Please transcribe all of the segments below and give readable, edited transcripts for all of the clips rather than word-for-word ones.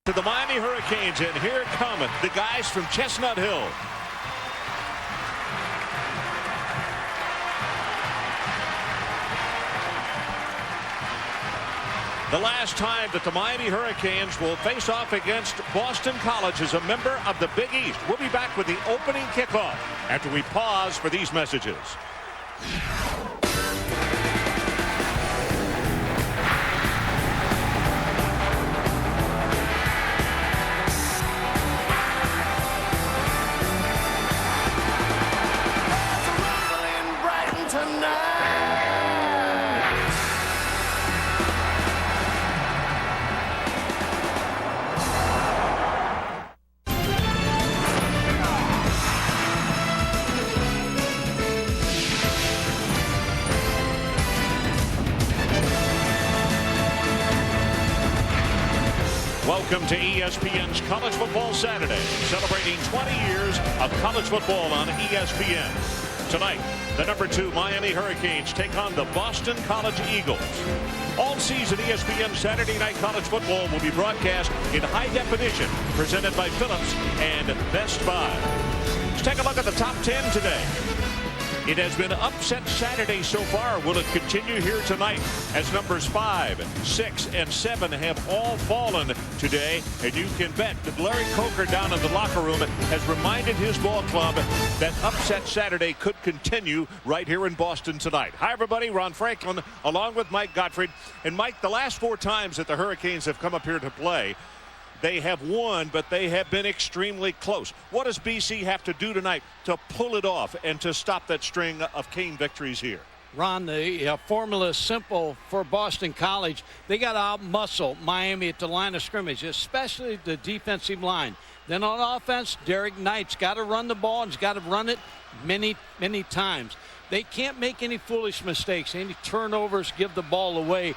To the Miami Hurricanes, and here come the guys from Chestnut Hill. The last time that the Miami Hurricanes will face off against Boston College as a member of the Big East. We'll be back with the opening kickoff after we pause for these messages. Welcome to ESPN's College Football Saturday, celebrating 20 years of college football on ESPN. Tonight, the number 2 Miami Hurricanes take on the Boston College Eagles. All season, ESPN Saturday Night College Football will be broadcast in high definition, presented by Phillips and Best Buy. Let's take a look at the top 10 today. It has been upset Saturday so far. Will it continue here tonight as numbers 5, 6, and 7 have all fallen today? And you can bet that Larry Coker down in the locker room has reminded his ball club that upset Saturday could continue right here in Boston tonight. Hi, everybody. Ron Franklin along with Mike Gottfried. And, Mike, the last 4 times that the Hurricanes have come up here to play, they have won, but they have been extremely close. What does BC have to do tonight to pull it off and to stop that string of Cane victories here? Ron, the formula is simple for Boston College. They got to out-muscle Miami at the line of scrimmage, especially the defensive line. Then on offense, Derek Knight's got to run the ball and he's got to run it many, many times. They can't make any foolish mistakes, any turnovers, give the ball away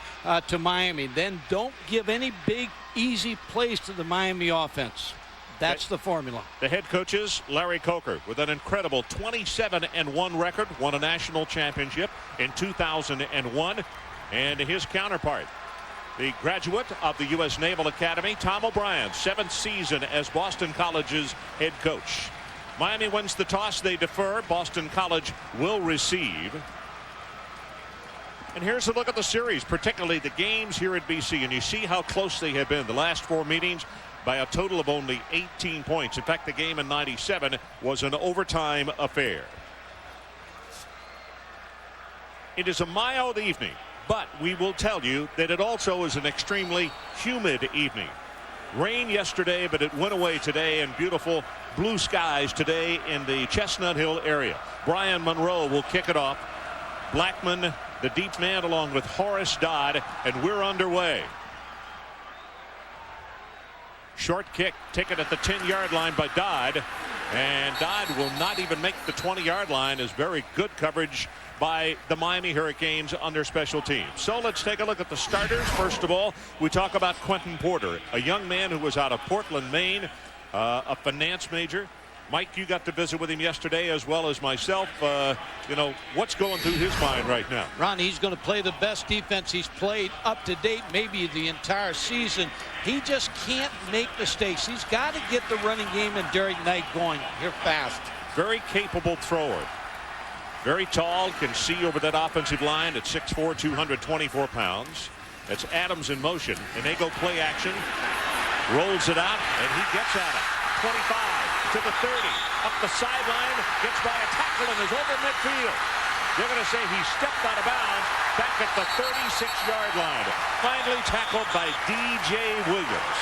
to Miami. Then don't give any big, easy plays to the Miami offense. That's the formula. The head coaches, Larry Coker, with an incredible 27-1 record, won a national championship in 2001. And his counterpart, the graduate of the U.S. Naval Academy, Tom O'Brien, 7th season as Boston College's head coach. Miami wins the toss. They defer. Boston College will receive. And here's a look at the series, particularly the games here at BC. And you see how close they have been. The last 4 meetings by a total of only 18 points. In fact, the game in '97 was an overtime affair. It is a mild evening, but we will tell you that it also is an extremely humid evening. Rain yesterday, but it went away today, and beautiful blue skies today in the Chestnut Hill area. Brian Monroe will kick it off. Blackman, the deep man, along with Horace Dodd, and we're underway. Short kick taken at the 10-yard line by Dodd, and Dodd will not even make the 20-yard line. Is very good coverage by the Miami Hurricanes on their special teams. So let's take a look at the starters. First of all, we talk about Quentin Porter, a young man who was out of Portland, Maine, a finance major. Mike, you got to visit with him yesterday as well as myself. You know, what's going through his mind right now? Ron, he's going to play the best defense he's played up to date, maybe the entire season. He just can't make mistakes. He's got to get the running game and Derek Knight going here fast. Very capable thrower. Very tall, can see over that offensive line at 6'4", 224 pounds. That's Adams in motion, and they go play action. Rolls it out, and he gets at it. 25 to the 30, up the sideline, gets by a tackle and is over midfield. They're going to say he stepped out of bounds back at the 36-yard line. Finally tackled by D.J. Williams.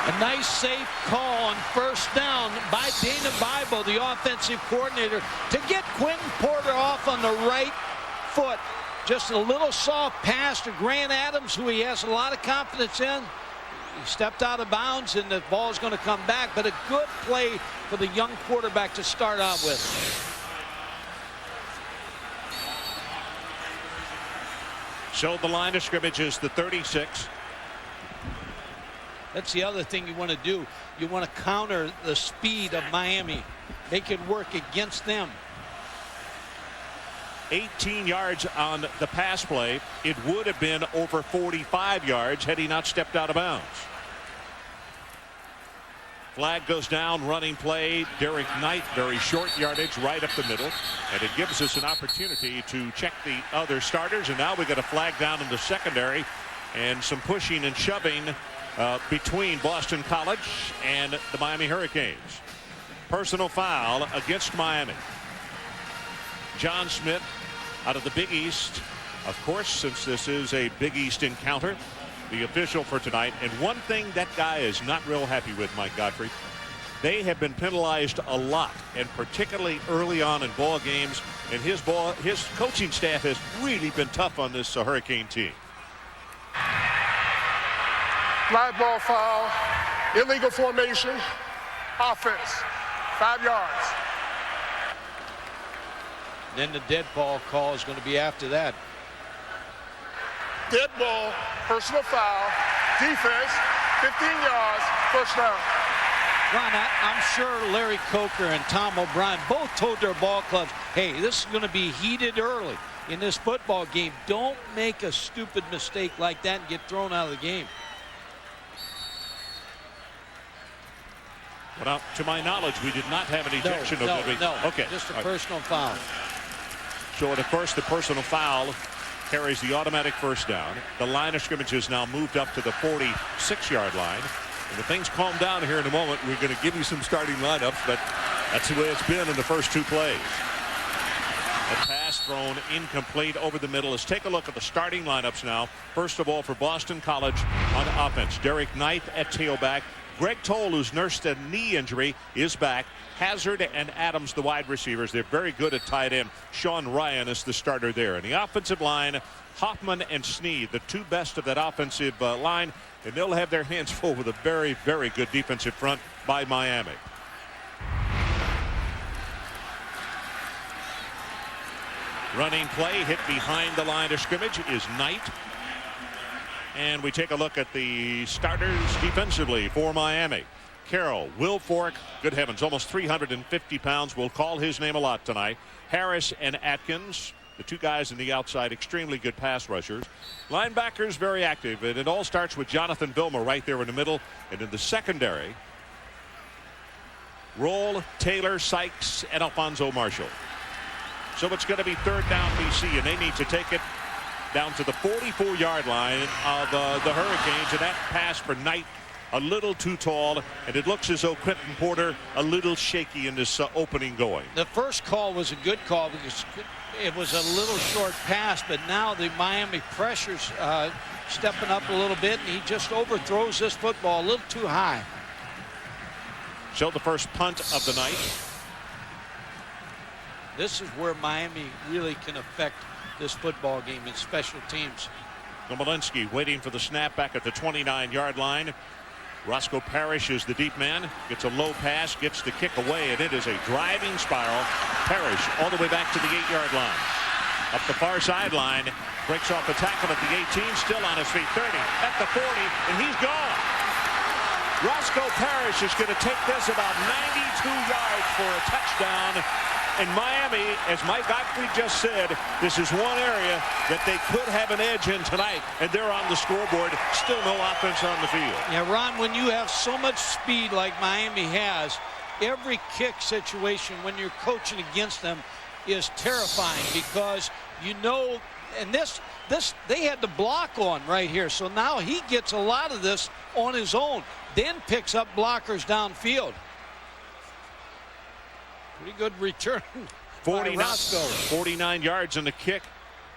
A nice safe call on first down by Dana Bibo, the offensive coordinator, to get Quentin Porter off on the right foot. Just a little soft pass to Grant Adams, who he has a lot of confidence in. He stepped out of bounds, and the ball is going to come back, but a good play for the young quarterback to start out with. So the line of scrimmage is the 36. That's the other thing you want to do. You want to counter the speed of Miami. Make it work against them. 18 yards on the pass play. It would have been over 45 yards had he not stepped out of bounds. Flag goes down, running play. Derek Knight, very short yardage right up the middle. And it gives us an opportunity to check the other starters. And now we got a flag down in the secondary and some pushing and shoving between Boston College and the Miami Hurricanes. Personal foul against Miami. John Smith out of the Big East. Of course, since this is a Big East encounter, the official for tonight. And one thing that guy is not real happy with, Mike Godfrey, they have been penalized a lot, and particularly early on in ball games. And his coaching staff has really been tough on this Hurricane team. Live ball foul, illegal formation, offense, 5 yards. Then the dead ball call is going to be after that. Dead ball, personal foul, defense, 15 yards, first down. Ron, I'm sure Larry Coker and Tom O'Brien both told their ball clubs, hey, this is going to be heated early in this football game. Don't make a stupid mistake like that and get thrown out of the game. Well, to my knowledge, we did not have an ejection. No, okay. Just a personal foul. So at first, the personal foul carries the automatic first down. The line of scrimmage is now moved up to the 46-yard line. And if things calm down here in a moment, we're going to give you some starting lineups, but that's the way it's been in the first 2 plays. A pass thrown incomplete over the middle. Let's take a look at the starting lineups now. First of all, for Boston College on offense, Derek Knight at tailback. Greg Toll, who's nursed a knee injury, is back. Hazard and Adams, the wide receivers. They're very good at tight end. Sean Ryan is the starter there. In the offensive line, Hoffman and Sneed, the 2 best of that offensive line. And they'll have their hands full with a very, very good defensive front by Miami. Running play hit behind the line of scrimmage is Knight. And we take a look at the starters defensively for Miami. Carroll, Will Fork, good heavens, almost 350 pounds. We'll call his name a lot tonight. Harris and Atkins, the 2 guys in the outside, extremely good pass rushers. Linebackers very active, and it all starts with Jonathan Vilma right there in the middle. And in the secondary, Roll, Taylor, Sykes, and Alfonso Marshall. So it's going to be 3rd down BC, and they need to take it down to the 44-yard line of the Hurricanes. And that pass for Knight a little too tall, and it looks as though Quentin Porter a little shaky in this opening going. The first call was a good call because it was a little short pass, but now the Miami pressure's stepping up a little bit, and he just overthrows this football a little too high. So the first punt of the night. This is where Miami really can affect this football game in special teams. Gomolinsky waiting for the snap back at the 29-yard line. Roscoe Parrish is the deep man, gets a low pass, gets the kick away, and it is a driving spiral. Parrish all the way back to the 8-yard line. Up the far sideline, breaks off the tackle at the 18, still on his feet, 30, at the 40, and he's gone. Roscoe Parrish is going to take this about 92 yards for a touchdown. And Miami, as Mike Godfrey just said, this is one area that they could have an edge in tonight, and they're on the scoreboard. Still no offense on the field. Yeah, Ron, when you have so much speed like Miami has, every kick situation when you're coaching against them is terrifying because you know, and this they had the block on right here, so now he gets a lot of this on his own, then picks up blockers downfield. Pretty good return. 49 yards in the kick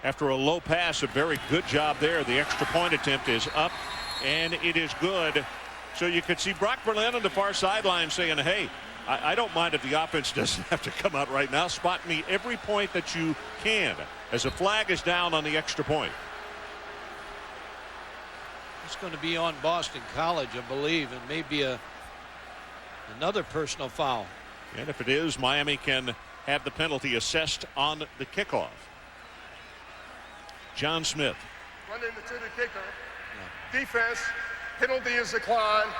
after a low pass. A very good job there. The extra point attempt is up, and it is good. So you could see Brock Berlin on the far sideline saying, hey, I don't mind if the offense doesn't have to come out right now. Spot me every point that you can, as a flag is down on the extra point. It's going to be on Boston College, I believe, and maybe another personal foul. And if it is, Miami can have the penalty assessed on the kickoff. John Smith. Running to the kicker. Yeah. Defense, penalty is declined.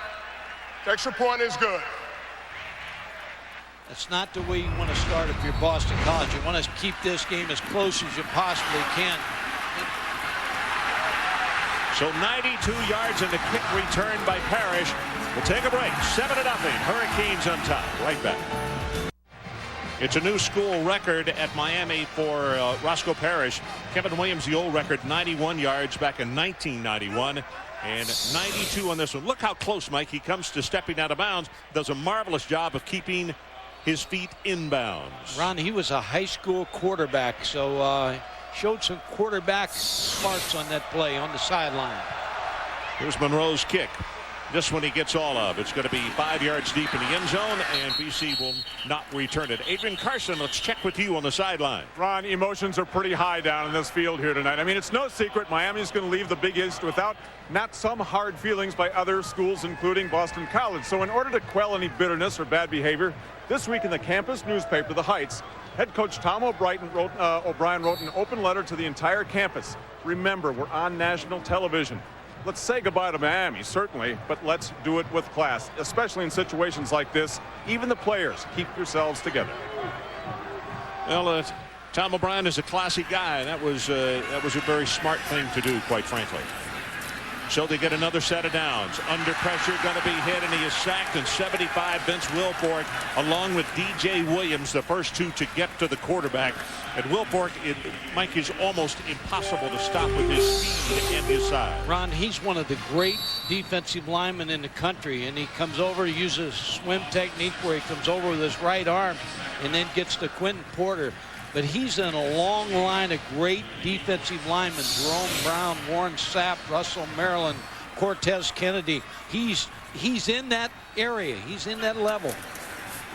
The extra point is good. That's not the way you want to start if you're Boston College. You want to keep this game as close as you possibly can. So 92 yards and the kick returned by Parrish. We'll take a break. 7-0. Hurricanes on top. Right back. It's a new school record at Miami for Roscoe Parrish. Kevin Williams, the old record, 91 yards back in 1991. And 92 on this one. Look how close, Mike. He comes to stepping out of bounds. Does a marvelous job of keeping his feet inbounds. Ron, he was a high school quarterback, so showed some quarterback smarts on that play on the sideline. Here's Monroe's kick. This one he gets all of. It's going to be 5 yards deep in the end zone, and BC will not return it. Adrian Carson, let's check with you on the sideline. Ron, emotions are pretty high down in this field here tonight. I mean, it's no secret Miami's going to leave the Big East without not some hard feelings by other schools, including Boston College. So in order to quell any bitterness or bad behavior, this week in the campus newspaper, The Heights, head coach Tom O'Brien wrote an open letter to the entire campus. Remember, we're on national television. Let's say goodbye to Miami, certainly, but let's do it with class, especially in situations like this. Even the players, keep yourselves together. Well, Tom O'Brien is a classy guy, and that was a very smart thing to do, quite frankly. So they get another set of downs. Under pressure, going to be hit, and he is sacked. And 75, Vince Wilfork, along with DJ Williams, the first two to get to the quarterback. And Wilfork, Mike, is almost impossible to stop with his speed and his size. Ron, he's one of the great defensive linemen in the country, and he comes over, uses swim technique where he comes over with his right arm and then gets to Quentin Porter. But he's in a long line of great defensive linemen. Jerome Brown, Warren Sapp, Russell Maryland, Cortez Kennedy. He's in that area. He's in that level.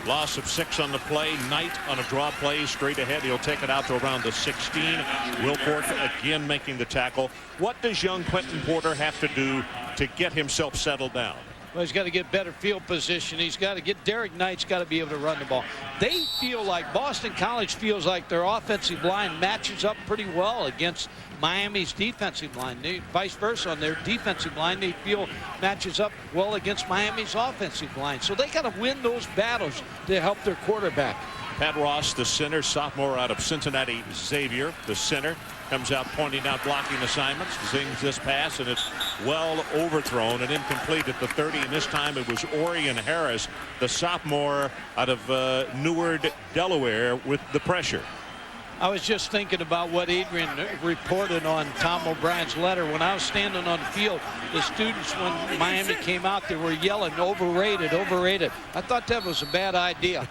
Loss of 6 on the play. Knight on a draw play straight ahead. He'll take it out to around the 16. Wilfork again making the tackle. What does young Quentin Porter have to do to get himself settled down? Well, he's got to get better field position. He's got to get Derek Knight's got to be able to run the ball. They feel like Boston College feels like their offensive line matches up pretty well against Miami's defensive line. Vice versa on their defensive line, they feel matches up well against Miami's offensive line. So they got to win those battles to help their quarterback. Pat Ross, the center, sophomore out of Cincinnati Xavier, the center, comes out pointing out blocking assignments. Zings this pass, and it's well overthrown and incomplete at the 30. And this time it was Orion Harris, the sophomore out of Newark, Delaware, with the pressure. I was just thinking about what Adrian reported on Tom O'Brien's letter. When I was standing on the field, the students, when Miami came out, they were yelling, overrated, overrated. I thought that was a bad idea.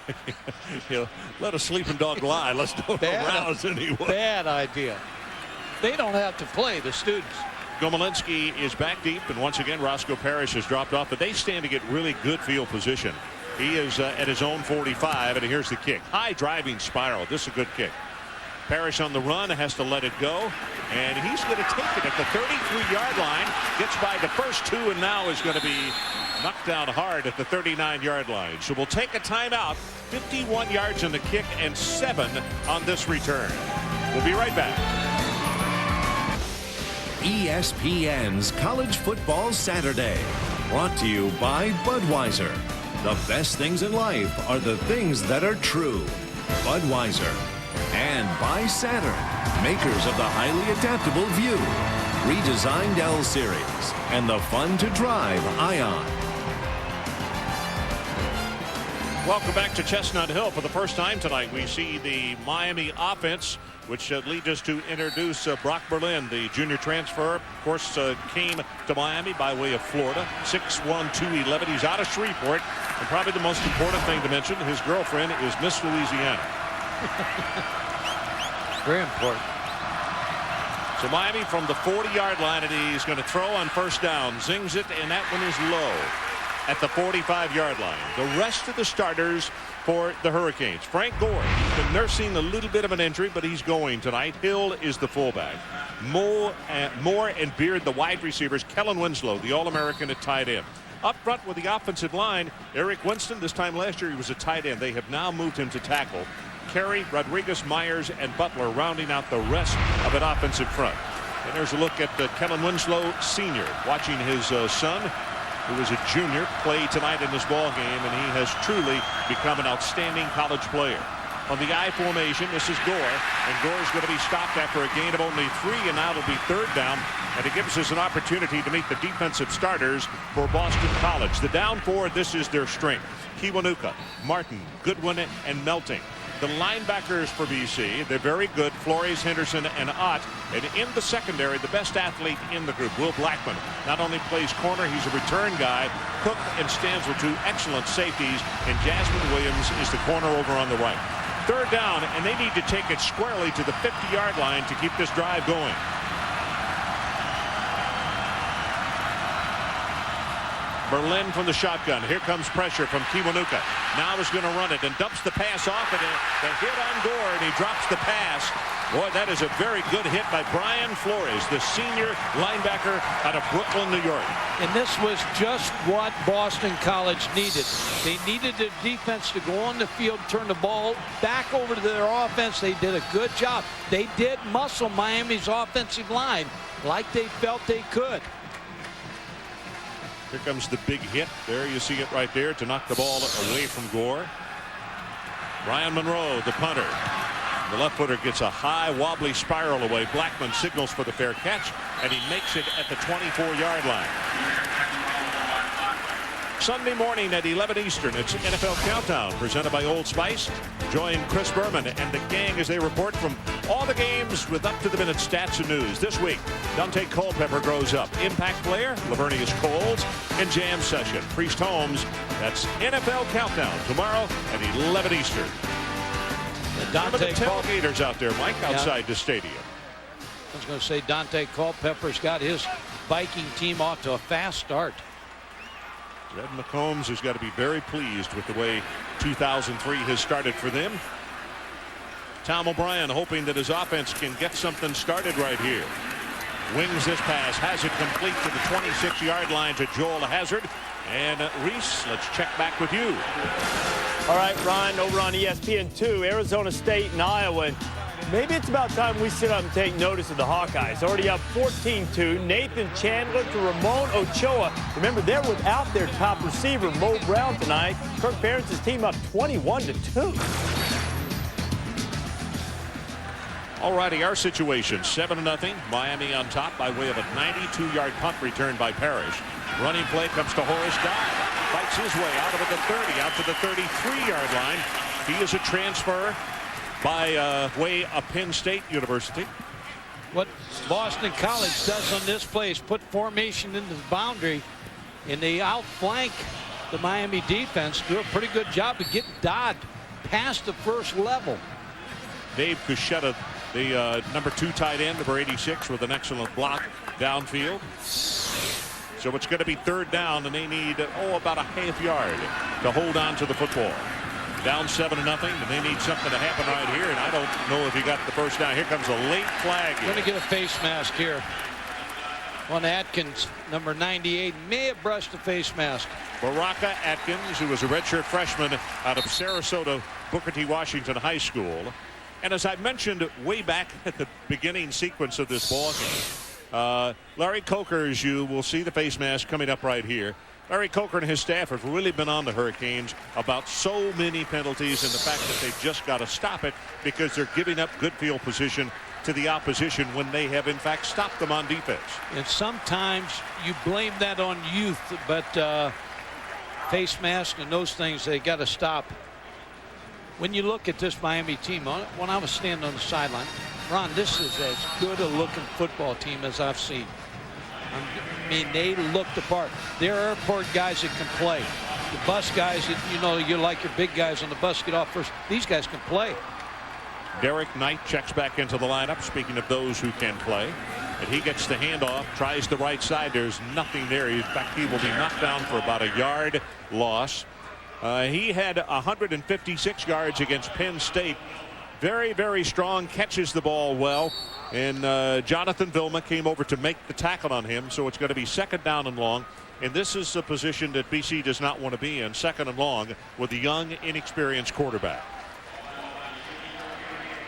You know, let a sleeping dog lie. Let's don't arouse anyone. Bad idea. They don't have to play, the students. Gomolinsky is back deep, and once again, Roscoe Parrish has dropped off, but they stand to get really good field position. He is at his own 45, and here's the kick. High driving spiral. This is a good kick. Parrish on the run, has to let it go, and he's going to take it at the 33-yard line. Gets by the first two, and now is going to be knocked down hard at the 39-yard line. So we'll take a timeout. 51 yards in the kick and 7 on this return. We'll be right back. ESPN's College Football Saturday, brought to you by Budweiser. The best things in life are the things that are true. Budweiser. And by Saturn, makers of the highly adaptable View, redesigned L Series, and the fun to drive Ion. Welcome back to Chestnut Hill. For the first time tonight, we see the Miami offense, which leads us to introduce Brock Berlin, the junior transfer. Of course, came to Miami by way of Florida. 6'1", 211. He's out of Shreveport. And probably the most important thing to mention, his girlfriend is Miss Louisiana. Very important. So Miami from the 40-yard line, and he's going to throw on first down. Zings it, and that one is low at the 45-yard line. The rest of the starters for the Hurricanes. Frank Gore, he's been nursing a little bit of an injury, but he's going tonight. Hill is the fullback. Moore and Beard, the wide receivers. Kellen Winslow, the All-American at tight end. Up front with the offensive line, Eric Winston. This time last year he was a tight end. They have now moved him to tackle. Carey, Rodriguez, Myers, and Butler rounding out the rest of an offensive front. And there's a look at Kellen Winslow Sr. watching his son, who is a junior, play tonight in this ball game, and he has truly become an outstanding college player. on the I formation. This is Gore, and Gore is going to be stopped after a gain of only 3, and now it'll be third down, and it gives us an opportunity to meet the defensive starters for Boston College. The down 4, this is their strength. Kiwanuka, Martin, Goodwin, and Melting. The linebackers for BC, they're very good. Flores, Henderson, and Ott. And in the secondary, the best athlete in the group, Will Blackman, not only plays corner, he's a return guy. Cook and Stansel, 2 excellent safeties, and Jasmine Williams is the corner over on the right. Third down, and they need to take it squarely to the 50-yard line to keep this drive going. Berlin from the shotgun. Here comes pressure from Kiwanuka. Now is going to run it and dumps the pass off, and the hit on Gore, and he drops the pass. Boy, that is a very good hit by Brian Flores, the senior linebacker out of Brooklyn, New York. And this was just what Boston College needed. They needed the defense to go on the field, turn the ball back over to their offense. They did a good job. They did muscle Miami's offensive line like they felt they could. Here comes the big hit. There you see it right there to knock the ball away from Gore. Ryan Monroe, the punter. The left footer gets a high wobbly spiral away. Blackman signals for the fair catch, and he makes it at the 24-yard line. Sunday morning at 11 Eastern, it's NFL Countdown presented by Old Spice. Join Chris Berman and the gang as they report from all the games with up-to-the-minute stats and news. This week, Dante Culpepper grows up. Impact player, Lavernius Coles, and Jam Session. Priest Holmes, that's NFL Countdown tomorrow at 11 Eastern. Some of the tailgaters out there, Mike, outside the stadium. I was going to say Dante Culpepper's got his Viking team off to a fast start. Red McCombs has got to be very pleased with the way 2003 has started for them. Tom O'Brien hoping that his offense can get something started right here. Wings this pass, has it complete to the 26-yard line to Joel Hazard. And Reese, let's check back with you. All right, Ron, over on ESPN2, Arizona State and Iowa. Maybe it's about time we sit up and take notice of the Hawkeyes. Already up 14-2. Nathan Chandler to Ramon Ochoa. Remember, they're without their top receiver, Mo Brown, tonight. Kirk Ferentz's team up 21-2. All righty, our situation, 7-0. Miami on top by way of a 92-yard punt return by Parrish. Running play comes to Horace Dye. Fights his way out of it to 30, out to the 33-yard line. He is a transfer by way of Penn State University. What Boston College does on this play is put formation into the boundary, and they outflank the Miami defense. Do a pretty good job of getting Dodd past the first level. Dave Cushetta, the number 2 tight end, number 86, with an excellent block downfield. So it's going to be third down, and they need about a half yard to hold on to the football. Down 7-0, and they need something to happen right here, and I don't know if he got the first down. Here comes a late flag. Going to get a face mask here. On Atkins, number 98, may have brushed the face mask. Baraka Atkins, who was a redshirt freshman out of Sarasota, Booker T. Washington High School. And as I mentioned way back at the beginning sequence of this ball game, Larry Coker, as you will see the face mask coming up right here. Larry Coker and his staff have really been on the Hurricanes about so many penalties and the fact that they've just got to stop it because they're giving up good field position to the opposition when they have in fact stopped them on defense. And sometimes you blame that on youth, but face mask and those things, they got to stop. When you look at this Miami team, when I was standing on the sideline, Ron, this is as good a looking football team as I've seen. I mean, they look the part. They're airport guys that can play. The bus guys that, you know, you like your big guys on the bus get off first. These guys can play. Derek Knight checks back into the lineup. Speaking of those who can play. And he gets the handoff, tries the right side. There's nothing there. In fact, he will be knocked down for about a yard loss. He had 156 yards against Penn State. Very, very strong, catches the ball well. And Jonathan Vilma came over to make the tackle on him. So it's going to be second down and long. And this is a position that BC does not want to be in, second and long, with a young, inexperienced quarterback.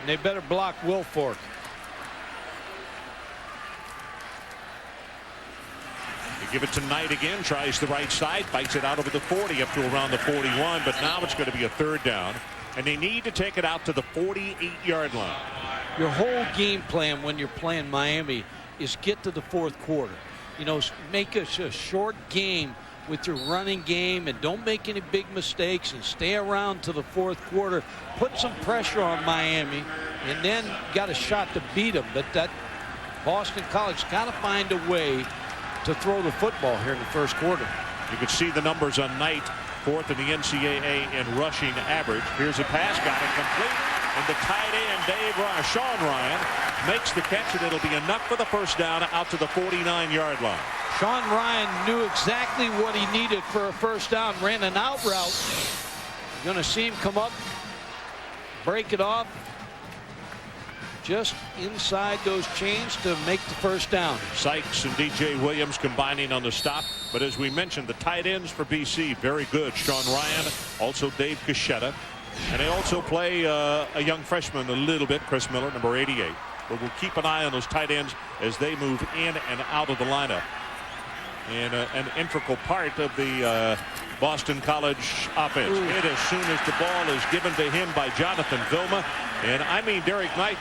And they better block Wilfork. They give it to Knight again, tries the right side, bites it out over the 40 up to around the 41. But now it's going to be a third down. and they need to take it out to the 48-yard line. Your whole game plan when you're playing Miami is get to the fourth quarter. You know, make a short game with your running game and don't make any big mistakes and stay around to the fourth quarter. Put some pressure on Miami and then got a shot to beat them. But that Boston College got to find a way to throw the football here in the first quarter. You can see the numbers on Knight, fourth in the NCAA in rushing average. Here's a pass, got it complete. And the tight end, Sean Ryan, makes the catch, and it'll be enough for the first down out to the 49-yard line. Sean Ryan knew exactly what he needed for a first down, ran an out route. You're going to see him come up, break it off, just inside those chains to make the first down. Sykes and DJ Williams combining on the stop. But as we mentioned, the tight ends for BC, very good. Sean Ryan, also Dave Cachetta. And they also play a young freshman a little bit, Chris Miller, number 88. But we'll keep an eye on those tight ends as they move in and out of the lineup. And an integral part of the Boston College offense. Hit as soon as the ball is given to him by Jonathan Vilma. And I mean, Derek Knight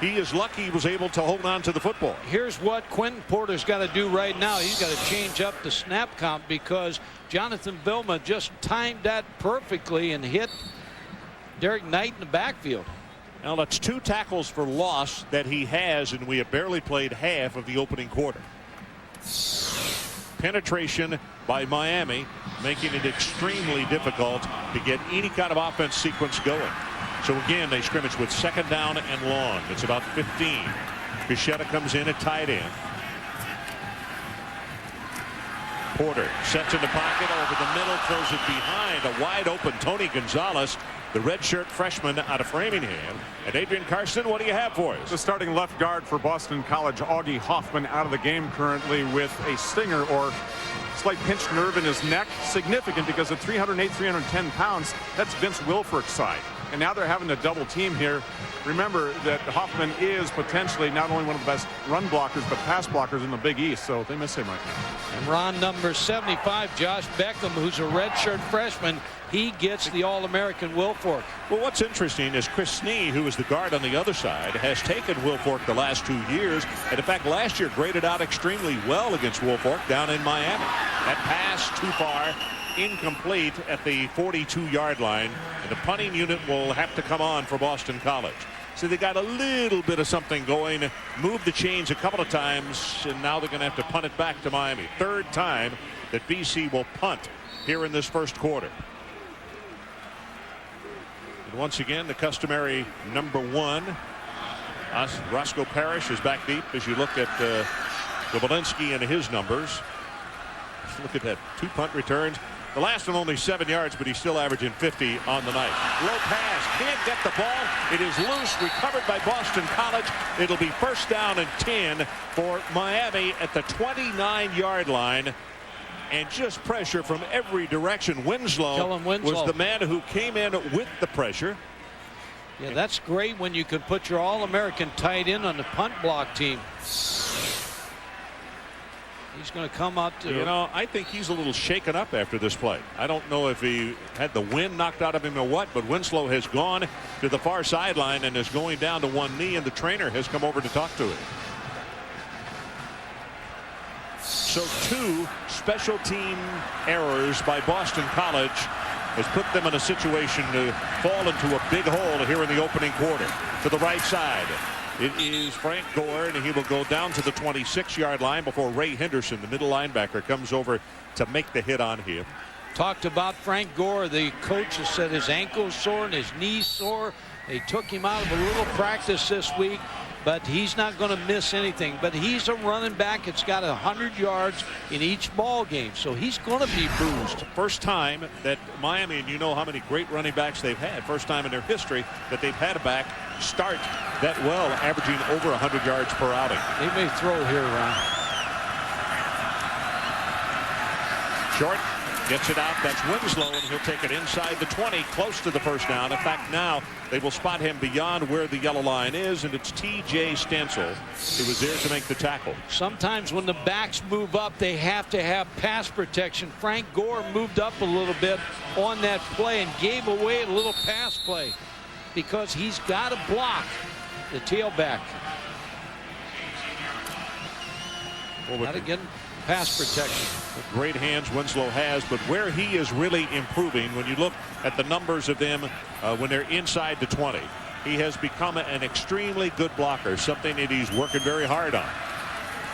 he is lucky he was able to hold on to the football. Here's what Quentin Porter's got to do right now. He's got to change up the snap count because Jonathan Vilma just timed that perfectly and hit Derek Knight in the backfield. Now that's 2 tackles for loss that he has, and we have barely played half of the opening quarter. Penetration by Miami, making it extremely difficult to get any kind of offense sequence going. So again, they scrimmage with second down and long. It's about 15. Cachetta comes in at tight end. Porter sets in the pocket over the middle, throws it behind a wide open Tony Gonzalez, the redshirt freshman out of Framingham. And Adrian Carson, what do you have for us? The starting left guard for Boston College, Augie Hoffman, out of the game currently with a stinger or slight pinched nerve in his neck. Significant because at 308, 310 pounds, that's Vince Wilfork's side. And now they're having to double team here. Remember that Hoffman is potentially not only one of the best run blockers, but pass blockers in the Big East. So they miss him right now. And Ron number 75, Josh Beckham, who's a redshirt freshman, he gets the All-American Wilfork. Well, what's interesting is Chris Snee, who is the guard on the other side, has taken Wilfork the last 2 years. And in fact, last year graded out extremely well against Wilfork down in Miami. That pass too far, incomplete at the 42-yard line. And the punting unit will have to come on for Boston College. So they got a little bit of something going, moved the chains a couple of times, and now they're going to have to punt it back to Miami. Third time that BC will punt here in this first quarter. And once again, the customary number 1. Roscoe Parrish is back deep as you look at Gobolinski and his numbers. Look at that, 2 punt returns. The last one only 7 yards, but he's still averaging 50 on the night. Low pass, can't get the ball. It is loose, recovered by Boston College. It'll be first down and 10 for Miami at the 29-yard line. And just pressure from every direction. Winslow was the man who came in with the pressure. Yeah, that's great when you can put your All-American tight end on the punt block team. He's going to come out to... You know, I think he's a little shaken up after this play. I don't know if he had the wind knocked out of him or what, but Winslow has gone to the far sideline and is going down to one knee, and the trainer has come over to talk to him. So 2 special team errors by Boston College has put them in a situation to fall into a big hole here in the opening quarter. To the right side, it is Frank Gore, and he will go down to the 26-yard line before Ray Henderson, the middle linebacker, comes over to make the hit on him. Talked about Frank Gore. The coach has said his ankle's sore and his knee's sore. They took him out of a little practice this week, but he's not going to miss anything. But he's a running back. It's got 100 yards in each ball game, so he's going to be bruised. First time that Miami, and you know how many great running backs they've had, first time in their history that they've had a back start that well, averaging over 100 yards per outing. They may throw here, Ron. Short, Gets it out. That's Winslow, and he'll take it inside the 20, close to the first down. In fact, now they will spot him beyond where the yellow line is, and it's T.J. Stencil who was there to make the tackle. Sometimes when the backs move up, they have to have pass protection. Frank Gore moved up a little bit on that play and gave away a little pass play because he's got to block the tailback. Got to get pass protection. Great hands Winslow has, but where he is really improving, when you look at the numbers of them when they're inside the 20, he has become an extremely good blocker, something that he's working very hard on.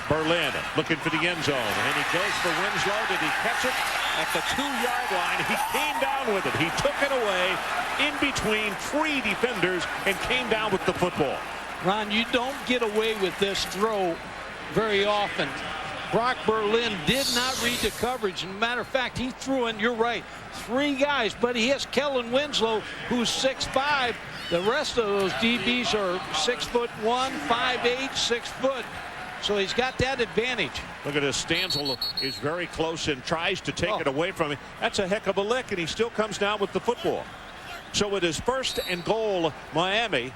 Berlin looking for the end zone, and he goes for Winslow. Did he catch it? At the 2-yard line, he came down with it. He took it away in between 3 defenders and came down with the football. Ron, you don't get away with this throw very often. Brock Berlin did not read the coverage. As a matter of fact, he threw in, you're right, 3 guys, but he has Kellen Winslow, who's 6'5". The rest of those DBs are 6'1", 5'8", 6 foot. So he's got that advantage. Look at this. Stanzel is very close and tries to take it away from him. That's a heck of a lick, and he still comes down with the football. So it is 1st and goal, Miami.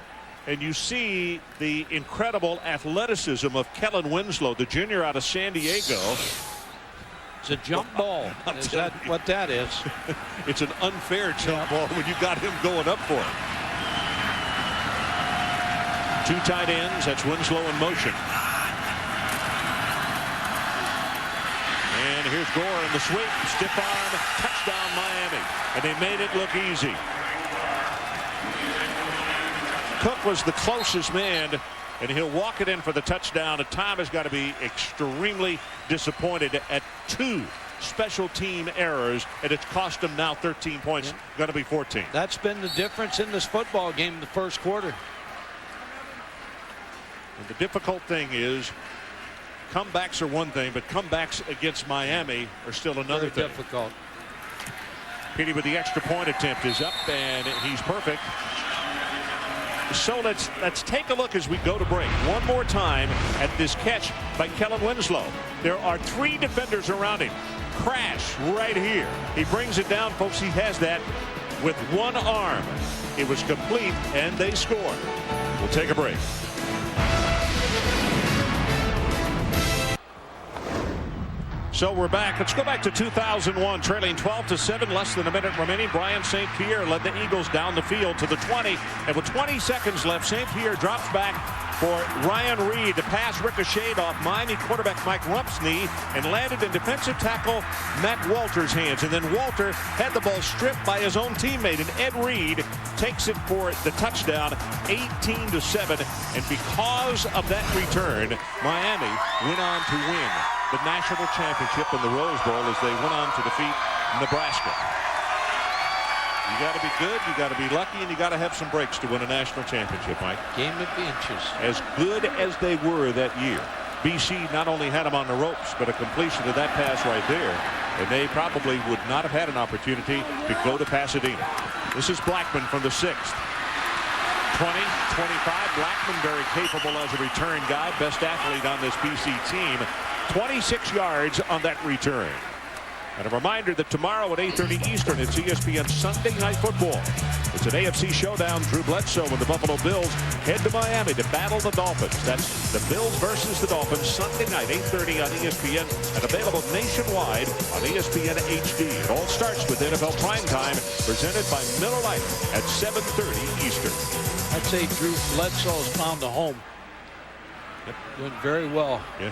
And you see the incredible athleticism of Kellen Winslow, the junior out of San Diego. It's a jump ball. Is that what that is? It's an unfair jump ball when you got him going up for it. 2 tight ends. That's Winslow in motion. And here's Gore in the sweep. Stiff arm. Touchdown Miami. And they made it look easy. Cook was the closest man, and he'll walk it in for the touchdown. And Tom has got to be extremely disappointed at 2 special team errors, and it's cost him now 13 points. Yeah. Going to be 14. That's been the difference in this football game in the first quarter. And the difficult thing is, comebacks are one thing, but comebacks against Miami are still another thing. Difficult. Petey with the extra point attempt is up, and he's perfect. So let's take a look as we go to break one more time at this catch by Kellen Winslow. There are 3 defenders around him. Crash right here. He brings it down, folks. He has that with 1 arm. It was complete, and they score. We'll take a break. So we're back. Let's go back to 2001, trailing 12-7, less than a minute remaining. Brian St. Pierre led the Eagles down the field to the 20, and with 20 seconds left, St. Pierre drops back for Ryan Reed. The pass ricocheted off Miami quarterback Mike Rump's knee and landed in defensive tackle Matt Walter's hands. And then Walter had the ball stripped by his own teammate, and Ed Reed takes it for the touchdown, 18-7. And because of that return, Miami went on to win the national championship in the Rose Bowl as they went on to defeat Nebraska. You got to be good, you got to be lucky, and you got to have some breaks to win a national championship, Mike. Game of inches. As good as they were that year, BC not only had them on the ropes, but a completion of that pass right there, and they probably would not have had an opportunity to go to Pasadena. This is Blackman from the 6th. 20, 25. Blackman very capable as a return guy, best athlete on this BC team. 26 yards on that return. And a reminder that tomorrow at 8:30 Eastern, it's ESPN Sunday Night Football. It's an AFC showdown. Drew Bledsoe and the Buffalo Bills head to Miami to battle the Dolphins. That's the Bills versus the Dolphins Sunday night, 8:30 on ESPN, and available nationwide on ESPN HD. It all starts with NFL Primetime, presented by Miller Lite at 7:30 Eastern. I'd say Drew Bledsoe's found a home. Yep. Doing very well. Yeah.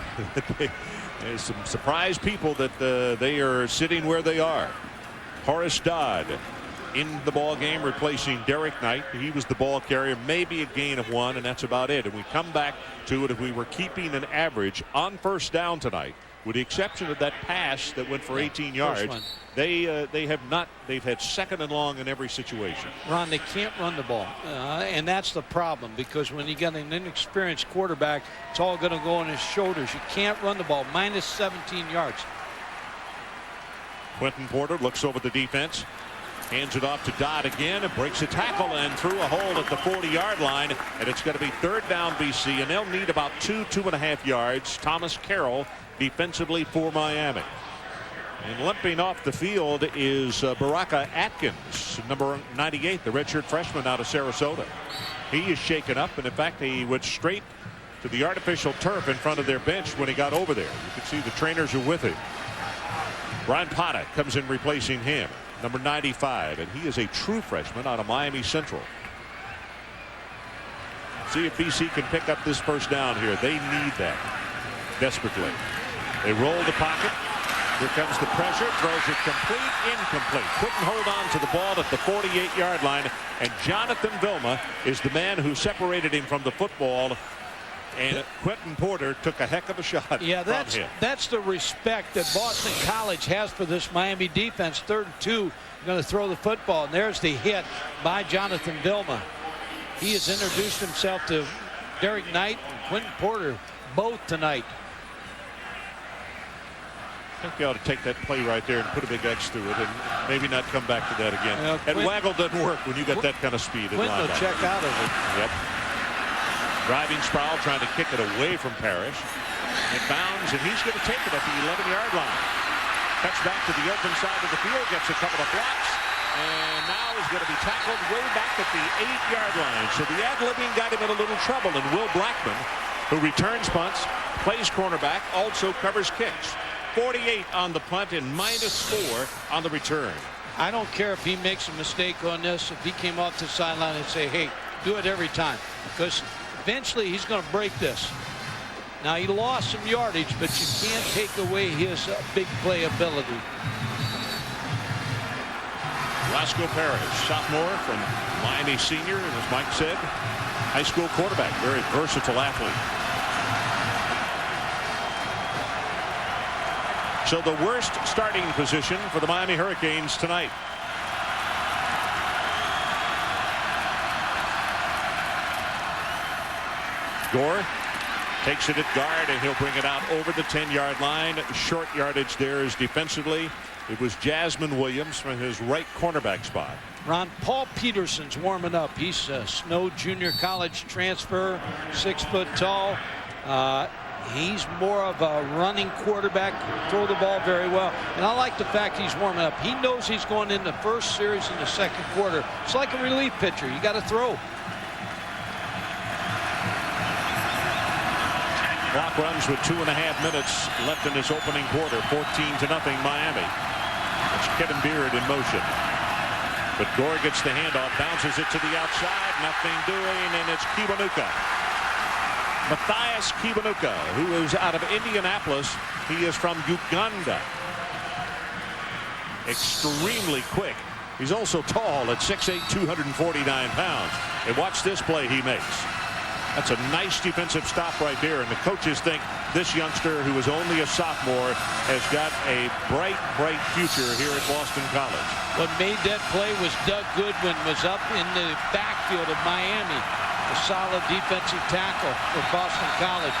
There's some surprised people that they are sitting where they are. Horace Dodd in the ball game replacing Derek Knight. He was the ball carrier, maybe a gain of 1, and that's about it. And we come back to it if we were keeping an average on first down tonight, with the exception of that pass that went for 18 yards. They have not. They've had 2nd and long in every situation. Ron, they can't run the ball, and that's the problem, because when you got an inexperienced quarterback, it's all going to go on his shoulders. You can't run the ball. Minus 17 yards. Quentin Porter looks over the defense, hands it off to Dodd again, and breaks a tackle and through a hole at the 40-yard line, and it's going to be 3rd down BC, and they'll need about 2.5 yards. Thomas Carroll defensively for Miami. And limping off the field is Baraka Atkins, number 98, the redshirt freshman out of Sarasota. He is shaken up, and in fact he went straight to the artificial turf in front of their bench when he got over there. You can see the trainers are with him. Brian Pata comes in replacing him, number 95, and he is a true freshman out of Miami Central. See if BC can pick up this first down here. They need that desperately. They roll the pocket. Here comes the pressure. Throws it complete. Incomplete. Couldn't hold on to the ball at the 48-yard line. And Jonathan Vilma is the man who separated him from the football. And Quentin Porter took a heck of a shot. Yeah, that's the respect that Boston College has for this Miami defense. 3rd and 2, going to throw the football. And there's the hit by Jonathan Vilma. He has introduced himself to Derek Knight and Quentin Porter both tonight. I think they ought to take that play right there and put a big X through it and maybe not come back to that again. And waggle doesn't work when you got that kind of speed. Quentin will check out of it. Yep. Driving Sproul trying to kick it away from Parrish. It bounds, and he's going to take it at the 11-yard line. Cuts back to the open side of the field, gets a couple of blocks, and now is going to be tackled way back at the 8-yard line. So the ad-libbing got him in a little trouble, and Will Blackman, who returns punts, plays cornerback, also covers kicks. 48 on the punt and -4 on the return. I don't care if he makes a mistake on this. If he came off the sideline and say, hey, do it every time, because eventually he's going to break this. Now, he lost some yardage, but you can't take away his big play ability. Roscoe Parrish, sophomore from Miami Senior, and as Mike said, high school quarterback, very versatile athlete. So the worst starting position for the Miami Hurricanes tonight. Gore takes it at guard, and he'll bring it out over the 10-yard line. Short yardage there is defensively. It was Jasmine Williams from his right cornerback spot. Ron, Paul Peterson's warming up. He's a Snow Junior College transfer, 6 foot tall. He's more of a running quarterback, throw the ball very well. And I like the fact he's warming up. He knows he's going in the first series in the second quarter. It's like a relief pitcher. You got to throw. Clock runs with 2.5 minutes left in this opening quarter. 14-0 Miami. It's Kevin Beard in motion. But Gore gets the handoff, bounces it to the outside. Nothing doing, and it's Kiwanuka. Matthias Kiwanuka, who is out of Indianapolis. He is from Uganda. Extremely quick. He's also tall at 6'8", 249 pounds. And watch this play he makes. That's a nice defensive stop right there. And the coaches think this youngster, who is only a sophomore, has got a bright, bright future here at Boston College. What made that play was Doug Goodwin was up in the backfield of Miami. A solid defensive tackle for Boston College.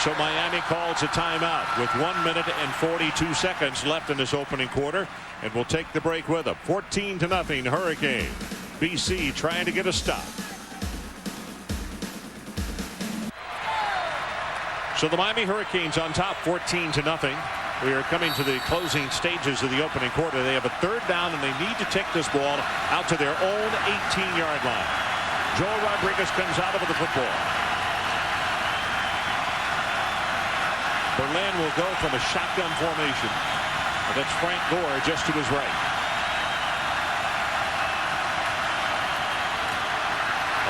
So Miami calls a timeout with 1 minute and 42 seconds left in this opening quarter, and we'll take the break with them. 14-0 Hurricane. BC trying to get a stop. So the Miami Hurricanes on top, 14-0. We are coming to the closing stages of the opening quarter. They have a 3rd down, and they need to take this ball out to their own 18-yard line. Joel Rodriguez comes out with the football. Berlin will go from a shotgun formation. And that's Frank Gore just to his right.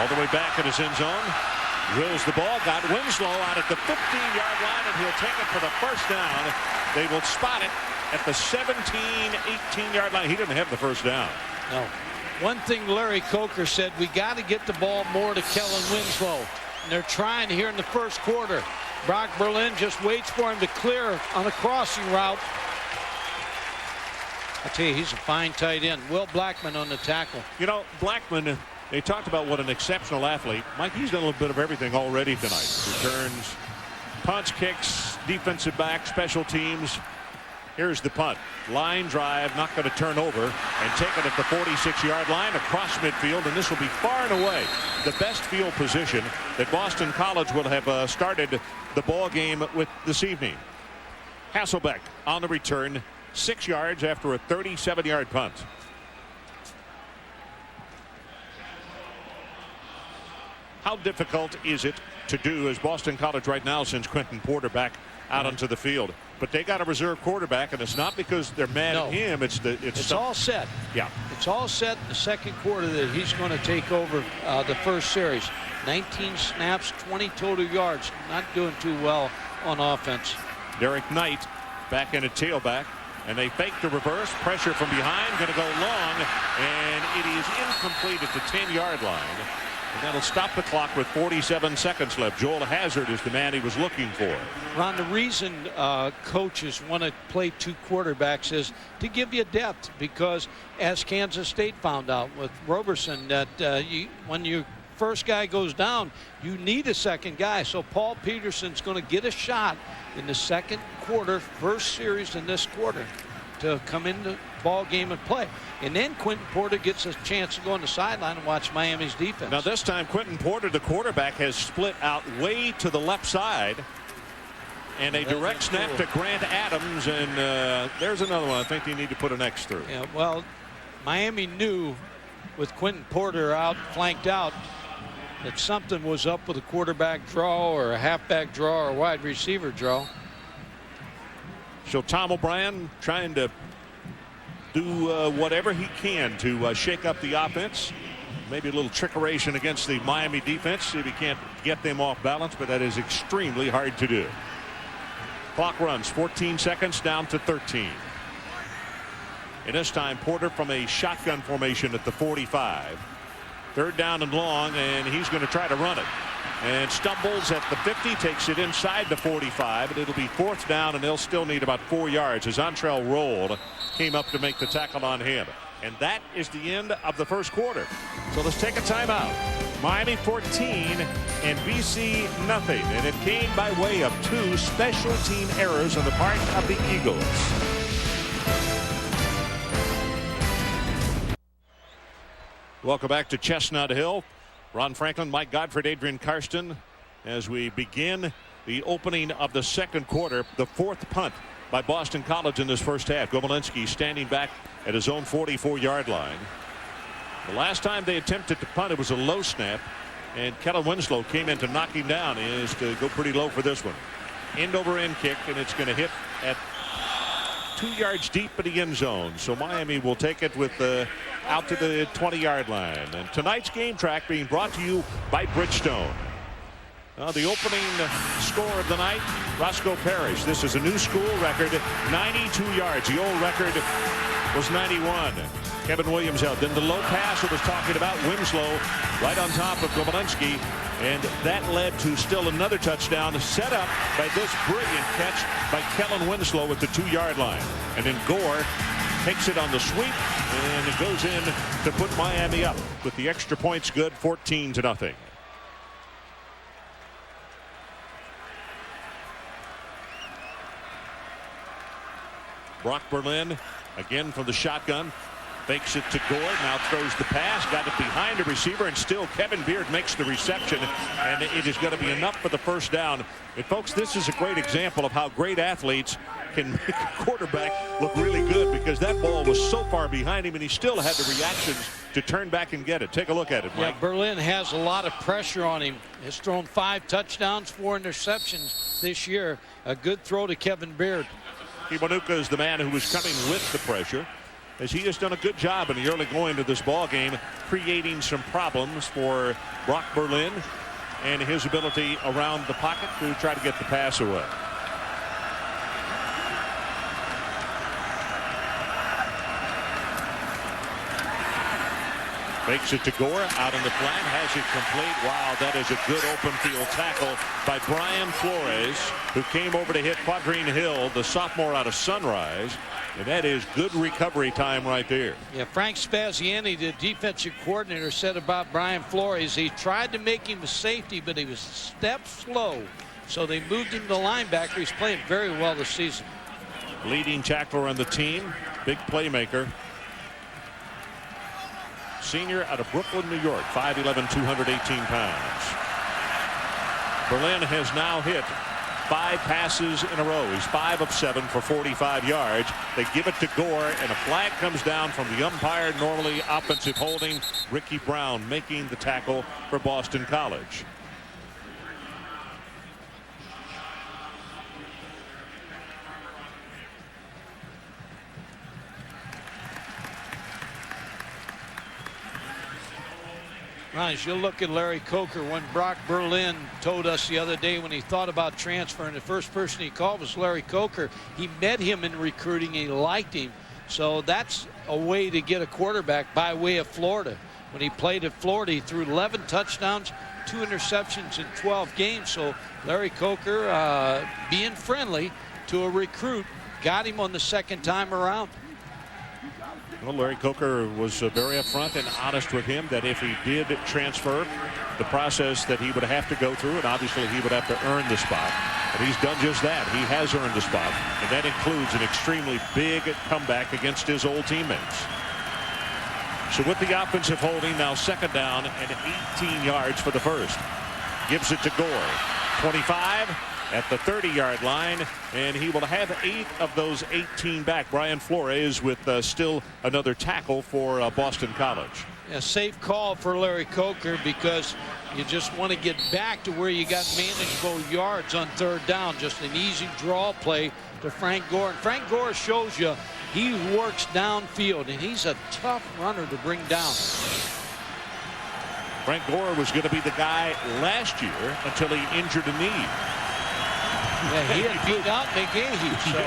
All the way back in his end zone. Drills the ball. Got Winslow out at the 15-yard line, and he'll take it for the first down. They will spot it at the 17, 18-yard line. He didn't have the first down. No. One thing Larry Coker said, we got to get the ball more to Kellen Winslow. And they're trying here in the first quarter. Brock Berlin just waits for him to clear on a crossing route. I tell you, he's a fine tight end. Will Blackman on the tackle. You know, Blackman, they talked about what an exceptional athlete. Mike, he's done a little bit of everything already tonight. Returns, punts, kicks, defensive back, special teams. Here's the punt. Line drive, not going to turn over, and taken at the 46-yard line across midfield, and this will be far and away the best field position that Boston College will have started the ball game with this evening. Hasselbeck on the return, 6 yards after a 37-yard punt. How difficult is it to do as Boston College right now since Quentin Porter back out onto the field? But they got a reserve quarterback, and it's not because they're mad at him. It's all set. Yeah, it's all set in the second quarter that he's going to take over the first series. 19 snaps, 20 total yards. Not doing too well on offense. Derek Knight back in a tailback, and they fake the reverse. Pressure from behind, going to go long, and it is incomplete at the 10-yard line. And that'll stop the clock with 47 seconds left. Joel Hazard is the man he was looking for. Ron, the reason coaches want to play 2 quarterbacks is to give you depth, because as Kansas State found out with Roberson, that when your first guy goes down, you need a second guy. So Paul Peterson's going to get a shot in the second quarter, first series in this quarter, to come in the ball game and play. And then Quentin Porter gets a chance to go on the sideline and watch Miami's defense. Now this time Quentin Porter, the quarterback, has split out way to the left side, and a direct snap to Grant Adams, and there's another one I think you need to put an X through. Yeah, well, Miami knew with Quentin Porter out, flanked out, that something was up with a quarterback draw or a halfback draw or a wide receiver draw. So Tom O'Brien trying to do whatever he can to shake up the offense. Maybe a little trickeration against the Miami defense, see if he can't get them off balance, but that is extremely hard to do. Clock runs, 14 seconds down to 13. And this time Porter from a shotgun formation at the 45. 3rd down and long, and he's going to try to run it. And stumbles at the 50, takes it inside the 45, and it'll be 4th down, and they'll still need about 4 yards as Antrell Roll came up to make the tackle on him. And that is the end of the first quarter. So let's take a timeout. Miami 14 and BC nothing, and it came by way of 2 special team errors on the part of the Eagles. Welcome back to Chestnut Hill. Ron Franklin, Mike Godfrey, Adrian Karsten, as we begin the opening of the second quarter. The 4th punt by Boston College in this first half. Gomolinsky standing back at his own 44-yard line. The last time they attempted to punt, it was a low snap, and Kellen Winslow came in to knock him down. He is to go pretty low for this one. End over end kick, and it's going to hit at 2 yards deep in the end zone. So Miami will take it with out to the 20-yard line. And tonight's game track being brought to you by Bridgestone. The opening score of the night, Roscoe Parrish. This is a new school record, 92 yards. The old record was 91. Kevin Williams held. Then the low pass I was talking about, Winslow right on top of Gomolinsky, and that led to still another touchdown set up by this brilliant catch by Kellen Winslow at the 2-yard line. And then Gore takes it on the sweep, and it goes in to put Miami up with the extra points good, 14-0. Brock Berlin again from the shotgun, fakes it to Gore, now throws the pass, got it behind a receiver, and still Kevin Beard makes the reception, and it is going to be enough for the first down. And folks, this is a great example of how great athletes can make a quarterback look really good, because that ball was so far behind him and he still had the reactions to turn back and get it. Take a look at it, Mike. Yeah, Berlin has a lot of pressure on him. Has thrown 5 touchdowns, 4 interceptions this year. A good throw to Kevin Beard. Kiwanuka is the man who was coming with the pressure, as he has done a good job in the early going to this ball game, creating some problems for Brock Berlin and his ability around the pocket to try to get the pass away. Makes it to Gore, out in the flat, has it complete. Wow, that is a good open field tackle by Brian Flores, who came over to hit Quadrine Hill, the sophomore out of Sunrise. And that is good recovery time right there. Yeah, Frank Spaziani, the defensive coordinator, said about Brian Flores, he tried to make him a safety, but he was a step slow. So they moved him to linebacker. He's playing very well this season. leading tackler on the team, big playmaker. Senior out of Brooklyn, New York, 5'11", 218 pounds. Berlin has now hit 5 passes in a row. He's 5 of 7 for 45 yards. They give it to Gore, and a flag comes down from the umpire. Normally offensive holding. Ricky Brown making the tackle for Boston College. As you look at Larry Coker, when Brock Berlin told us the other day when he thought about transferring, the first person he called was Larry Coker. He met him in recruiting. He liked him. So that's a way to get a quarterback by way of Florida. When he played at Florida, he threw 11 touchdowns, 2 interceptions in 12 games. So Larry Coker, being friendly to a recruit, got him on the second time around. Well, Larry Coker was very upfront and honest with him that if he did transfer, the process that he would have to go through, and obviously he would have to earn the spot. And he's done just that. He has earned the spot, and that includes an extremely big comeback against his old teammates. So with the offensive holding, now second down and 18 yards for the first. Gives it to Gore. 25 at the 30-yard line, and he will have 8 of those 18 back. Brian Flores with still another tackle for Boston College. A safe call for Larry Coker because you just want to get back to where you got manageable yards on third down. Just an easy draw play to Frank Gore. And Frank Gore shows you he works downfield, and he's a tough runner to bring down. Frank Gore was going to be the guy last year until he injured a knee. Yeah, he had beat out McGahee, so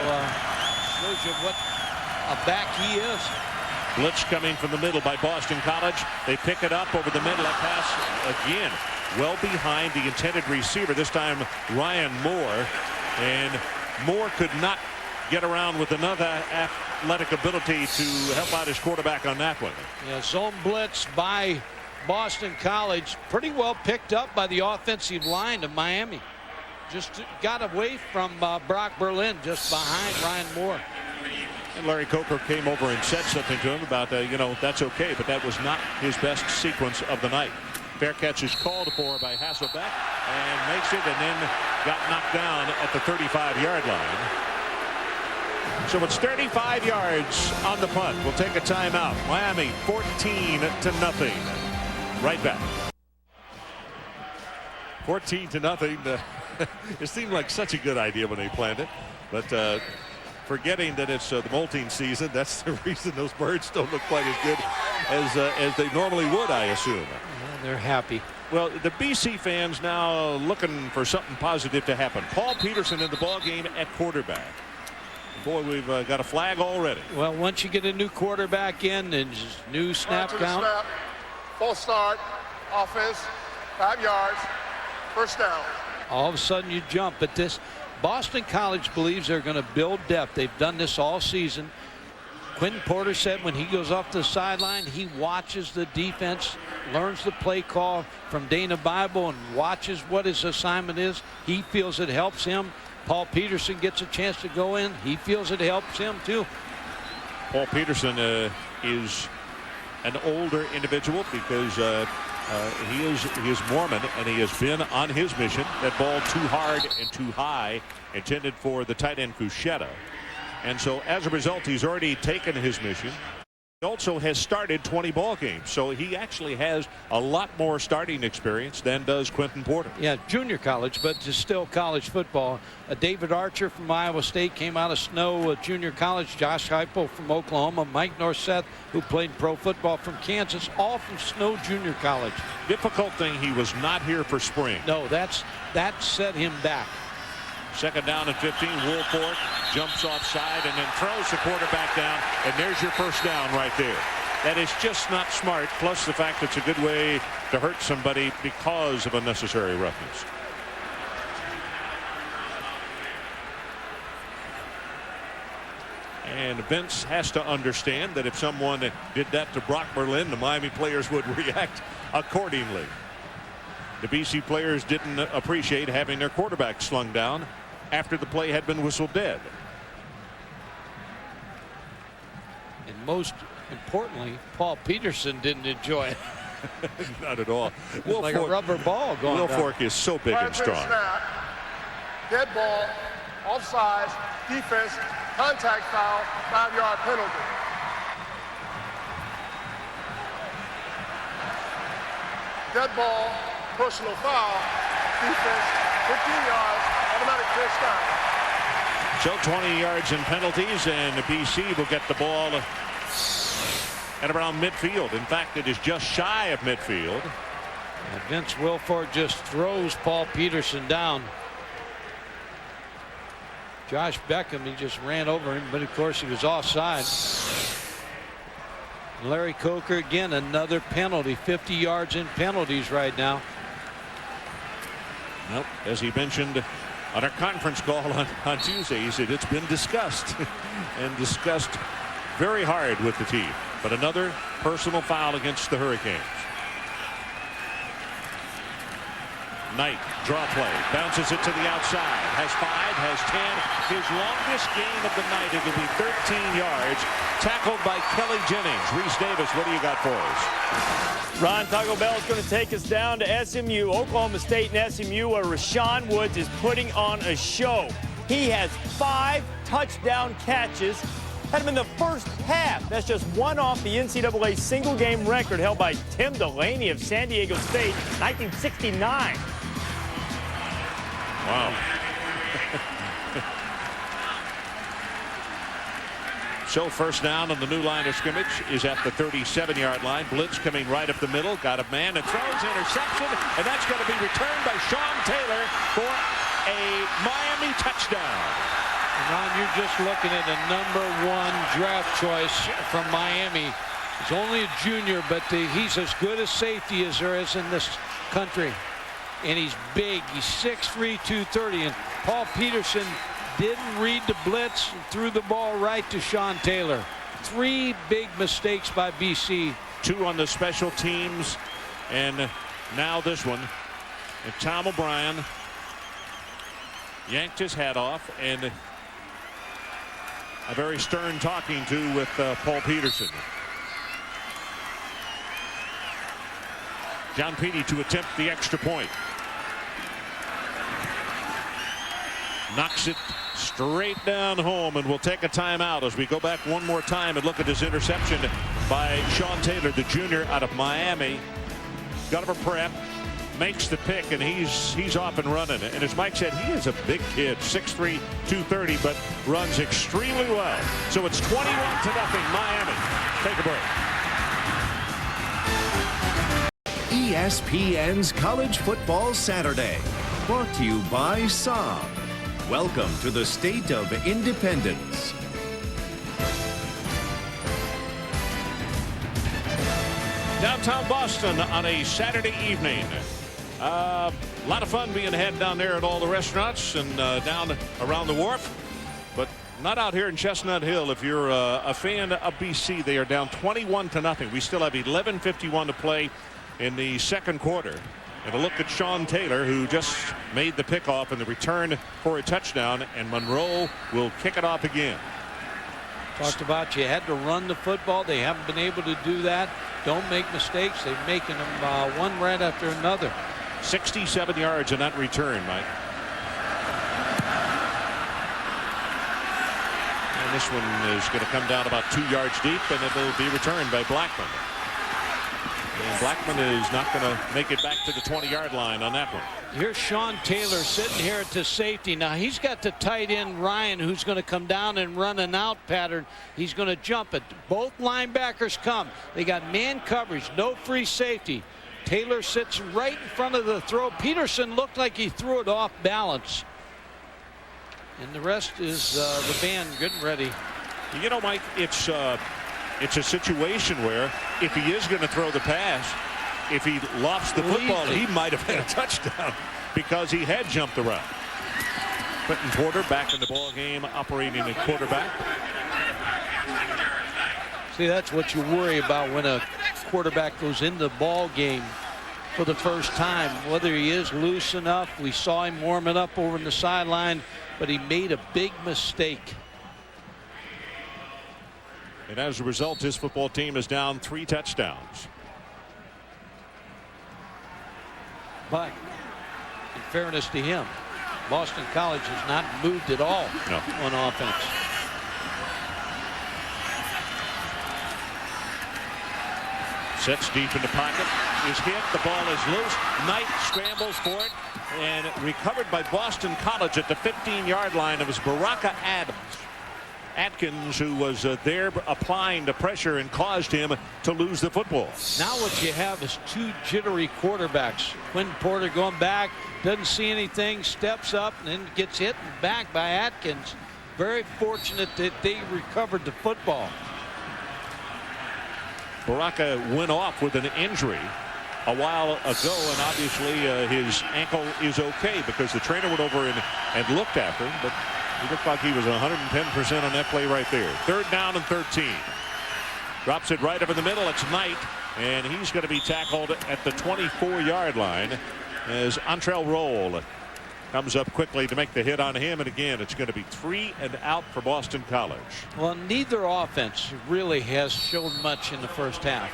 shows you what a back he is. Blitz coming from the middle by Boston College. They pick it up over the middle. That pass again well behind the intended receiver. This time Ryan Moore. And Moore could not get around with another athletic ability to help out his quarterback on that one. Yeah, zone blitz by Boston College. Pretty well picked up by the offensive line of Miami. Just got away from Brock Berlin just behind Ryan Moore. And Larry Coker came over and said something to him about, you know, that's okay, but that was not his best sequence of the night. Fair catch is called for by Hasselbeck and makes it, and then got knocked down at the 35-yard line. So it's 35 yards on the punt. We'll take a timeout. Miami 14-0. Right back. 14-0. It seemed like such a good idea when they planned it, but forgetting that it's the molting season, that's the reason those birds don't look quite as good as they normally would, I assume. Yeah, they're happy. Well, the BC fans now looking for something positive to happen. Paul Peterson in the ball game at quarterback. Boy, we've got a flag already. Well, once you get a new quarterback in and new snap count. Snap, full start, offense, 5 yards, first down. All of a sudden you jump at this. Boston College believes they're going to build depth. They've done this all season. Quentin Porter said when he goes off the sideline, he watches the defense, learns the play call from Dana Bible, and watches what his assignment is. He feels it helps him. Paul Peterson gets a chance to go in. He feels it helps him too. Paul Peterson is an older individual because he is Mormon, and he has been on his mission. That ball too hard and too high, intended for the tight end Cushetta. And so as a result, he's already taken his mission. He also has started 20 ball games, so he actually has a lot more starting experience than does Quentin Porter. Yeah, junior college, but just still college football. David Archer from Iowa State came out of Snow junior college. Josh Heupel from Oklahoma. Mike Norseth, who played pro football from Kansas, all from Snow Junior College. Difficult thing, he was not here for spring. No, that set him back. Second down and 15. Woolfolk jumps offside and then throws the quarterback down, and there's your first down right there. That is just not smart, plus the fact it's a good way to hurt somebody because of unnecessary roughness. And Vince has to understand that if someone did that to Brock Berlin, the Miami players would react accordingly. The BC players didn't appreciate having their quarterback slung down after the play had been whistled dead. most importantly, Paul Peterson didn't enjoy it. Not at all. Will like a rubber ball going Will down. Fork is so big and strong. Snap, dead ball, offsides, defense, contact foul, 5-yard penalty. Dead ball, personal foul, defense, 15 yards, automatic first down. So 20 yards in penalties, and BC will get the ball at around midfield. In fact, it is just shy of midfield. And Vince Wilfork just throws Paul Peterson down. Josh Beckham, he just ran over him, but of course he was offside. Larry Coker again, another penalty. 50 yards in penalties right now. Nope. As he mentioned on our conference call on Tuesday, he said it's been discussed and discussed very hard with the team. But another personal foul against the Hurricanes. Knight, draw play, bounces it to the outside, has 5, has 10, his longest gain of the night. It will be 13 yards, tackled by Kelly Jennings. Reese Davis, what do you got for us? Ron, Taco Bell is going to take us down to SMU, Oklahoma State and SMU, where Rashawn Woods is putting on a show. He has 5 touchdown catches. Had him in the first half. That's just one off the NCAA single game record held by Tim Delaney of San Diego State, 1969. Wow. So first down on the new line of scrimmage is at the 37-yard line. Blitz coming right up the middle. Got a man and throws, interception, and that's going to be returned by Sean Taylor for a Miami touchdown. Ron, you're just looking at a #1 draft choice from Miami. He's only a junior, but he's as good a safety as there is in this country. And he's big. He's 6'3", 230. And Paul Peterson didn't read the blitz and threw the ball right to Sean Taylor. 3 big mistakes by BC. 2 on the special teams, and now this one. And Tom O'Brien yanked his hat off, and a very stern talking to with Paul Peterson. John Petey to attempt the extra point. Knocks it straight down home, and we'll take a timeout as we go back one more time and look at his interception by Sean Taylor, the junior out of Miami. Got over prep, makes the pick, and he's off and running. And as Mike said, he is a big kid, 6'3", 230, but runs extremely well. So it's 21-0 Miami. Take a break. ESPN's College Football Saturday, brought to you by Saab. Welcome to the state of independence. Downtown Boston on a Saturday evening. A lot of fun being had down there at all the restaurants and down around the wharf, but not out here in Chestnut Hill. If you're a fan of BC, they are down 21-0. We still have 11:51 to play in the second quarter. And a look at Sean Taylor, who just made the pickoff and the return for a touchdown, and Monroe will kick it off again. Talked about you had to run the football. They haven't been able to do that. Don't make mistakes. They're making them one right after another. 67 yards in that return, Mike. And this one is going to come down about 2 yards deep, and it will be returned by Blackman. And Blackman is not going to make it back to the 20-yard line on that one. Here's Sean Taylor sitting here at the safety. Now he's got the tight end Ryan, who's going to come down and run an out pattern. He's going to jump it. Both linebackers come. They got man coverage, no free safety. Taylor sits right in front of the throw. Peterson looked like he threw it off balance. And the rest is the band getting ready. You know, Mike, it's a situation where if he is going to throw the pass, if he lofts the football, he might have had a touchdown because he had jumped the route. Quentin Porter back in the ball game, operating at quarterback. See, that's what you worry about when a quarterback goes into the ball game for the first time, whether he is loose enough. We saw him warming up over in the sideline, but he made a big mistake. And as a result, his football team is down 3 touchdowns. But in fairness to him, Boston College has not moved at all on offense. Sets deep in the pocket. Is hit. The ball is loose. Knight scrambles for it. And recovered by Boston College at the 15-yard line. It was Baraka Atkins who was there applying the pressure and caused him to lose the football. Now what you have is 2 jittery quarterbacks. Quentin Porter going back, doesn't see anything, steps up, and then gets hit back by Atkins. Very fortunate that they recovered the football. Baraka went off with an injury a while ago, and obviously his ankle is okay because the trainer went over and looked after him, but he looked like he was 110% on that play right there. 3rd down and 13. Drops it right over the middle. It's Knight, and he's going to be tackled at the 24-yard line as Antrell Roll comes up quickly to make the hit on him, and again it's going to be 3 and out for Boston College. Well, neither offense really has shown much in the first half.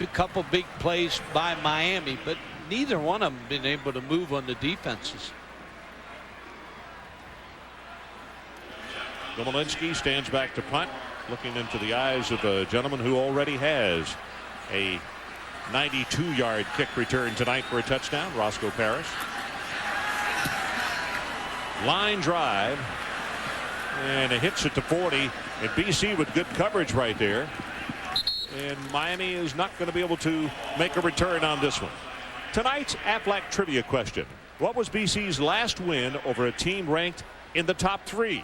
A couple big plays by Miami, but neither one of them been able to move on the defenses. Domolinski stands back to punt, looking into the eyes of a gentleman who already has a 92-yard kick return tonight for a touchdown, Roscoe Parrish. Line drive, and it hits it to 40, and BC with good coverage right there. And Miami is not going to be able to make a return on this one. Tonight's Aflac trivia question: what was BC's last win over a team ranked in the top 3?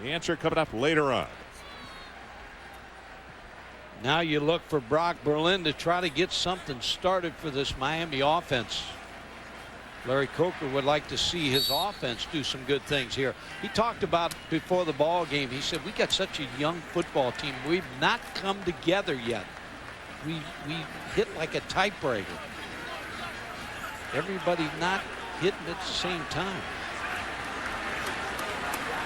The answer coming up later on. Now you look for Brock Berlin to try to get something started for this Miami offense. Larry Coker would like to see his offense do some good things here. He talked about before the ball game. He said, we got such a young football team. We've not come together yet. We hit like a typewriter. Everybody not hitting at the same time.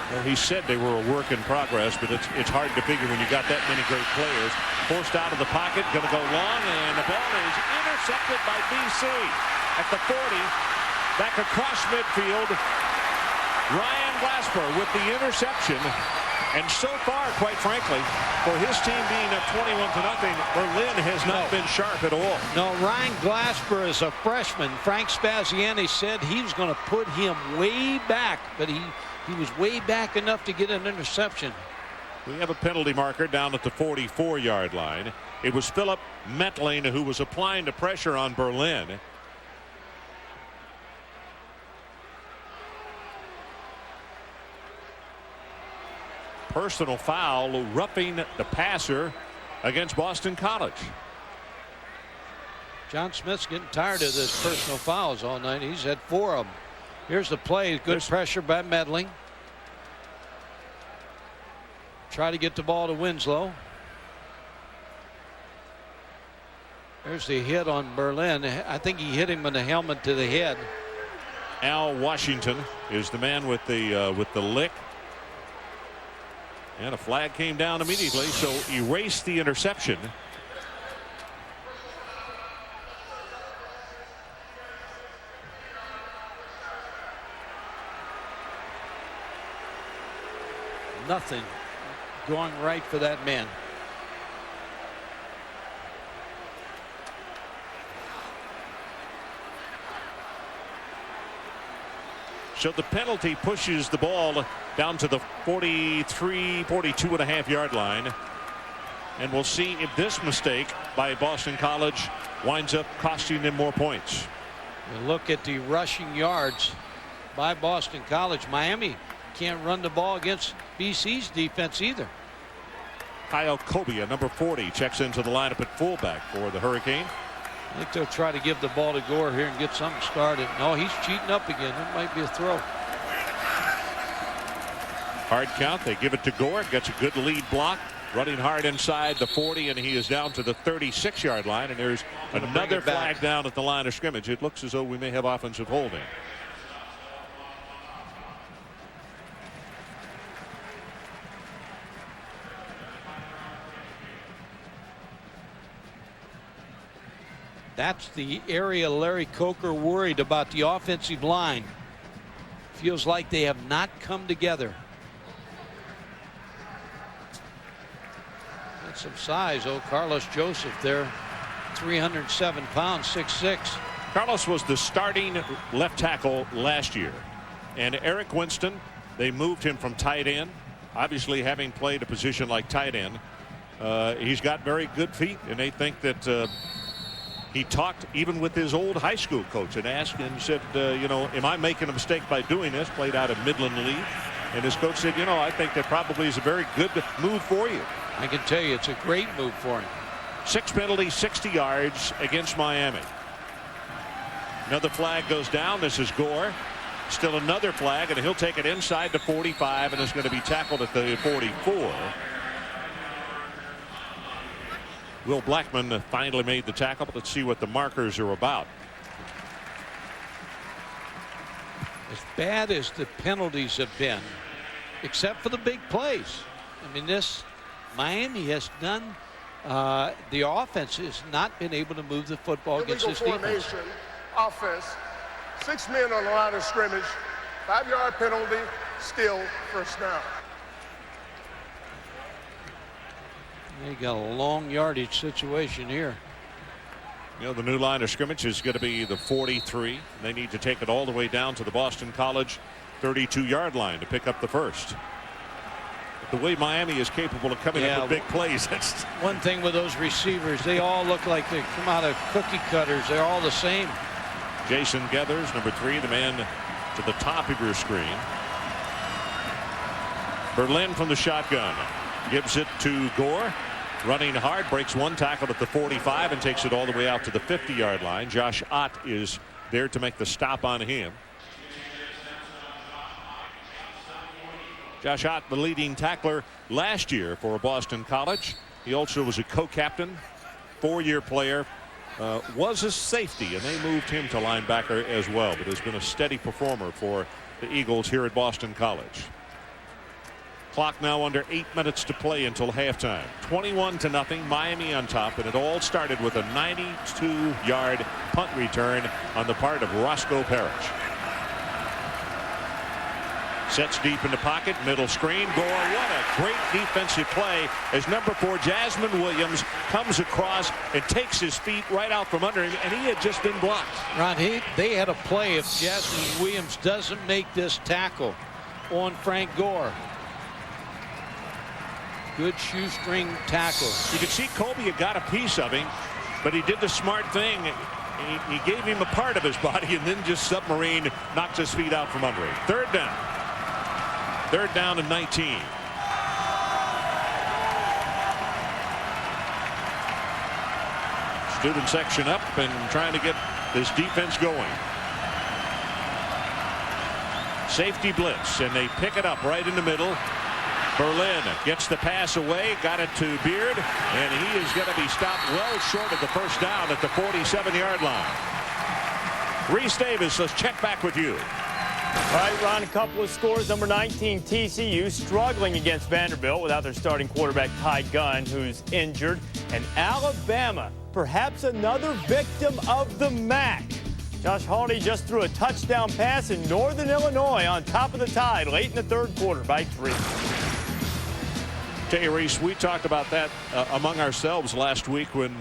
Well, he said they were a work in progress, but it's hard to figure when you got that many great players. Forced out of the pocket, going to go long, and the ball is intercepted by BC at the 40. Back across midfield, Ryan Glasper with the interception. And so far, quite frankly, for his team being up 21-0, Berlin has not been sharp at all. No, Ryan Glasper is a freshman. Frank Spaziani said he was going to put him way back, but he was way back enough to get an interception. We have a penalty marker down at the 44-yard line. It was Philip Metling who was applying the pressure on Berlin. Personal foul, roughing the passer against Boston College. John Smith's getting tired of this personal fouls all night. He's had 4 of them. Here's the play. Good pressure by Metling. Try to get the ball to Winslow. There's the hit on Berlin. I think he hit him in the helmet to the head. Al Washington is the man with the lick. And a flag came down immediately, so erase the interception. Nothing going right for that man. So the penalty pushes the ball down to the 42.5 yard line. And we'll see if this mistake by Boston College winds up costing them more points. You look at the rushing yards by Boston College. Miami can't run the ball against BC's defense either. Kyle Kobia, number 40, checks into the lineup at fullback for the Hurricane. I think they'll try to give the ball to Gore here and get something started. No, he's cheating up again. It might be a throw. Hard count. They give it to Gore. Gets a good lead block. Running hard inside the 40, and he is down to the 36-yard line. And there's another flag down at the line of scrimmage. It looks as though we may have offensive holding. That's the area Larry Coker worried about, the offensive line. Feels like they have not come together. Got some size. Oh, Carlos Joseph there, 307 pounds, 6'6". Carlos was the starting left tackle last year. And Eric Winston, they moved him from tight end. Obviously, having played a position like tight end, he's got very good feet. And they think that he talked even with his old high school coach and asked and said, you know, am I making a mistake by doing this? Played out of Midland League. And his coach said, you know, I think that probably is a very good move for you. I can tell you it's a great move for him. 6 penalties, 60 yards against Miami. Another flag goes down. This is Gore. Still another flag, and he'll take it inside the 45 and is going to be tackled at the 44. Will Blackman finally made the tackle, but let's see what the markers are about. As bad as the penalties have been, except for the big plays. I mean, this Miami has done. The offense has not been able to move the football against this defense. Offense, 6 men on the line of scrimmage, 5-yard penalty, still first down. They got a long yardage situation here. You know, the new line of scrimmage is going to be the 43. They need to take it all the way down to the Boston College 32-yard line to pick up the first. The way Miami is capable of coming up with big plays. That's one thing with those receivers. They all look like they come out of cookie cutters. They're all the same. Jason Geathers, number 3, the man to the top of your screen. Berlin from the shotgun. Gives it to Gore. Running hard, breaks one tackle at the 45 and takes it all the way out to the 50-yard line. Josh Ott is there to make the stop on him. Josh Ott, the leading tackler last year for Boston College. He also was a co-captain, 4-year player, was a safety, and they moved him to linebacker as well, but has been a steady performer for the Eagles here at Boston College. Clock now under 8 minutes to play until halftime. 21-0, Miami on top, and it all started with a 92-yard punt return on the part of Roscoe Parrish. Sets deep in the pocket, middle screen. Gore, what a great defensive play as number 4 Jasmine Williams comes across and takes his feet right out from under him, and he had just been blocked. Ron, they had a play if Jasmine Williams doesn't make this tackle on Frank Gore. Good shoestring tackle. You can see Kobe had got a piece of him, but he did the smart thing. He gave him a part of his body and then just submarine knocked his feet out from under him. Third down. 3rd down and 19. Student section up and trying to get this defense going. Safety blitz, and they pick it up right in the middle. Berlin gets the pass away, got it to Beard, and he is going to be stopped well short of the first down at the 47-yard line. Reese Davis, let's check back with you. All right, Ron, a couple of scores. Number 19, TCU, struggling against Vanderbilt without their starting quarterback, Ty Gunn, who's injured. And Alabama, perhaps another victim of the MAC. Josh Hawley just threw a touchdown pass in Northern Illinois on top of the Tide late in the 3rd quarter by 3. Tell you, Reese, we talked about that among ourselves last week when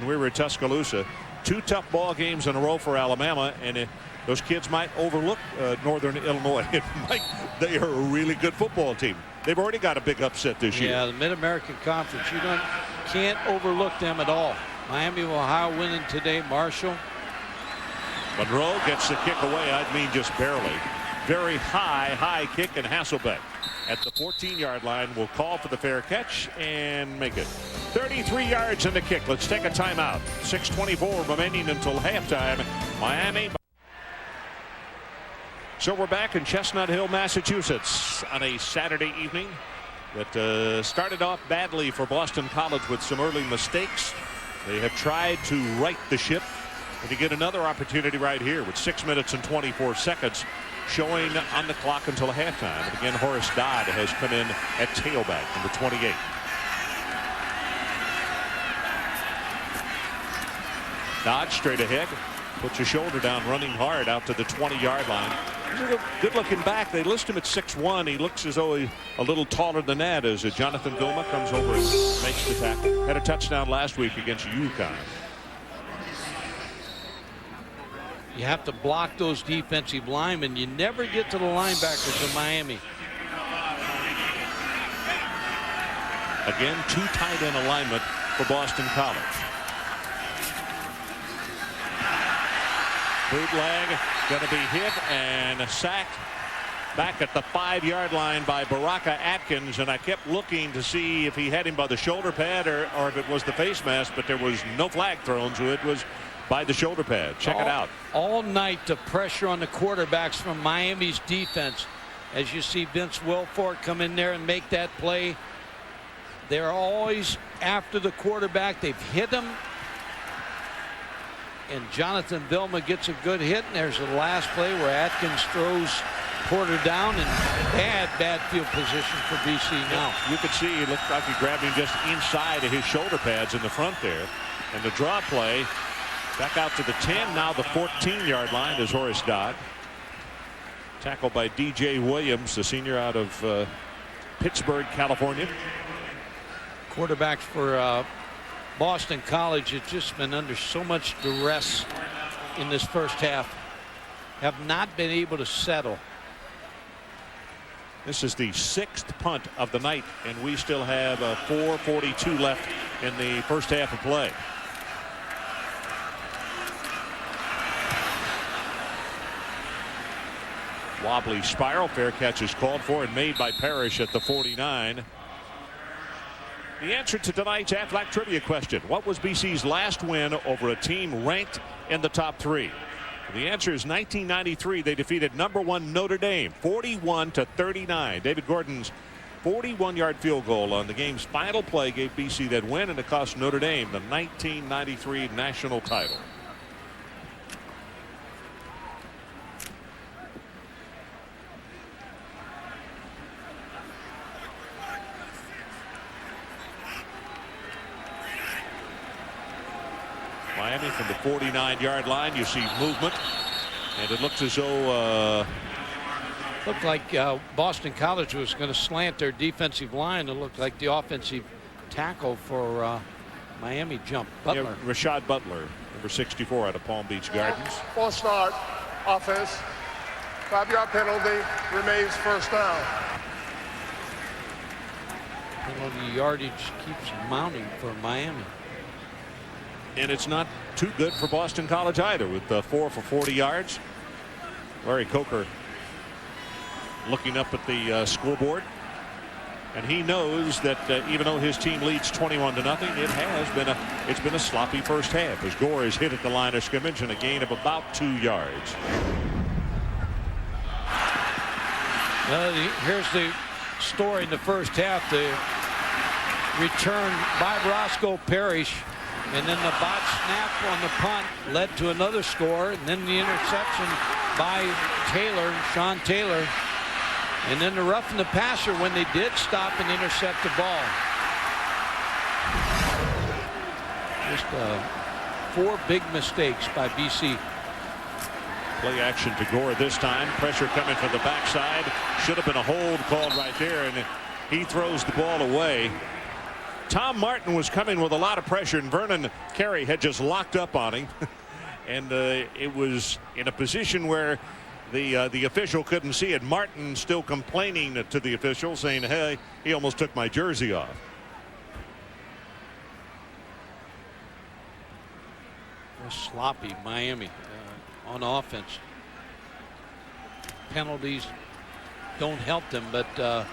we were at Tuscaloosa. 2 tough ball games in a row for Alabama, and those kids might overlook Northern Illinois. They are a really good football team. They've already got a big upset this year. Yeah, the Mid-American Conference. You can't overlook them at all. Miami of Ohio winning today. Marshall. Monroe gets the kick away. I mean, just barely. Very high kick, and Hasselbeck at the 14-yard line will call for the fair catch and make it. 33 yards in the kick. Let's take a timeout. 6:24 remaining until halftime. Miami. So we're back in Chestnut Hill, Massachusetts on a Saturday evening that started off badly for Boston College with some early mistakes. They have tried to right the ship, and to get another opportunity right here with 6 minutes and 24 seconds showing on the clock until halftime. And again, Horace Dodd has come in at tailback, number 28. Dodge straight ahead. Puts your shoulder down, running hard out to the 20-yard line. He's a good looking back. They list him at 6'1". He looks as though he's a little taller than that as Jonathan Vilma comes over and makes the tackle. Had a touchdown last week against UConn. You have to block those defensive linemen. You never get to the linebackers of Miami. Again, 2 tight end alignment for Boston College. Bootleg going to be hit and sacked back at the 5-yard line by Baraka Atkins, and I kept looking to see if he had him by the shoulder pad or if it was the face mask, but there was no flag thrown, so it was by the shoulder pad. Check it out. All night the pressure on the quarterbacks from Miami's defense. As you see Vince Wilfork come in there and make that play, they're always after the quarterback. They've hit him. And Jonathan Vilma gets a good hit. And there's the last play where Atkins throws Porter down in bad field position for BC now. You could see it looked like he grabbed him just inside of his shoulder pads in the front there. And the draw play back out to the 10. Now the 14-yard line is Horace Dodd. Tackled by DJ Williams, the senior out of Pittsburgh, California. Quarterbacks for Boston College has just been under so much duress in this first half. Have not been able to settle. This is the 6th punt of the night, and we still have 4:42 left in the first half of play. Wobbly spiral. Fair catch is called for and made by Parrish at the 49. The answer to tonight's Aflac trivia question: what was BC's last win over a team ranked in the top 3? The answer is 1993. They defeated #1 Notre Dame 41-39. David Gordon's 41-yard field goal on the game's final play gave BC that win, and it cost Notre Dame the 1993 national title. Miami from the 49-yard line. You see movement, and it looks as though looked like Boston College was going to slant their defensive line. It looked like the offensive tackle for Miami jumped. Butler. Yeah, Rashad Butler, number 64 out of Palm Beach Gardens. False start, offense, 5-yard penalty, remains first down. Penalty yardage keeps mounting for Miami. And it's not too good for Boston College either, with 4 for 40 yards. Larry Coker looking up at the scoreboard, and he knows that even though his team leads 21-0, it's been a sloppy first half as Gore is hit at the line of scrimmage and a gain of about 2 yards. Here's the story in the first half: the return by Roscoe Parrish. And then the bot snap on the punt led to another score, and then the interception by Sean Taylor, and then the roughing the passer when they did stop and intercept the ball. Just 4 big mistakes by BC. Play action to Gore this time. Pressure coming from the backside. Should have been a hold called right there, and he throws the ball away. Tom Martin was coming with a lot of pressure, and Vernon Carey had just locked up on him. And it was in a position where the official couldn't see it. Martin still complaining to the official, saying, hey, he almost took my jersey off. Sloppy Miami on offense. Penalties don't help them, but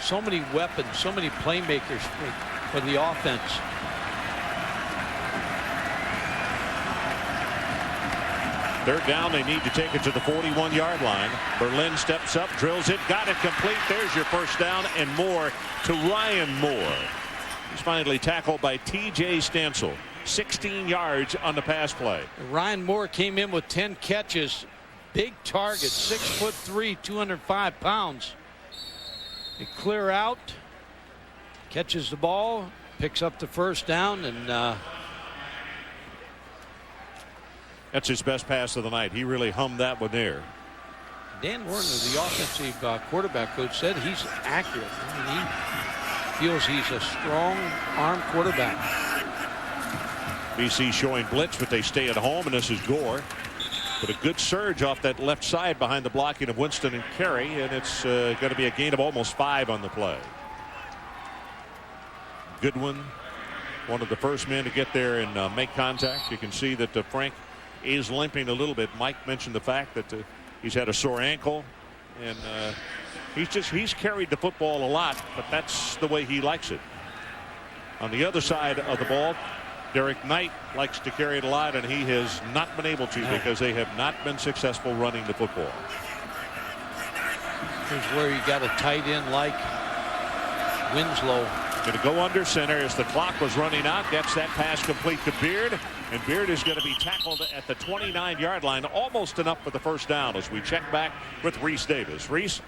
so many weapons, so many playmakers for the offense. Third down, they need to take it to the 41-yard line. Berlin steps up, drills it, got it complete. There's your first down and more to Ryan Moore. He's finally tackled by T.J. Stansel. 16 yards on the pass play. Ryan Moore came in with 10 catches. Big target, 6'3", 205 pounds. They clear out, catches the ball, picks up the first down, and That's his best pass of the night. He really hummed that one there. Dan Warner, the offensive quarterback coach, said he's accurate. I mean, he feels he's a strong arm quarterback. BC showing blitz, but they stay at home, and this is Gore. But a good surge off that left side behind the blocking of Winston and Carey, and it's going to be a gain of almost 5 on the play. Goodwin, one of the first men to get there and make contact. You can see that Frank is limping a little bit. Mike mentioned the fact that he's had a sore ankle, and he's carried the football a lot, but that's the way he likes it. On the other side of the ball, Derek Knight likes to carry it a lot, and he has not been able to because they have not been successful running the football. Here's where you got a tight end like Winslow. Going to go under center as the clock was running out. Gets that pass complete to Beard. And Beard is going to be tackled at the 29-yard line. Almost enough for the first down as we check back with Reese Davis. Reese?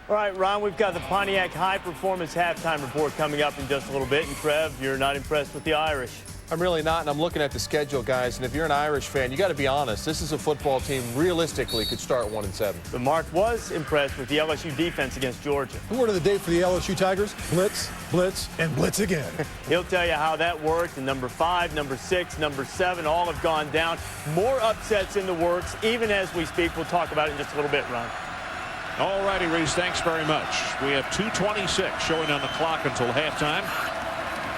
All right, Ron, we've got the Pontiac High Performance halftime report coming up in just a little bit. And Trev, you're not impressed with the Irish. I'm really not, and I'm looking at the schedule, guys, and if you're an Irish fan, you got to be honest. This is a football team realistically could start 1-7. But Mark was impressed with the LSU defense against Georgia. The word of the day for the LSU Tigers: blitz, blitz, and blitz again. He'll tell you how that worked. And number 5, number 6, number 7, all have gone down. More upsets in the works, even as we speak. We'll talk about it in just a little bit, Ron. All righty, Reese, thanks very much. We have 2:26 showing on the clock until halftime.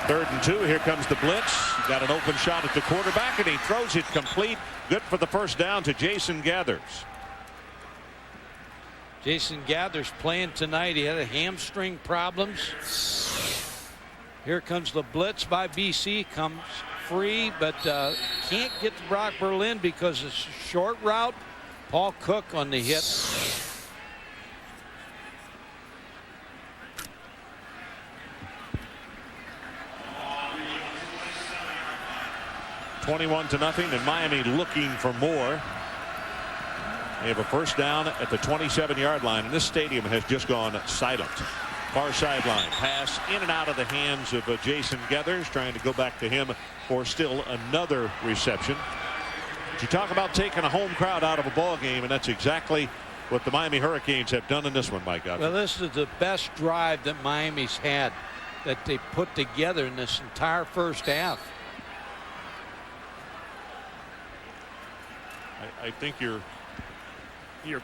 3rd and 2. Here comes the blitz. He got an open shot at the quarterback, and he throws it complete. Good for the first down to Jason Gathers. Jason Gathers playing tonight. He had a hamstring problems. Here comes the blitz by BC. Comes free, but can't get to Brock Berlin because it's a short route. Paul Cook on the hit. 21-0, and Miami looking for more. They have a first down at the 27-yard line, and this stadium has just gone silent. Far sideline pass in and out of the hands of Jason Gathers, trying to go back to him for still another reception. But you talk about taking a home crowd out of a ball game, and that's exactly what the Miami Hurricanes have done in this one, Mike. Well, this is the best drive that Miami's had that they put together in this entire first half. I think your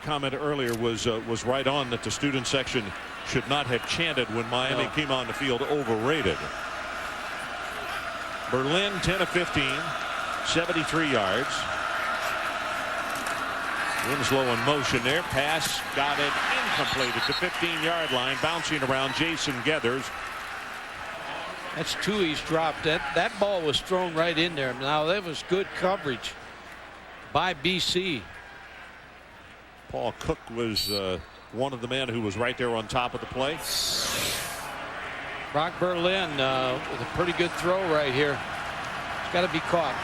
comment earlier was right on, that the student section should not have chanted when Miami came on the field overrated. Berlin 10 of 15, 73 yards. Winslow in motion there. Pass got it incomplete at the 15-yard line, bouncing around Jason Gathers. That's 2 he's dropped. That ball was thrown right in there. Now that was good coverage by BC. Paul Cook was one of the men who was right there on top of the play. Brock Berlin with a pretty good throw right here. It's got to be caught.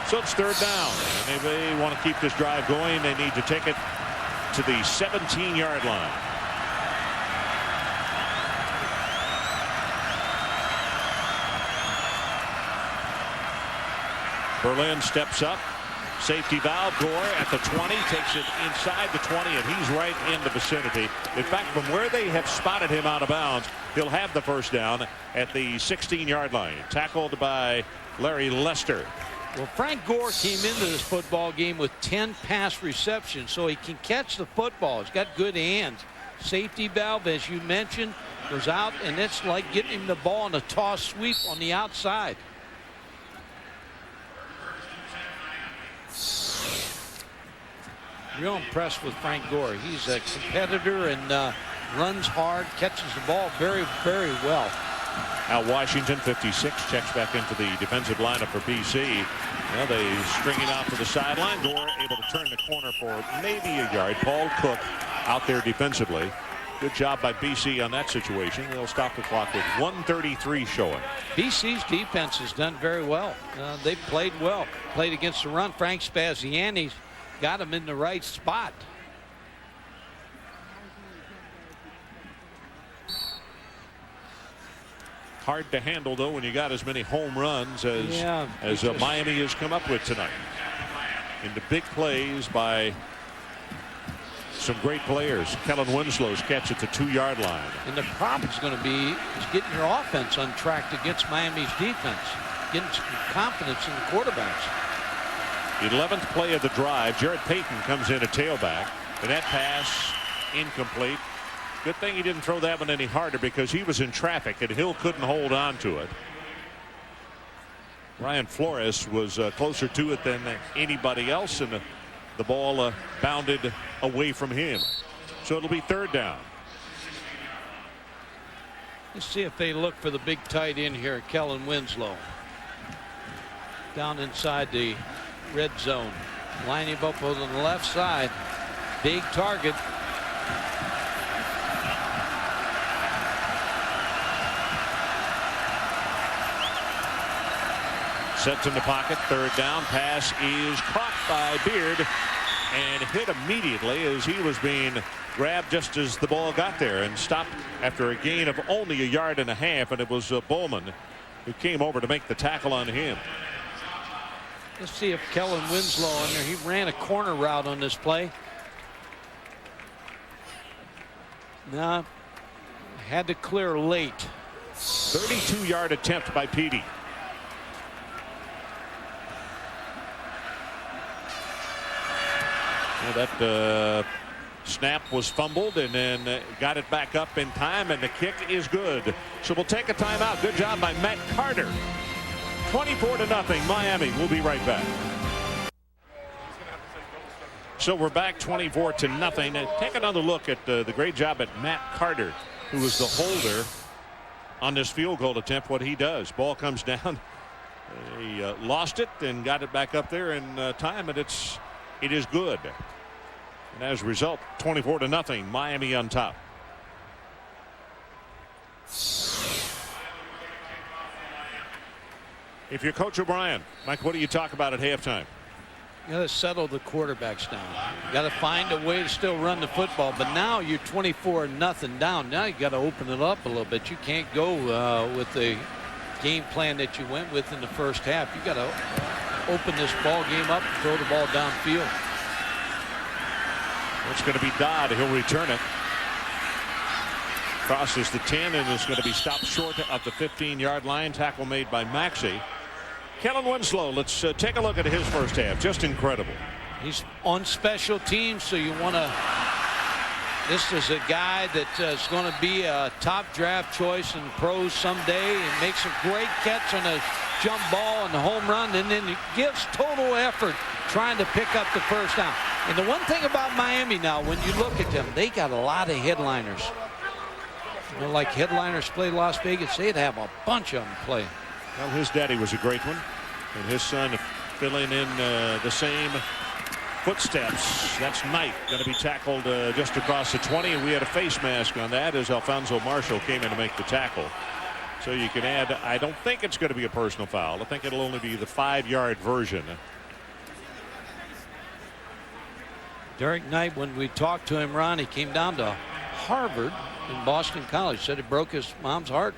So it's 3rd down, and if they want to keep this drive going, they need to take it to the 17-yard line. Berlin steps up. Safety valve. Gore at the 20, takes it inside the 20, and he's right in the vicinity. In fact, from where they have spotted him out of bounds, he'll have the first down at the 16-yard line. Tackled by Larry Lester. Well, Frank Gore came into this football game with 10 pass receptions, so he can catch the football. He's got good hands. Safety valve, as you mentioned, goes out, and it's like getting him the ball in a toss sweep on the outside. Real impressed with Frank Gore. He's a competitor and runs hard, catches the ball very, very well. Al Washington, 56, checks back into the defensive lineup for BC. Well, they string it out to the sideline. Gore able to turn the corner for maybe a yard. Paul Cook out there defensively. Good job by BC on that situation. They'll stop the clock with 1:33 showing. BC's defense has done very well. They played well. Played against the run. Frank Spaziani's got him in the right spot. Hard to handle, though, when you got as many home runs as Miami has come up with tonight. Into big plays by some great players. Kellen Winslow's catch at the 2-yard line. And the problem is going to be getting your offense on track against Miami's defense. Getting some confidence in the quarterbacks. 11th play of the drive. Jared Payton comes in a tailback. And that pass incomplete. Good thing he didn't throw that one any harder because he was in traffic and Hill couldn't hold on to it. Ryan Flores was closer to it than anybody else, and the ball bounded away from him. So it'll be 3rd down. Let's see if they look for the big tight end here, Kellen Winslow. Down inside the red zone. Line him up on the left side. Big target. Sets in the pocket. 3rd down. Pass is caught by Beard and hit immediately as he was being grabbed just as the ball got there and stopped after a gain of only 1.5 yards. And it was Bowman who came over to make the tackle on him. Let's see if Kellen Winslow on there. He ran a corner route on this play. No, had to clear late. 32-yard attempt by Petey. Well, that snap was fumbled and then got it back up in time, and the kick is good. So we'll take a timeout. Good job by Matt Carter. 24-0 Miami. We'll be right back. So we're back 24-0. Take another look at the great job at Matt Carter, who was the holder on this field goal attempt. What he does, ball comes down, he lost it and got it back up there in time, and it is good. And as a result, 24-0 Miami on top. If you're Coach O'Brien, Mike, what do you talk about at halftime? You got to settle the quarterbacks down. You got to find a way to still run the football. But now you're 24-0 down. Now you got to open it up a little bit. You can't go with the game plan that you went with in the first half. You got to open this ball game up and throw the ball downfield. It's going to be Dodd. He'll return it. Crosses the 10 and is going to be stopped short of the 15-yard line. Tackle made by Maxey. Kellen Winslow, let's take a look at his first half. Just incredible. He's on special teams, so you want to. This is a guy that is going to be a top draft choice in pros someday, and makes a great catch on a jump ball and the home run, and then he gives total effort trying to pick up the first down. And the one thing about Miami now, when you look at them, they got a lot of headliners. You know, like headliners play Las Vegas, they'd have a bunch of them play. Well, his daddy was a great one, and his son filling in the same footsteps. That's Knight, going to be tackled just across the 20, and we had a face mask on that as Alfonso Marshall came in to make the tackle. So you can add, I don't think it's going to be a personal foul. I think it'll only be the 5-yard version. Derek Knight, when we talked to him, Ron, he came down to Harvard in Boston College. Said it broke his mom's heart.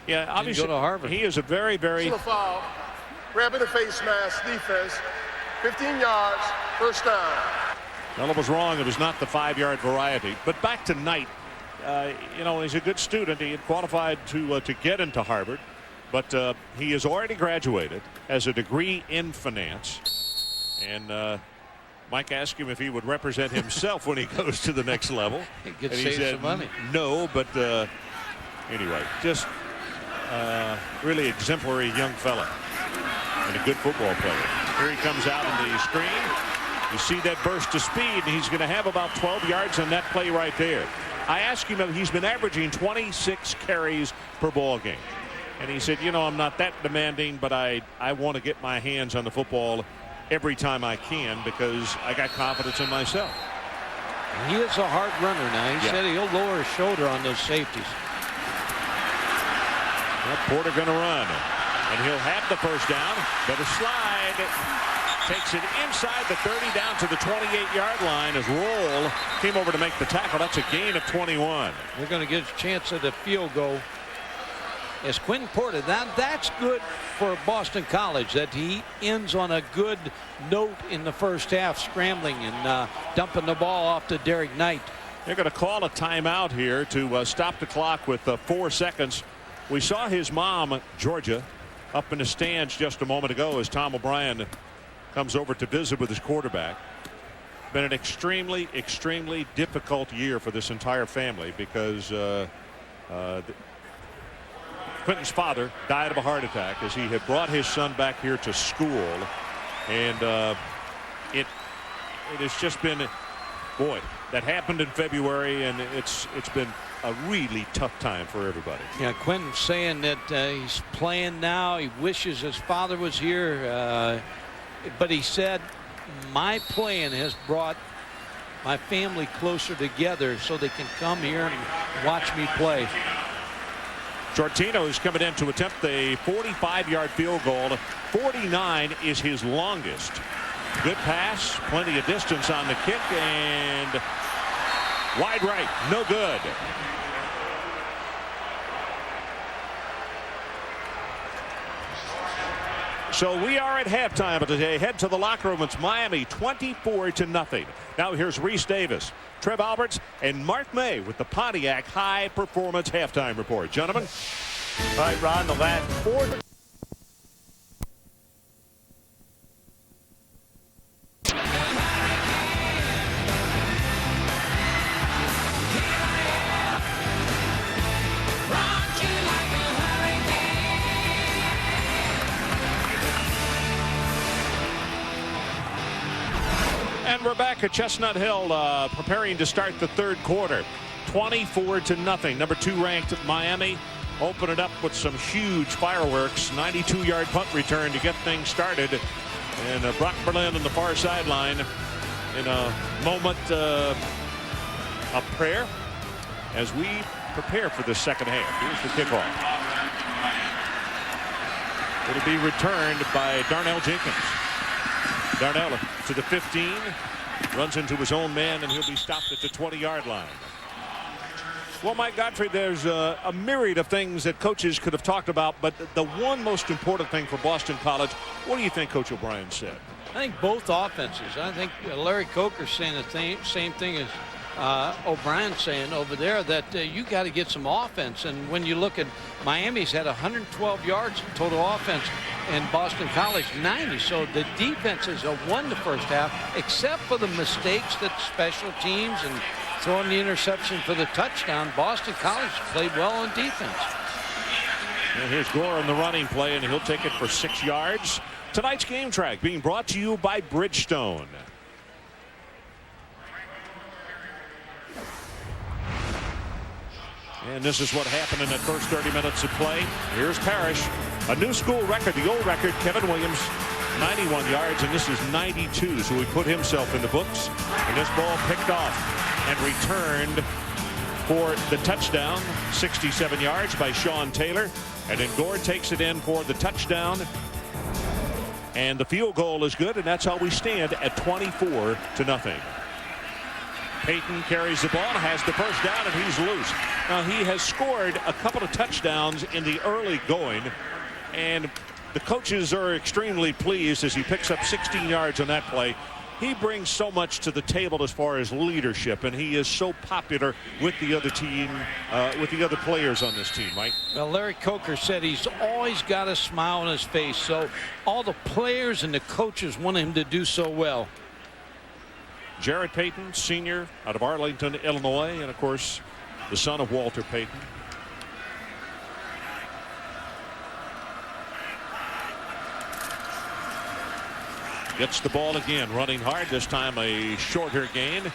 Yeah, obviously, go to Harvard. He is a very, very. Foul, grabbing the face mask, defense, 15 yards, first down. Well, it was wrong. It was not the 5-yard variety. But back to Knight. You know, he's a good student. He had qualified to get into Harvard, but he has already graduated, has a degree in finance, and Mike asked him if he would represent himself when he goes to the next level. He could and save he said some money. No, but anyway, just really exemplary young fella and a good football player. Here he comes out on the screen. You see that burst of speed, and he's going to have about 12 yards on that play right there. I asked him if he's been averaging 26 carries per ball game. And he said, you know, I'm not that demanding, but I want to get my hands on the football every time I can because I got confidence in myself. He is a hard runner now. He said he'll lower his shoulder on those safeties. Well, Porter going to run, and he'll have the first down. Better slide. Takes it inside the 30 down to the 28-yard line as Roll came over to make the tackle. That's a gain of 21. They're going to get a chance at a field goal. as Quentin Porter. That's good for Boston College, that he ends on a good note in the first half, scrambling and dumping the ball off to Derek Knight. They're going to call a timeout here to stop the clock with 4 seconds. We saw his mom, Georgia, up in the stands just a moment ago as Tom O'Brien comes over to visit with his quarterback. Been an extremely difficult year for this entire family because Quentin's father died of a heart attack as he had brought his son back here to school, and it has just been, boy, that happened in February, and it's been a really tough time for everybody. Yeah, Quentin's saying that he's playing now. He wishes his father was here, but he said, my playing has brought my family closer together so they can come here and watch me play. Shortino is coming in to attempt a 45-yard field goal. 49 is his longest. Good pass, plenty of distance on the kick, and wide right, no good. So we are at halftime today. Head to the locker room. It's Miami 24-0. Now here's Reese Davis, Trev Alberts, and Mark May with the Pontiac High Performance Halftime Report. Gentlemen. All right, Ron, the last 4. And we're back at Chestnut Hill, preparing to start the third quarter. 24-0. Number 2 ranked Miami open it up with some huge fireworks. 92-yard punt return to get things started. And Brock Berlin on the far sideline in a moment of prayer as we prepare for the second half. Here's the kickoff. It'll be returned by Darnell Jenkins. Darnell to the 15, runs into his own man, and he'll be stopped at the 20-yard line. Well, Mike Godfrey, there's a myriad of things that coaches could have talked about, but the one most important thing for Boston College, what do you think Coach O'Brien said? I think both offenses. I think Larry Coker's saying the same thing as O'Brien saying over there, that you got to get some offense. And when you look at Miami's had 112 yards total offense, and Boston College 90. So the defense has won the first half, except for the mistakes that special teams and throwing the interception for the touchdown. Boston College played well on defense. And here's Gore on the running play, and he'll take it for 6 yards. Tonight's game track being brought to you by Bridgestone. And this is what happened in that first 30 minutes of play. Here's Parrish. A new school record, the old record, Kevin Williams, 91 yards, and this is 92. So he put himself in the books. And this ball picked off and returned for the touchdown, 67 yards by Sean Taylor. And then Gore takes it in for the touchdown. And the field goal is good, and that's how we stand at 24-0. Payton carries the ball, has the first down, and he's loose. Now, he has scored a couple of touchdowns in the early going, and the coaches are extremely pleased as he picks up 16 yards on that play. He brings so much to the table as far as leadership, and he is so popular with the other team, with the other players on this team, Mike. Well, Larry Coker said he's always got a smile on his face, so all the players and the coaches want him to do so well. Jared Payton, senior out of Arlington, Illinois, and of course the son of Walter Payton. Gets the ball again, running hard, this time a shorter gain.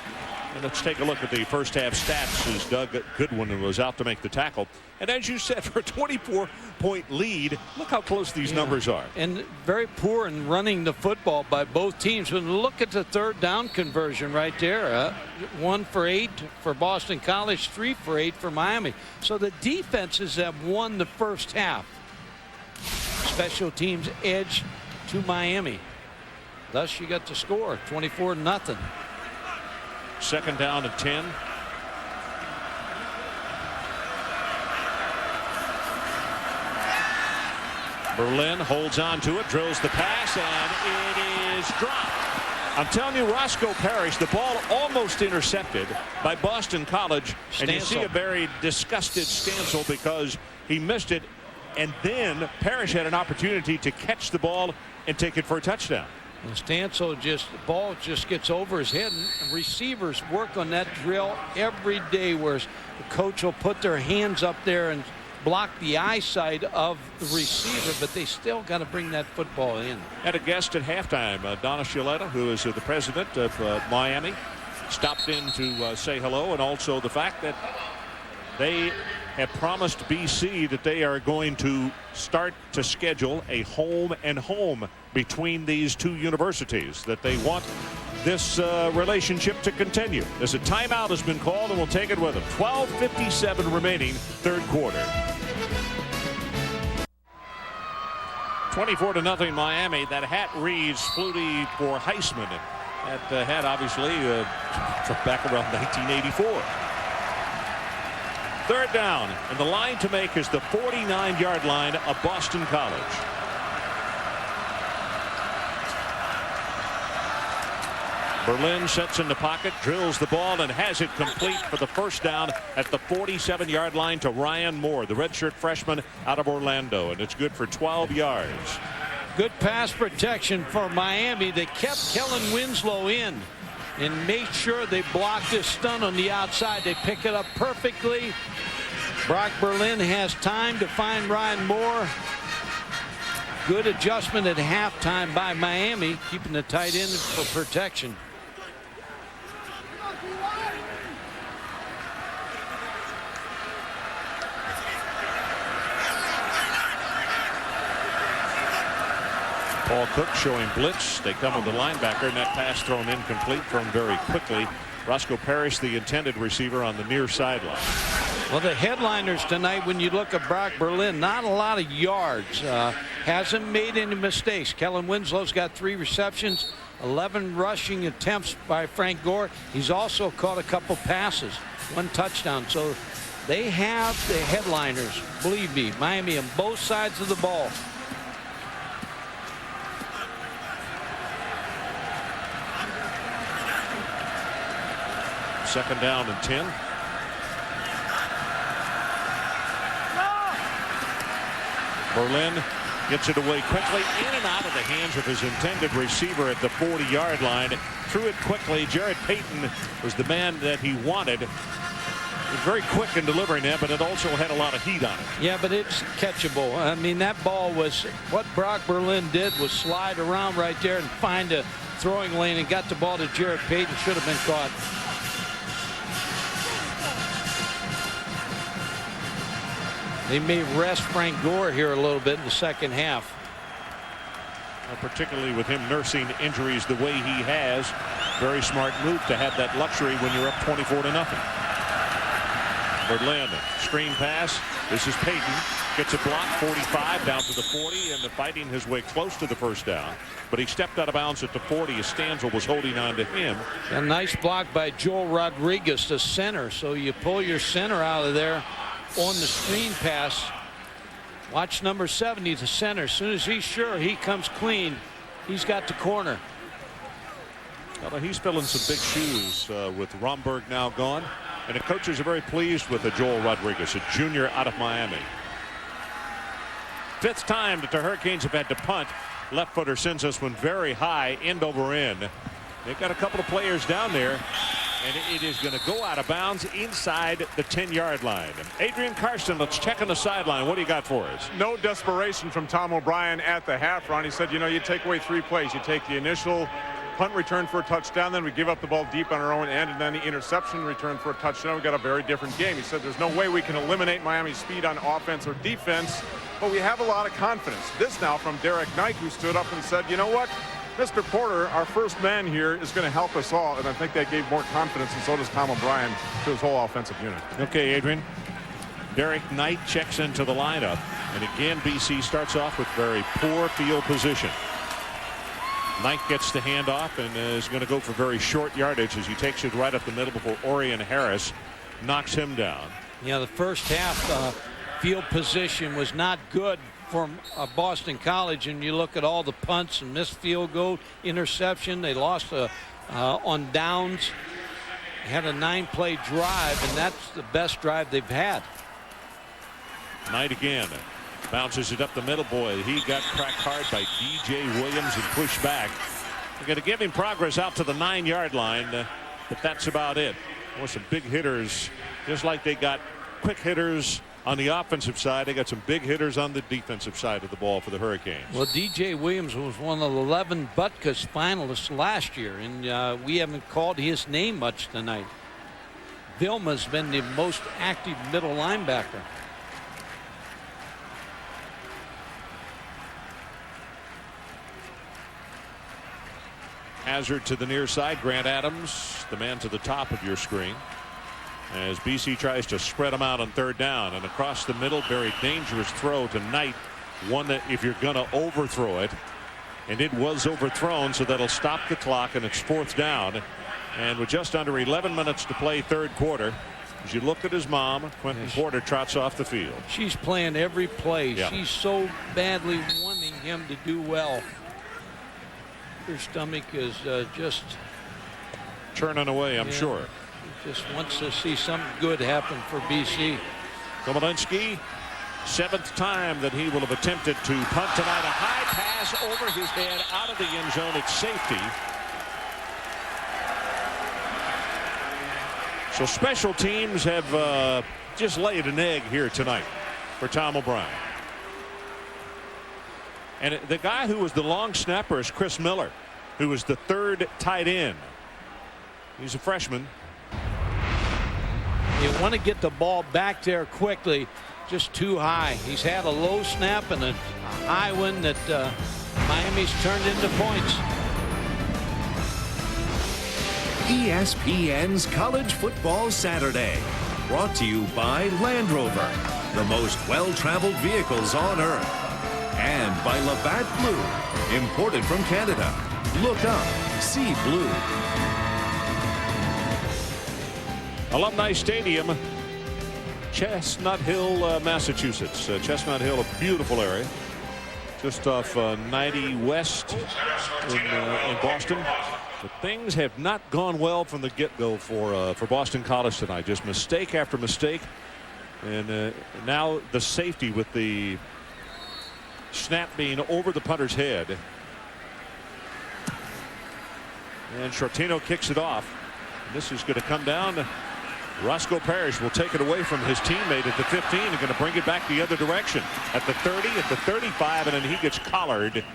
And let's take a look at the first half stats as Doug Goodwin was out to make the tackle. And as you said, for a 24-point lead, look how close these numbers are. And very poor in running the football by both teams. But look at the third down conversion right there. 1 for 8 for Boston College, 3 for 8 for Miami. So the defenses have won the first half. Special teams edge to Miami. Thus you got the score, 24-0. Second down and 10. Berlin holds on to it, drills the pass, and it is dropped. I'm telling you, Roscoe Parrish, the ball almost intercepted by Boston College. And you see a very disgusted Stansel because he missed it. And then Parrish had an opportunity to catch the ball and take it for a touchdown. And Stansel the ball just gets over his head, and receivers work on that drill every day where the coach will put their hands up there and block the eyesight of the receiver, but they still got to bring that football in. Had a guest at halftime, Donna Scioletta, who is the president of Miami, stopped in to say hello, and also the fact that they have promised BC that they are going to start to schedule a home and home between these two universities, that they want this relationship to continue. As a timeout has been called, and we'll take it with them. 12:57 remaining, third quarter. 24-0 Miami. That hat reads Flutie for Heisman. That hat obviously from back around 1984. Third down, and the line to make is the 49-yard line of Boston College. Berlin sets in the pocket, drills the ball, and has it complete for the first down at the 47-yard line to Ryan Moore, the redshirt freshman out of Orlando, and it's good for 12 yards. Good pass protection for Miami. They kept Kellen Winslow in and made sure they blocked this stunt on the outside. They pick it up perfectly. Brock Berlin has time to find Ryan Moore. Good adjustment at halftime by Miami, keeping the tight end for protection. Paul Cook showing blitz. They come with the linebacker, and that pass thrown incomplete, thrown very quickly. Roscoe Parrish, the intended receiver, on the near sideline. Well, the headliners tonight, when you look at Brock Berlin, not a lot of yards. Hasn't made any mistakes. Kellen Winslow's got 3 receptions, 11 rushing attempts by Frank Gore. He's also caught a couple passes, 1 touchdown. So they have the headliners, believe me. Miami on both sides of the ball. Second down and 10. Berlin gets it away quickly, in and out of the hands of his intended receiver at the 40-yard line. Threw it quickly. Jared Payton was the man that he wanted. He was very quick in delivering that, but it also had a lot of heat on it. Yeah, but it's catchable. I mean, that ball was, what Brock Berlin did was slide around right there and find a throwing lane and got the ball to Jared Payton. Should have been caught. They may rest Frank Gore here a little bit in the second half. Particularly with him nursing injuries the way he has. Very smart move to have that luxury when you're up 24-0. Berlin, screen pass. This is Payton. Gets it blocked, 45 down to the 40, and fighting his way close to the first down. But he stepped out of bounds at the 40 as Stansel was holding on to him. A nice block by Joel Rodriguez, the center. So you pull your center out of there on the screen pass. Watch number 70, the center. As soon as he's sure he comes clean, he's got the corner. Well, he's filling some big shoes with Romberg now gone. And the coaches are very pleased with Joel Rodriguez, a junior out of Miami. 5th time that the Hurricanes have had to punt. Left footer sends this one very high, end over end. They've got a couple of players down there, and it is going to go out of bounds inside the 10-yard line. Adrian Karsten, let's check on the sideline. What do you got for us? No desperation from Tom O'Brien at the half run. He said, you know, you take away 3 plays. You take the initial punt return for a touchdown, then we give up the ball deep on our own end, and then the interception return for a touchdown. We got a very different game. He said there's no way we can eliminate Miami's speed on offense or defense, but we have a lot of confidence. This now from Derek Knight, who stood up and said, you know what? Mr. Porter, our first man here, is going to help us all, and I think that gave more confidence, and so does Tom O'Brien, to his whole offensive unit. Okay, Adrian. Derek Knight checks into the lineup, and again, BC starts off with very poor field position. Knight gets the handoff and is going to go for very short yardage as he takes it right up the middle before Orion Harris knocks him down. Yeah, the first half field position was not good from Boston College, and you look at all the punts and missed field goal, interception. They lost on downs. They had a 9-play drive, and that's the best drive they've had. Knight again. Bounces it up the middle. Boy, he got cracked hard by DJ Williams and pushed back. They're going to give him progress out to the 9-yard line, but that's about it. Well, some big hitters, just like they got quick hitters on the offensive side. They got some big hitters on the defensive side of the ball for the Hurricanes. Well, DJ Williams was one of the 11 Butkus finalists last year, and we haven't called his name much tonight. Vilma's been the most active middle linebacker. Hazard to the near side. Grant Adams, the man to the top of your screen, as BC tries to spread them out on 3rd down, and across the middle, very dangerous throw to Knight, one that if you're going to overthrow it, and it was overthrown, so that'll stop the clock, and it's 4th down, and with just under 11 minutes to play 3rd quarter, as you look at his mom, Quentin Porter trots off the field. She's playing every play. Yeah. She's so badly wanting him to do well. Her stomach is just churning away, I'm sure. He just wants to see something good happen for BC. Komalinski, 7th time that he will have attempted to punt tonight. A high pass over his head out of the end zone. It's safety. So special teams have just laid an egg here tonight for Tom O'Brien. And the guy who was the long snapper is Chris Miller, who was the 3rd tight end. He's a freshman. You want to get the ball back there quickly, just too high. He's had a low snap and a high one that Miami's turned into points. ESPN's College Football Saturday, brought to you by Land Rover, the most well-traveled vehicles on earth. And by Labatt Blue, imported from Canada. Look up, see blue. Alumni Stadium, Chestnut Hill, Massachusetts. Chestnut Hill, a beautiful area, just off 90 West in Boston. But things have not gone well from the get-go for Boston College tonight. Just mistake after mistake, and now the safety with the snap being over the punter's head. And Shortino kicks it off. And this is going to come down. Roscoe Parrish will take it away from his teammate at the 15 and going to bring it back the other direction at the 30, at the 35, and then he gets collared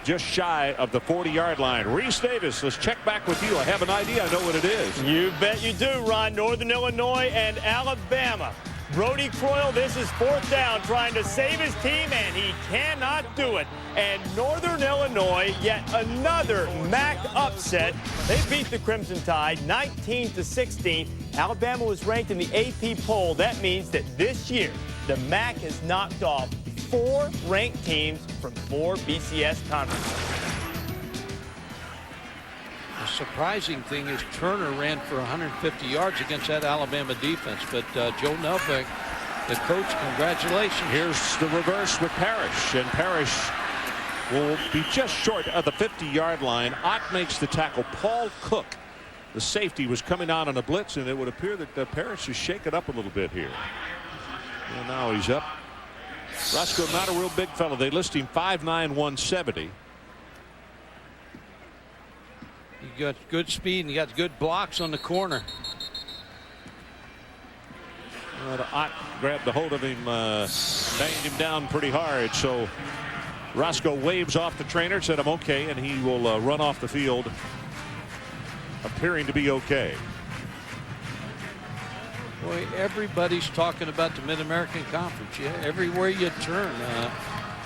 just shy of the 40-yard line. Reese Davis, let's check back with you. I have an idea. I know what it is. You bet you do, Ron. Northern Illinois and Alabama. Brody Croyle, this is 4th down, trying to save his team, and he cannot do it. And Northern Illinois, yet another MAC upset. They beat the Crimson Tide 19-16. Alabama was ranked in the AP poll. That means that this year, the MAC has knocked off 4 ranked teams from 4 BCS conferences. The surprising thing is Turner ran for 150 yards against that Alabama defense. But Joe Nelbeck, the coach, congratulations. Here's the reverse with Parrish, and Parrish will be just short of the 50-yard line. Ott makes the tackle. Paul Cook, the safety, was coming out on a blitz, and it would appear that Parrish is shaken up a little bit here. And now he's up. Roscoe, not a real big fellow. They list him 5'9", 170. You got good speed and you got good blocks on the corner. Ott grabbed a hold of him, banged him down pretty hard. So Roscoe waves off the trainer, said, "I'm okay," and he will run off the field, appearing to be okay. Boy, everybody's talking about the Mid-American Conference. Yeah, everywhere you turn,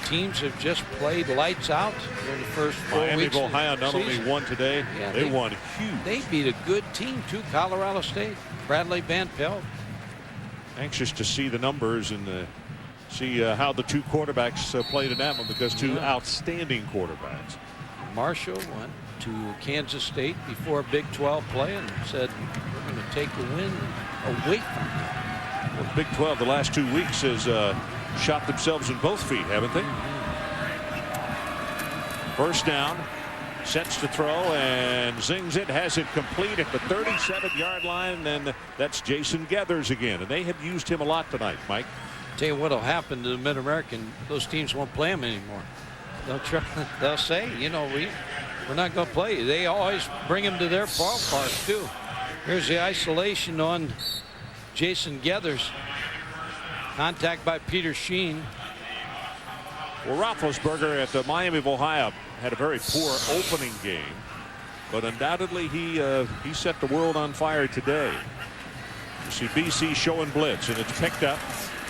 teams have just played lights out in the first 4 Miami weeks. of Ohio not only won today, they won huge. They beat a good team too, Colorado State. Bradley Van Pelt. Anxious to see the numbers and see how the 2 quarterbacks played in that one, because 2 outstanding quarterbacks. Marshall went to Kansas State before a Big 12 play and said, "We're going to take the win away from them." The Big 12 the last 2 weeks has shot themselves in both feet, haven't they? First down, sets to throw and zings it, has it complete at the 37-yard line, and that's Jason Gathers again, and they have used him a lot tonight, Mike. Tell you what'll happen to the Mid-American, those teams won't play him anymore. They'll say, you know, we're not going to play you. They always bring him to their ballpark too. Here's the isolation on Jason Gathers. Contact by Peter Sheen. Well, Roethlisberger at the Miami of Ohio had a very poor opening game, but undoubtedly he set the world on fire today. You see BC showing blitz, and it's picked up,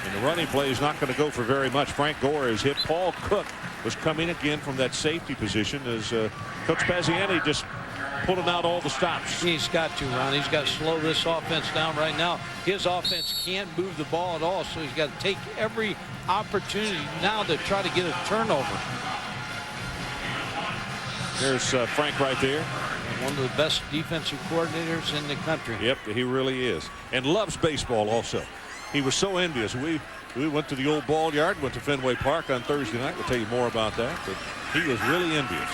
and the running play is not going to go for very much. Frank Gore has hit. Paul Cook was coming again from that safety position as Coach Paziani just pulling out all the stops. He's got to, Ron. He's got to slow this offense down right now. His offense can't move the ball at all, so he's got to take every opportunity now to try to get a turnover. There's Frank right there. One of the best defensive coordinators in the country. Yep, he really is. And loves baseball also. He was so envious. We went to the old ball yard, went to Fenway Park on Thursday night. We'll tell you more about that. But he was really envious.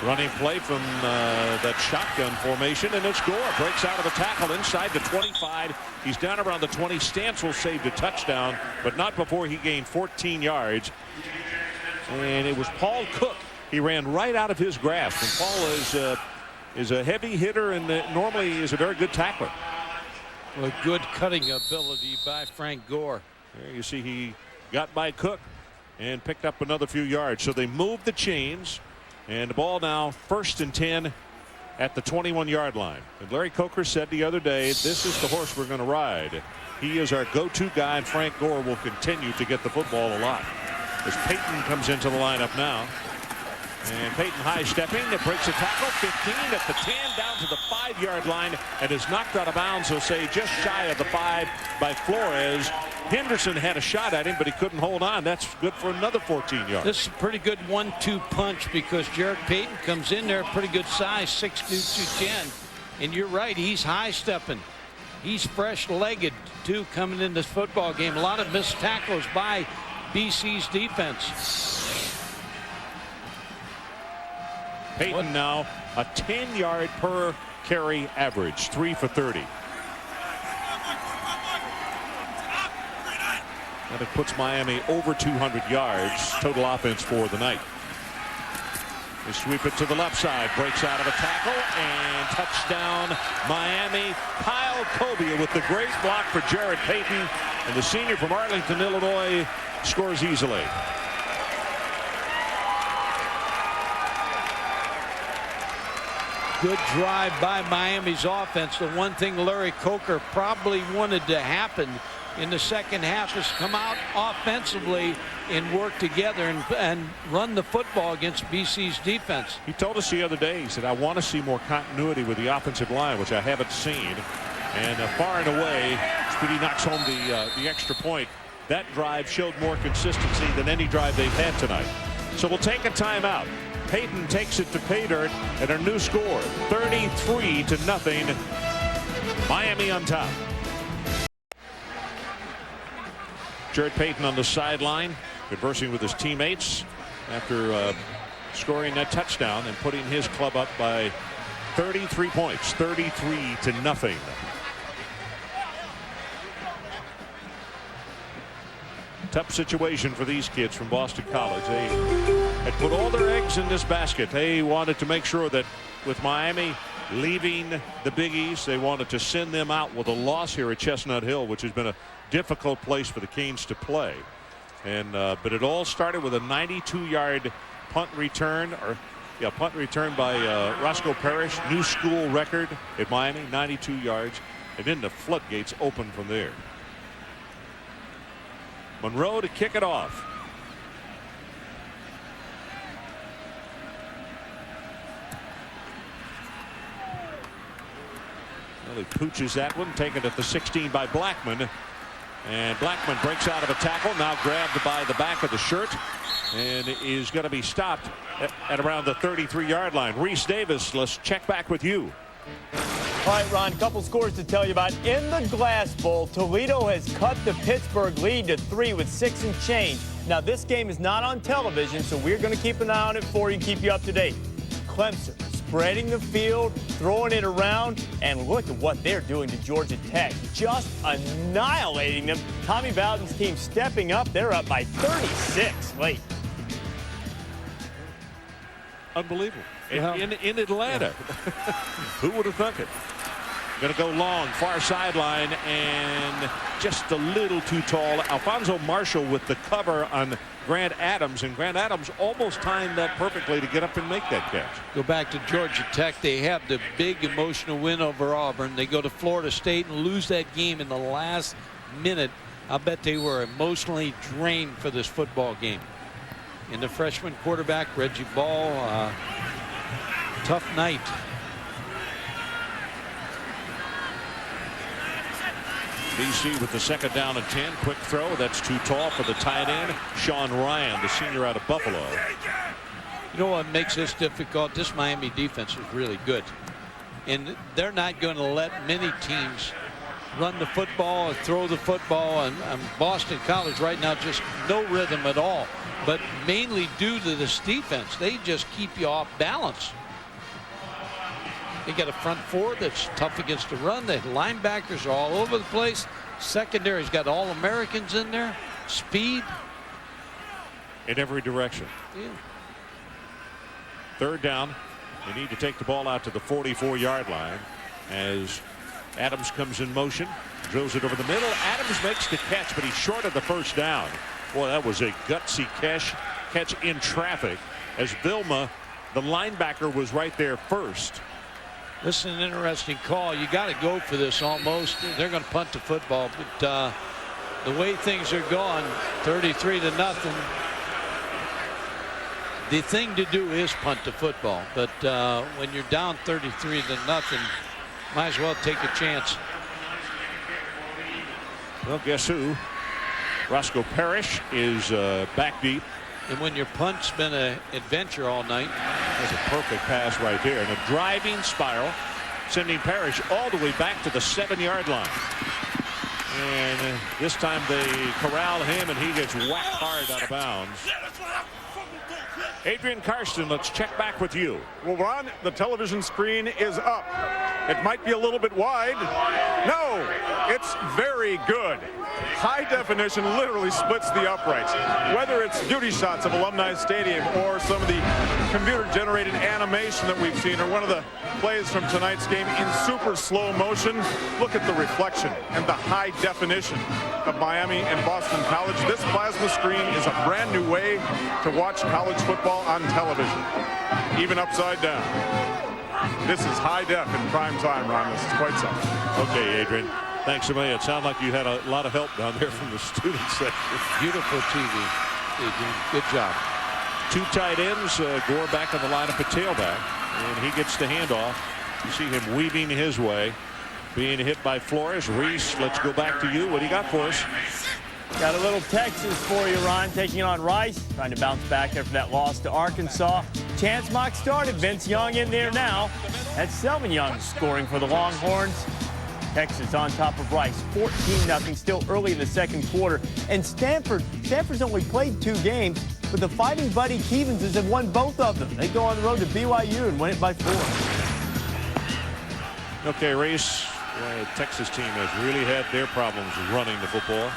Running play from that shotgun formation, and it's Gore. Breaks out of a tackle inside the 25. He's down around the 20. Stansel saved a touchdown, but not before he gained 14 yards. And it was Paul Cook. He ran right out of his grasp. And Paul is a heavy hitter and normally is a very good tackler. Well, good cutting ability by Frank Gore. There you see he got by Cook and picked up another few yards. So they moved the chains. And the ball now 1st and 10 at the 21-yard line. And Larry Coker said the other day, this is the horse we're going to ride. He is our go-to guy, and Frank Gore will continue to get the football a lot. As Peyton comes into the lineup now. And Peyton high stepping. It breaks a tackle. 15 at the 10 down to the 5-yard line and is knocked out of bounds. He'll say just shy of the 5 by Flores. Henderson had a shot at him, but he couldn't hold on. That's good for another 14 yards. This is a pretty good 1-2 punch because Jarrett Payton comes in there pretty good size, 6'2", 210. And you're right, he's high stepping. He's fresh legged too coming in this football game. A lot of missed tackles by BC's defense. Peyton now a 10-yard per carry average, 3 for 30. And it puts Miami over 200 yards total offense for the night. They sweep it to the left side, breaks out of a tackle, and touchdown Miami. Kyle Cobia with the great block for Jarrett Payton, and the senior from Arlington, Illinois, scores easily. Good drive by Miami's offense. The one thing Larry Coker probably wanted to happen in the second half is come out offensively and work together and run the football against BC's defense. He told us the other day, he said, I want to see more continuity with the offensive line, which I haven't seen. And far and away, Speedy knocks home the extra point. That drive showed more consistency than any drive they've had tonight. So we'll take a timeout. Peyton takes it to pay dirt, and a new score, 33-0. Miami on top. Jarrett Payton on the sideline, conversing with his teammates after scoring that touchdown and putting his club up by 33 points, 33-0. Tough situation for these kids from Boston College. They had put all their eggs in this basket. They wanted to make sure that with Miami leaving the Big East, they wanted to send them out with a loss here at Chestnut Hill, which has been a difficult place for the Canes to play. And but it all started with a 92-yard punt return, punt return by Roscoe Parrish, new school record at Miami, 92 yards, and then the floodgates opened from there. Monroe to kick it off. Well, he pooches that one, taken at the 16 by Blackman. And Blackman breaks out of a tackle, now grabbed by the back of the shirt, and is going to be stopped at around the 33-yard line. Reese Davis, let's check back with you. All right, Ron, a couple scores to tell you about. In the Glass Bowl, Toledo has cut the Pittsburgh lead to 3 with 6 and change. Now, this game is not on television, so we're going to keep an eye on it for you and keep you up to date. Clemson spreading the field, throwing it around, and look at what they're doing to Georgia Tech. Just annihilating them. Tommy Bowden's team stepping up. They're up by 36 late. Unbelievable. In Atlanta. Who would have thunk it? Going to go long, far sideline, and just a little too tall. Alfonso Marshall with the cover on Grant Adams, and Grant Adams almost timed that perfectly to get up and make that catch. Go back to Georgia Tech. They have the big emotional win over Auburn. They go to Florida State and lose that game in the last minute. I bet they were emotionally drained for this football game. And the freshman quarterback, Reggie Ball, tough night. BC with the 2nd down and 10. Quick throw. That's too tall for the tight end. Sean Ryan, the senior out of Buffalo. You know what makes this difficult? This Miami defense is really good. And they're not going to let many teams run the football or throw the football. And Boston College right now just no rhythm at all. But mainly due to this defense. They just keep you off balance. They got a front four that's tough against the run. The linebackers are all over the place. Secondary's got All-Americans in there. Speed. In every direction. Yeah. 3rd down. They need to take the ball out to the 44-yard line as Adams comes in motion. Drills it over the middle. Adams makes the catch, but he's short of the 1st down. Boy, that was a gutsy catch in traffic as Vilma, the linebacker, was right there first. This is an interesting call. You got to go for this almost. They're going to punt the football, but the way things are going, 33-0. The thing to do is punt the football, but when you're down 33-0, might as well take a chance. Well, guess who? Roscoe Parrish is back deep. And when your punt's been an adventure all night. That's a perfect pass right there. And a driving spiral, sending Parrish all the way back to the 7-yard line. And this time they corral him, and he gets whacked hard out of bounds. Adrian Karsten, let's check back with you. Well, Ron, the television screen is up. It might be a little bit wide. No, it's very good. High definition literally splits the uprights. Whether it's duty shots of Alumni Stadium or some of the computer-generated animation that we've seen, or one of the plays from tonight's game in super slow motion, look at the reflection and the high definition of Miami and Boston College. This plasma screen is a brand new way to watch college football on television, even upside down. This is high def in prime time, Ron. This is quite something. Okay, Adrian. Thanks a million. It sounded like you had a lot of help down there from the student section. Beautiful TV, Adrian. Good job. 2 tight ends. Gore back on the lineup at tailback, and he gets the handoff. You see him weaving his way, being hit by Flores. Reese, let's go back to you. What do you got for us? Got a little Texas for you, Ron, taking on Rice, trying to bounce back after that loss to Arkansas. Chance Mock started. Vince Young in there now. That's Selvin Young scoring for the Longhorns. Texas on top of Rice, 14-0, still early in the 2nd quarter. And Stanford's only played 2 games, but the Fighting Buddy Keevanses have won both of them. They go on the road to BYU and win it by 4. Okay, Reese, Texas team has really had their problems running the football.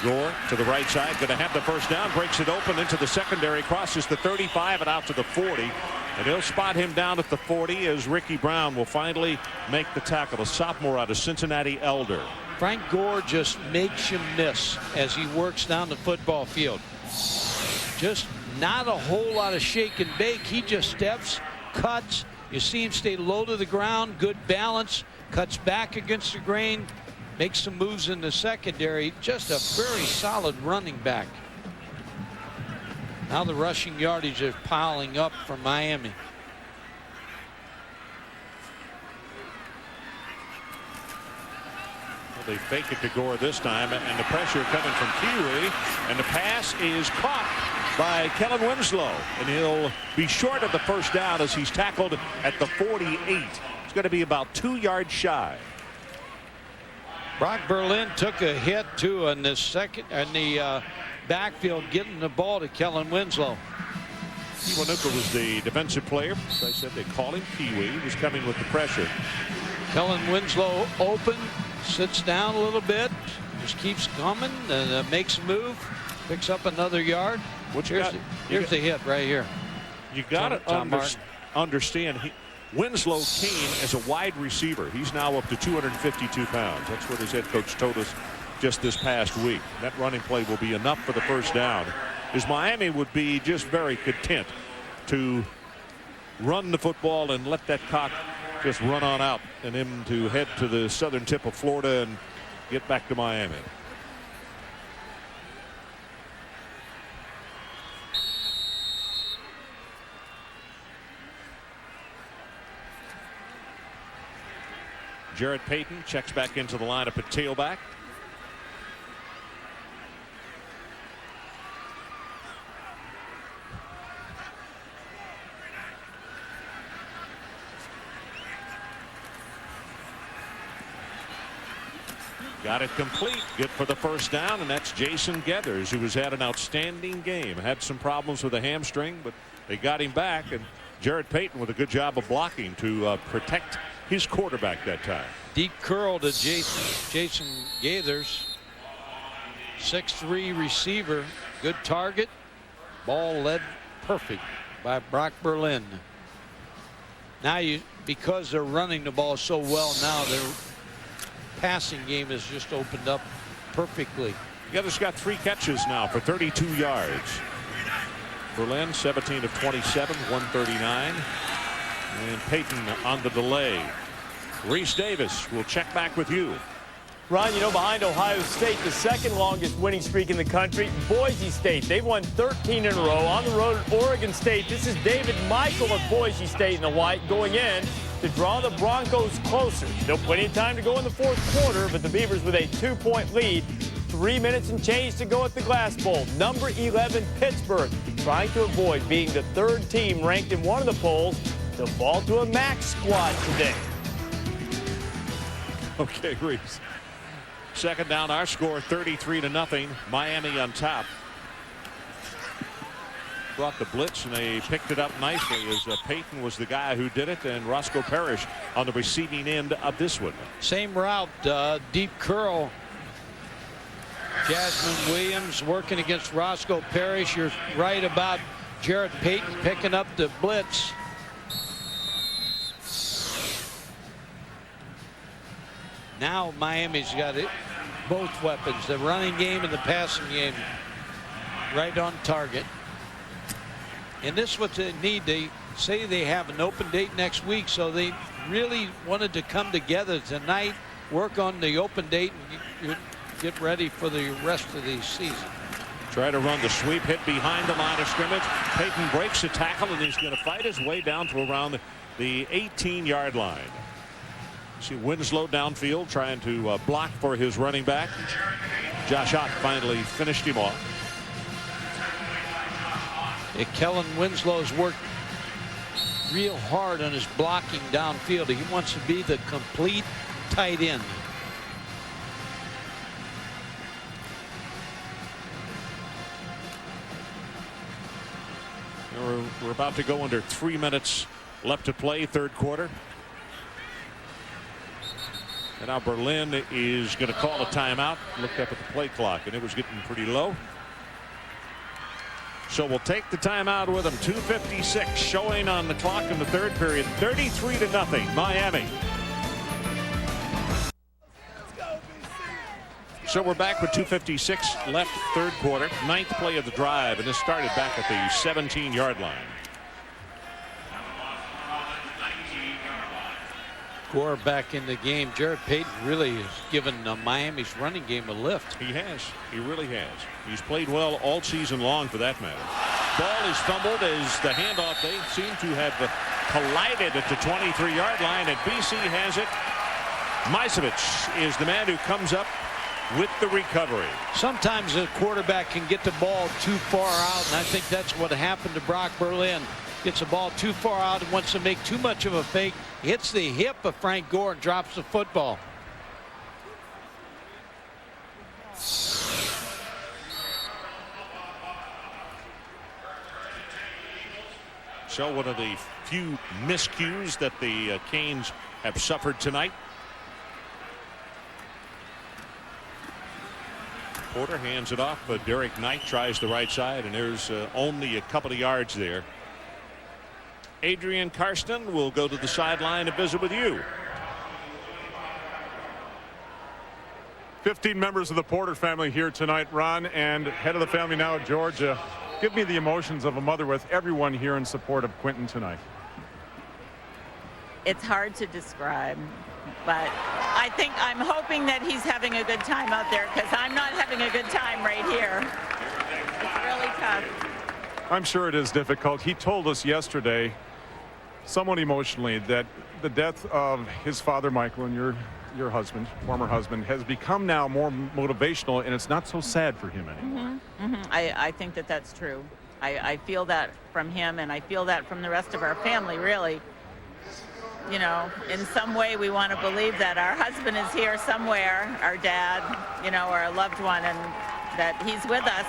Gore to the right side, going to have the 1st down, breaks it open into the secondary, crosses the 35 and out to the 40. And he'll spot him down at the 40 as Ricky Brown will finally make the tackle. A sophomore out of Cincinnati Elder. Frank Gore just makes you miss as he works down the football field. Just not a whole lot of shake and bake. He just steps, cuts. You see him stay low to the ground, good balance, cuts back against the grain, makes some moves in the secondary. Just a very solid running back. Now the rushing yardage is piling up for Miami. Well, they fake it to Gore this time, and the pressure coming from Kiwi, and the pass is caught by Kellen Winslow, and he'll be short of the first down as he's tackled at the 48. It's going to be about 2 yards shy. Brock Berlin took a hit too in the backfield, getting the ball to Kellen Winslow. Kiwanuka was the defensive player. As I said, they call him Kiwi. He was coming with the pressure. Kellen Winslow open, sits down a little bit, just keeps coming, and makes a move, picks up another yard. Here's the hit right here. You got to understand, Winslow came as a wide receiver. He's now up to 252 pounds. That's what his head coach told us just this past week. That running play will be enough for the first down, as Miami would be just very content to run the football and let that clock just run on out, and him to head to the southern tip of Florida and get back to Miami. Jarrett Payton checks back into the lineup at tailback. Got it complete. Good for the first down, and that's Jason Geathers, who has had an outstanding game. Had some problems with a hamstring, but they got him back, and Jarrett Payton with a good job of blocking to protect his quarterback that time. Deep curl to Jason Gaithers. 6'3" receiver. Good target. Ball led perfect by Brock Berlin. Now because they're running the ball so well now, their passing game has just opened up perfectly. Gaithers got 3 catches now for 32 yards. Berlin 17 of 27, 139. And Payton on the delay. Reese Davis will check back with you. Ron, behind Ohio State, the second longest winning streak in the country, Boise State. They've won 13 in a row on the road at Oregon State. This is David Michael of Boise State in the white going in to draw the Broncos closer. Still plenty of time to go in the fourth quarter, but the Beavers with a 2-point lead. 3 minutes and change to go at the Glass Bowl. Number 11 Pittsburgh trying to avoid being the 3rd team ranked in one of the polls to fall to a max squad today. Okay, Reese. Second down, our score 33-0. Miami on top. Brought the blitz, and they picked it up nicely as Payton was the guy who did it, and Roscoe Parrish on the receiving end of this one. Same route, deep curl. Jasmine Williams working against Roscoe Parrish. You're right about Jarrett Payton picking up the blitz. Now Miami's got it, both weapons, the running game and the passing game, right on target. And this is what they need. They say they have an open date next week, so they really wanted to come together tonight, work on the open date, and get ready for the rest of the season. Try to run the sweep, hit behind the line of scrimmage. Payton breaks the tackle, and he's going to fight his way down to around the 18-yard line. See Winslow downfield trying to block for his running back. Josh Ott finally finished him off. Kellen Winslow's worked real hard on his blocking downfield. He wants to be the complete tight end. We're about to go under 3 minutes left to play, third quarter. And now Berlin is going to call a timeout. Looked up at the play clock, and it was getting pretty low. So we'll take the timeout with them. 2:56 showing on the clock in the third period. 33-0 Miami. So we're back with 2:56 left, third quarter. 9th play of the drive, and this started back at the 17-yard line. Gore back in the game. Jarrett Payton really has given Miami's running game a lift. He has. He really has. He's played well all season long, for that matter. Ball is fumbled as the handoff. They seem to have collided at the 23-yard line, and BC has it. Misevich is the man who comes up with the recovery. Sometimes a quarterback can get the ball too far out, and I think that's what happened to Brock Berlin. Gets the ball too far out and wants to make too much of a fake. Hits the hip of Frank Gore and drops the football. So one of the few miscues that the Canes have suffered tonight. Porter hands it off, but Derek Knight tries the right side, and there's only a couple of yards there. Adrian Karsten will go to the sideline to visit with you. 15 members of the Porter family here tonight, Ron, and head of the family now at Georgia. Give me the emotions of a mother with everyone here in support of Quentin tonight. It's hard to describe, but I'm hoping that he's having a good time out there, because I'm not having a good time right here. It's really tough. I'm sure it is difficult. He told us yesterday, somewhat emotionally, that the death of his father, Michael, and your husband, former husband, has become now more motivational, and it's not so sad for him anymore. I think that that's true. I feel that from him, and I feel that from the rest of our family, really. You know, in some way we want to believe that our husband is here somewhere, our dad, you know, or a loved one, and that he's with us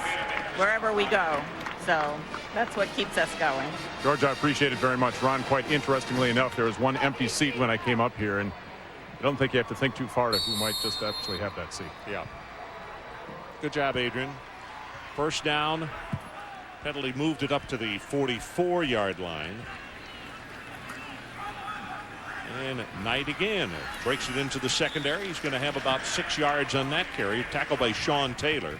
wherever we go. So that's what keeps us going. George, I appreciate it very much. Ron, quite interestingly enough, there was one empty seat when I came up here, and I don't think you have to think too far to who might just actually have that seat. Yeah. Good job, Adrian. First down. Penalty moved it up to the 44-yard line. And Knight again breaks it into the secondary. He's going to have about 6 yards on that carry. Tackled by Sean Taylor.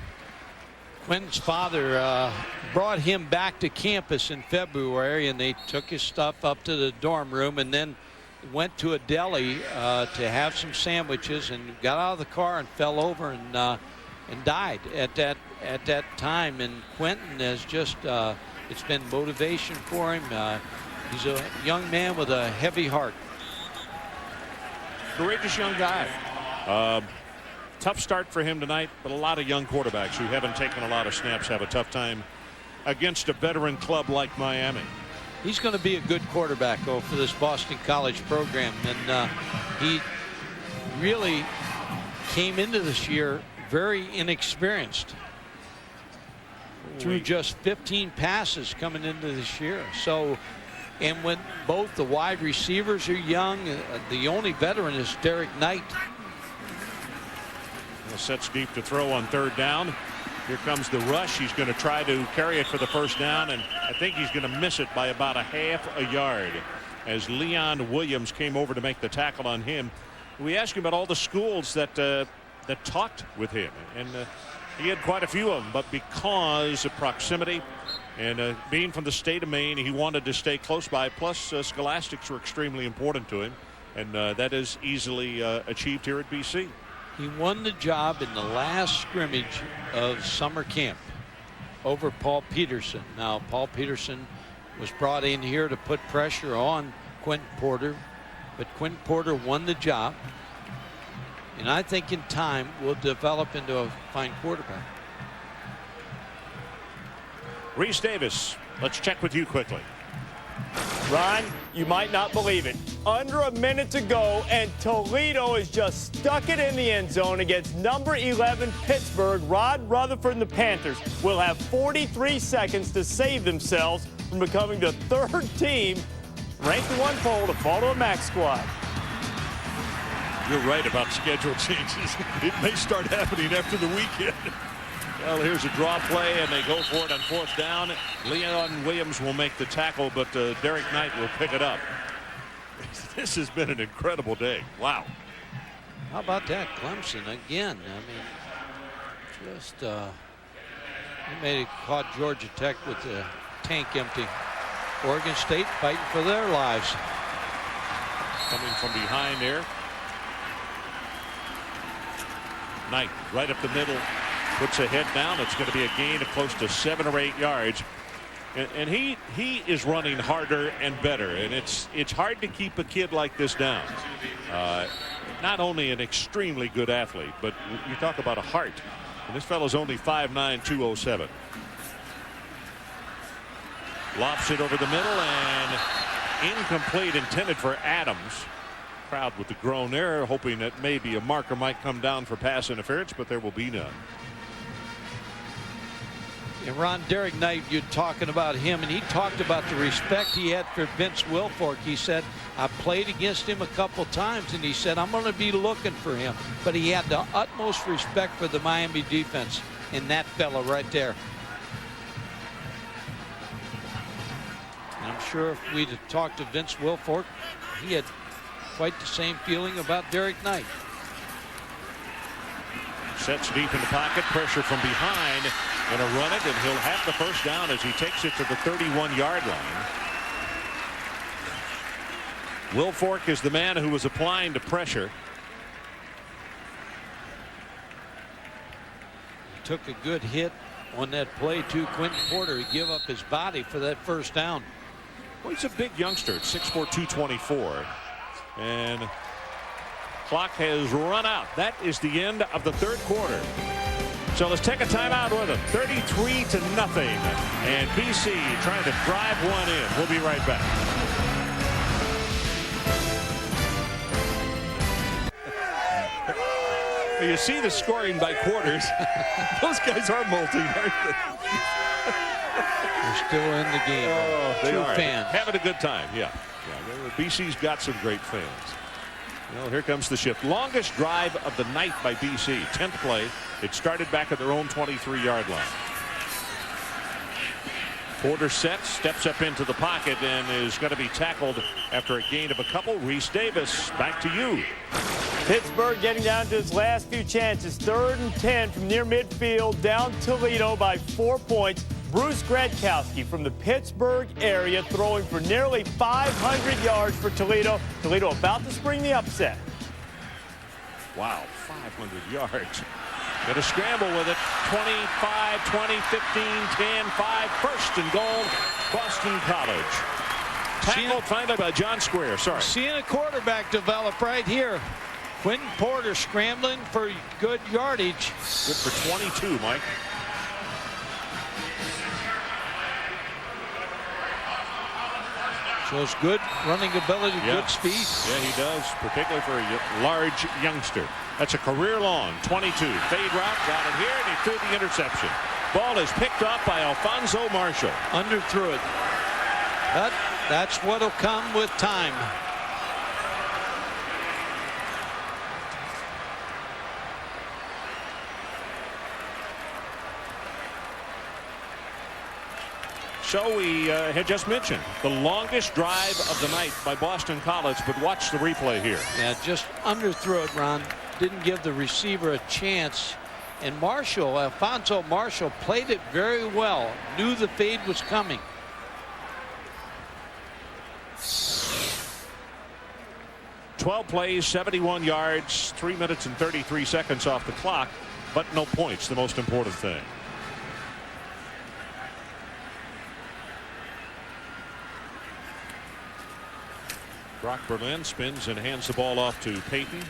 Quentin's father brought him back to campus in February, and they took his stuff up to the dorm room and then went to a deli to have some sandwiches, and got out of the car and fell over and died at that time. And Quentin has just it's been motivation for him. He's a young man with a heavy heart. Courageous young guy. Tough start for him tonight, but a lot of young quarterbacks who haven't taken a lot of snaps have a tough time against a veteran club like Miami. He's going to be a good quarterback, though, for this Boston College program. And he really came into this year very inexperienced. Threw just 15 passes coming into this year. So, and when both the wide receivers are young, the only veteran is Derek Knight. Sets deep to throw on third down. Here comes the rush. He's going to try to carry it for the first down, and I think he's going to miss it by about a half a yard as Leon Williams came over to make the tackle on him. We asked him about all the schools that talked with him, and he had quite a few of them, but because of proximity and being from the state of Maine, he wanted to stay close by. Plus, scholastics were extremely important to him, and that is easily achieved here at BC. He won the job in the last scrimmage of summer camp over Paul Peterson. Now, Paul Peterson was brought in here to put pressure on Quentin Porter, but Quentin Porter won the job, and I think in time will develop into a fine quarterback. Reese Davis, let's check with you quickly. Ron, you might not believe it. Under a minute to go, and Toledo has just stuck it in the end zone against number 11 Pittsburgh. Rod Rutherford and the Panthers will have 43 seconds to save themselves from becoming the third team ranked in one poll to fall to a max squad. You're right about schedule changes. It may start happening after the weekend. Well, here's a draw play, and they go for it on fourth down. Leon Williams will make the tackle, but Derek Knight will pick it up. This has been an incredible day. Wow. How about that? Clemson again. I mean, just they made it, caught Georgia Tech with the tank empty. Oregon State fighting for their lives. Coming from behind there. Knight right up the middle. Puts a head down. It's going to be a gain of close to 7 or 8 yards. And he is running harder and better. And it's hard to keep a kid like this down. not only an extremely good athlete, but you talk about a heart. And this fellow's only 5'9", 207. Lofts it over the middle and incomplete, intended for Adams. Crowd with the groan there, hoping that maybe a marker might come down for pass interference, but there will be none. And Ron, Derek Knight, you're talking about him, and he talked about the respect he had for Vince Wilfork. He said, I played against him a couple times, and he said, I'm going to be looking for him. But he had the utmost respect for the Miami defense in that fella right there. And I'm sure if we'd have talked to Vince Wilfork, he had quite the same feeling about Derek Knight. Sets deep in the pocket, pressure from behind, going to run it, and he'll have the first down as he takes it to the 31-yard line. Wilfork is the man who was applying the pressure. Took a good hit on that play too. Quentin Porter, he gave up his body for that first down. Well, he's a big youngster at 6'4", 224. And clock has run out. That is the end of the third quarter. So let's take a timeout with them. 33-0. And BC trying to drive one in. We'll be right back. You see the scoring by quarters. Those guys are molting, aren't they? They're still in the game. Oh, they are. Fans. Having a good time, yeah. BC's got some great fans. Well, here comes the shift. Longest drive of the night by BC. 10th play. It started back at their own 23-yard line. Porter sets, steps up into the pocket, and is going to be tackled after a gain of a couple. Reese Davis, back to you. Pittsburgh getting down to its last few chances. 3rd and 10 from near midfield, down Toledo by 4 points. Bruce Gradkowski from the Pittsburgh area throwing for nearly 500 yards for Toledo. Toledo about to spring the upset. Wow, 500 yards. Going to scramble with it. 25, 20, 15, 10, 5. First and goal, Boston College. Tackled finally by John Square. Sorry. Seeing a quarterback develop right here. Quentin Porter scrambling for good yardage. Good for 22, Mike. Shows good running ability, good speed. Yeah, he does, particularly for a large youngster. That's a career-long 22. Fade route, got it here, and he threw the interception. Ball is picked up by Alfonso Marshall. Underthrew it. But that's what'll come with time. So we had just mentioned the longest drive of the night by Boston College, but watch the replay here. Yeah, just underthrew it, Ron. Didn't give the receiver a chance. And Marshall, Alfonso Marshall, played it very well. Knew the fade was coming. "12 plays, 71 yards, 3 minutes and 33 seconds off the clock, but no points, the most important thing. Brock Berlin spins and hands the ball off to Peyton.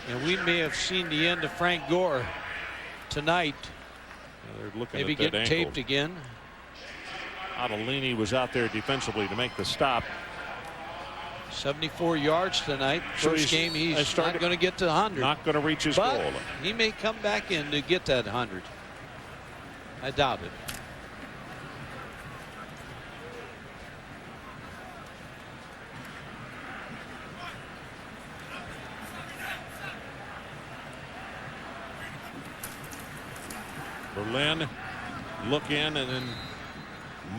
And we may have seen the end of Frank Gore tonight. They're looking Maybe at that getting ankle. taped again. Adelini was out there defensively to make the stop. 74 yards tonight. So First game he's not going to get to 100. Not going to reach his but goal. He may come back in to get that 100. I doubt it. Berlin look in, and then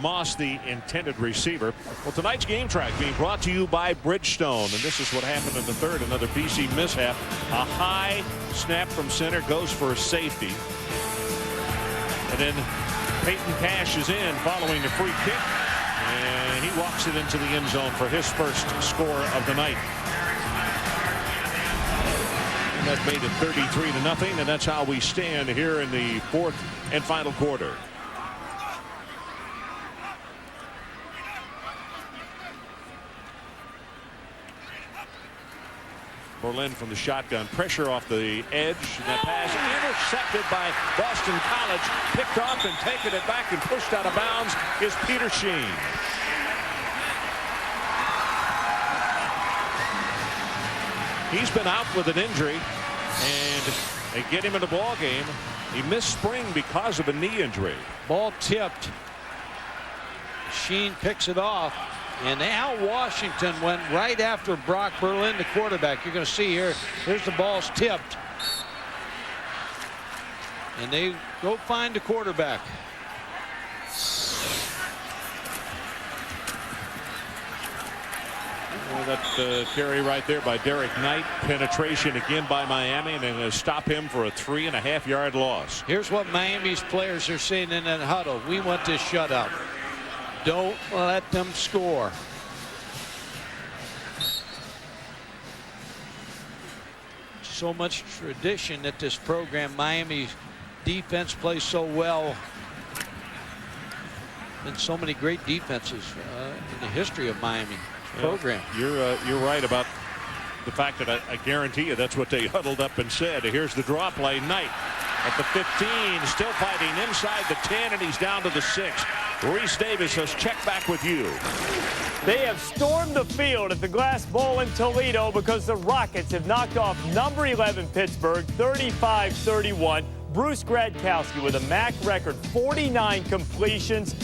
Moss, the intended receiver. Well, tonight's game track being brought to you by Bridgestone, and this is what happened in the third. Another BC mishap. A high snap from center goes for a safety, and then Peyton Cash is in following the free kick, and he walks it into the end zone for his first score of the night. And that made it 33-0, and that's how we stand here in the fourth and final quarter. Berlin from the shotgun. Pressure off the edge. That pass intercepted by Boston College. Picked off and taken it back and pushed out of bounds is Peter Sheen. He's been out with an injury, and they get him in the ball game. He missed spring because of a knee injury. Ball tipped. Sheen picks it off. And Al Washington went right after Brock Berlin, the quarterback. You're going to see here, here's the ball's tipped. And they go find the quarterback. Well, that carry right there by Derek Knight. Penetration again by Miami, and they're going to stop him for a 3.5-yard loss. Here's what Miami's players are saying in that huddle. We want this shutout. Don't let them score. So much tradition at this program. Miami's defense plays so well. And so many great defenses in the history of Miami program. You're right about the fact that I guarantee you that's what they huddled up and said. Here's the draw play. Knight at the 15, still fighting inside the 10, and he's down to the 6. Reese Davis says, check back with you. They have stormed the field at the Glass Bowl in Toledo because the Rockets have knocked off number 11 Pittsburgh 35-31. Bruce Gradkowski with a MAC record 49 completions.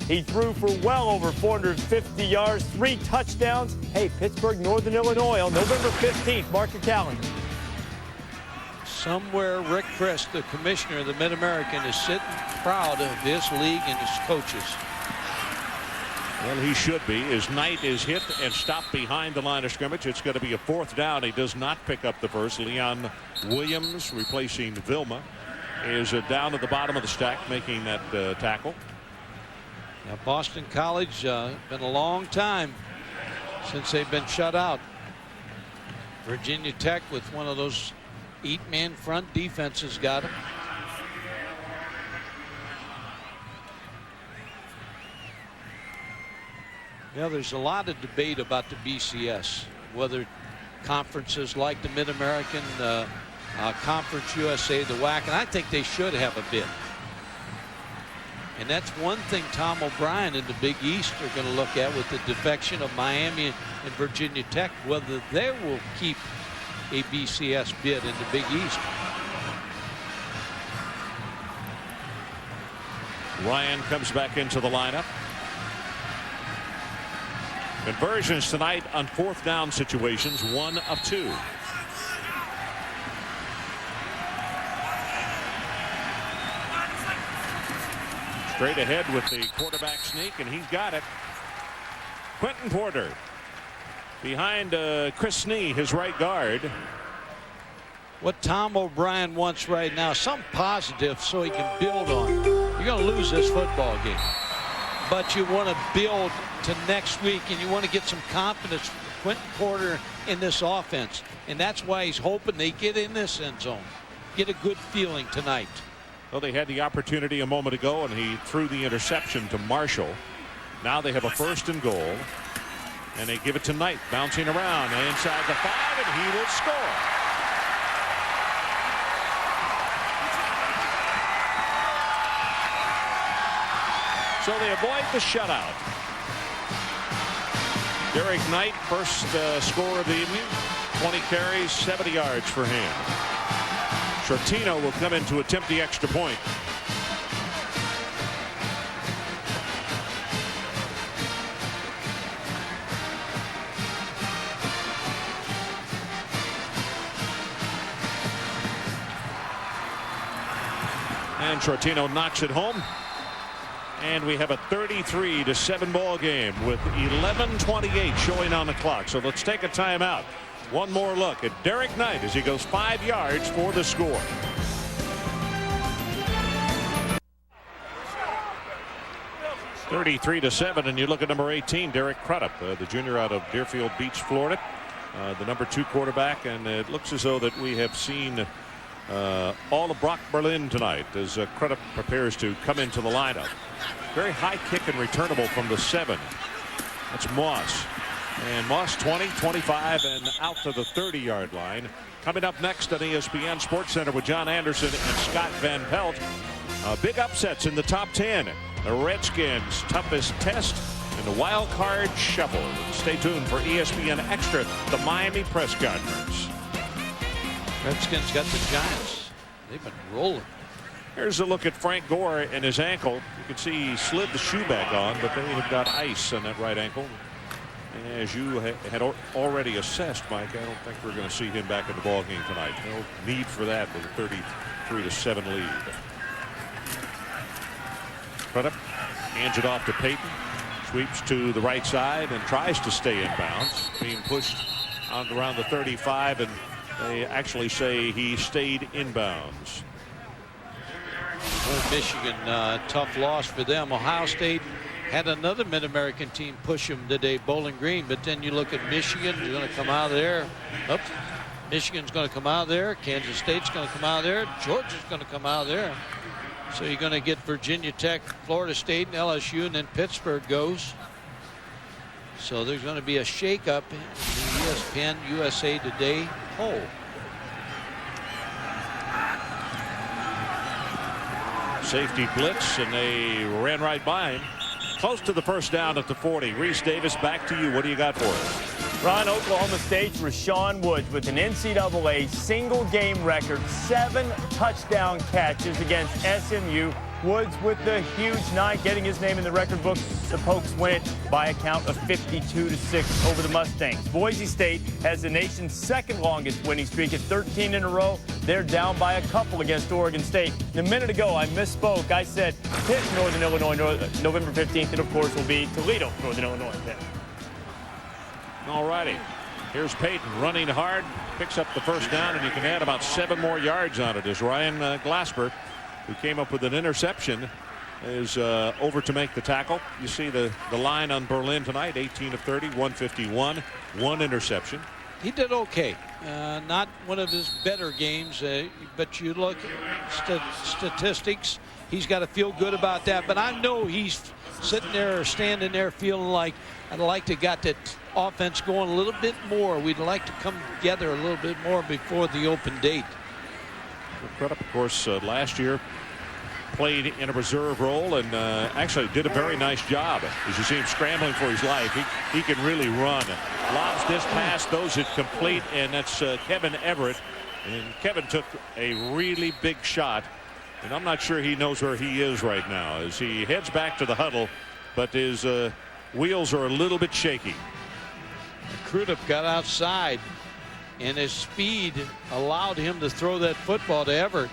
He threw for well over 450 yards, 3 touchdowns. Hey, Pittsburgh, Northern Illinois on November 15th. Mark your calendar. Somewhere Rick Chris, the commissioner of the Mid-American, is sitting proud of this league and its coaches. Well, he should be. As Knight is hit and stopped behind the line of scrimmage, it's going to be a 4th down. He does not pick up the first. Leon Williams, replacing Vilma, is down at the bottom of the stack, making that tackle. Now, Boston College, been a long time since they've been shut out. Virginia Tech with one of those 8-man front defenses got him. Yeah, there's a lot of debate about the BCS, whether conferences like the Mid-American, Conference USA, the WAC, and I think they should have a bid. And that's one thing Tom O'Brien and the Big East are going to look at with the defection of Miami and Virginia Tech, whether they will keep a BCS bid in the Big East. Ryan comes back into the lineup. Conversions tonight on 4th down situations, 1 of 2. Straight ahead with the quarterback sneak, and he's got it. Quentin Porter behind Chris Snee, his right guard. What Tom O'Brien wants right now, some positive so he can build on. You're going to lose this football game, but you want to build to next week, and you want to get some confidence from Quentin Porter in this offense, and that's why he's hoping they get in this end zone, get a good feeling tonight. Well, they had the opportunity a moment ago, and he threw the interception to Marshall. Now they have a 1st and goal, and they give it to Knight, bouncing around inside the 5, and he will score. So they avoid the shutout. Derek Knight, first score of the evening, 20 carries, 70 yards for him. Shortino will come in to attempt the extra point. And Shortino knocks it home. And we have a 33-7 ball game with 11:28 showing on the clock. So let's take a timeout. One more look at Derek Knight as he goes 5 yards for the score. (33-7), and you look at number 18, Derek Crudup, the junior out of Deerfield Beach, Florida, the number 2 quarterback, and it looks as though that we have seen all of Brock Berlin tonight as Crudup prepares to come into the lineup. Very high kick and returnable from the 7. That's Moss. And Moss 20, 25, and out to the 30-yard line. Coming up next on ESPN Sports Center with John Anderson and Scott Van Pelt. Big upsets in the top 10. The Redskins' toughest test in the wild card shuffle. Stay tuned for ESPN Extra, the Miami press conference. Redskins got the Giants. They've been rolling. Here's a look at Frank Gore and his ankle. You can see he slid the shoe back on, but they have got ice on that right ankle. As you had already assessed, Mike, I don't think we're going to see him back in the ballgame tonight. No need for that with a 33-7 lead. Crudup hands it off to Payton. Sweeps to the right side and tries to stay in bounds. Being pushed on around the 35, and they actually say he stayed inbounds. Michigan, tough loss for them. Ohio State had another Mid-American team push them today, Bowling Green. But then you look at Michigan, they're going to come out of there. Oops. Michigan's going to come out of there. Kansas State's going to come out of there. Georgia's going to come out of there. So you're going to get Virginia Tech, Florida State, and LSU, and then Pittsburgh goes. So there's going to be a shakeup in the ESPN USA Today poll. Safety blitz, and they ran right by him. Close to the first down at the 40. Reese Davis, back to you. What do you got for us? Ron, Oklahoma State's Rashawn Woods with an NCAA single game record, 7 touchdown catches against SMU. Woods with the huge night, getting his name in the record book. The Pokes win it by a count of 52-6 over the Mustangs. Boise State has the nation's second longest winning streak at 13 in a row. They're down by a couple against Oregon State. And a minute ago, I misspoke. I said Pitt, Northern Illinois, November 15th, and of course will be Toledo, Northern Illinois. All righty. Here's Payton running hard, picks up the first down, and you can add about 7 more yards on it as Ryan Glasper, who came up with an interception, is over to make the tackle. You see the line on Berlin tonight, 18 of 30, 151, 1 interception. He did okay. Not one of his better games, but you look at statistics, he's got to feel good about that. But I know he's sitting there or standing there feeling like, I'd like to got that offense going a little bit more. We'd like to come together a little bit more before the open date. Crudup, of course, last year played in a reserve role and actually did a very nice job. As you see him scrambling for his life, he can really run. Lobs this pass, those it complete, and that's Kevin Everett. And Kevin took a really big shot, and I'm not sure he knows where he is right now as he heads back to the huddle, but his wheels are a little bit shaky. Crudup got outside, and his speed allowed him to throw that football to Everett.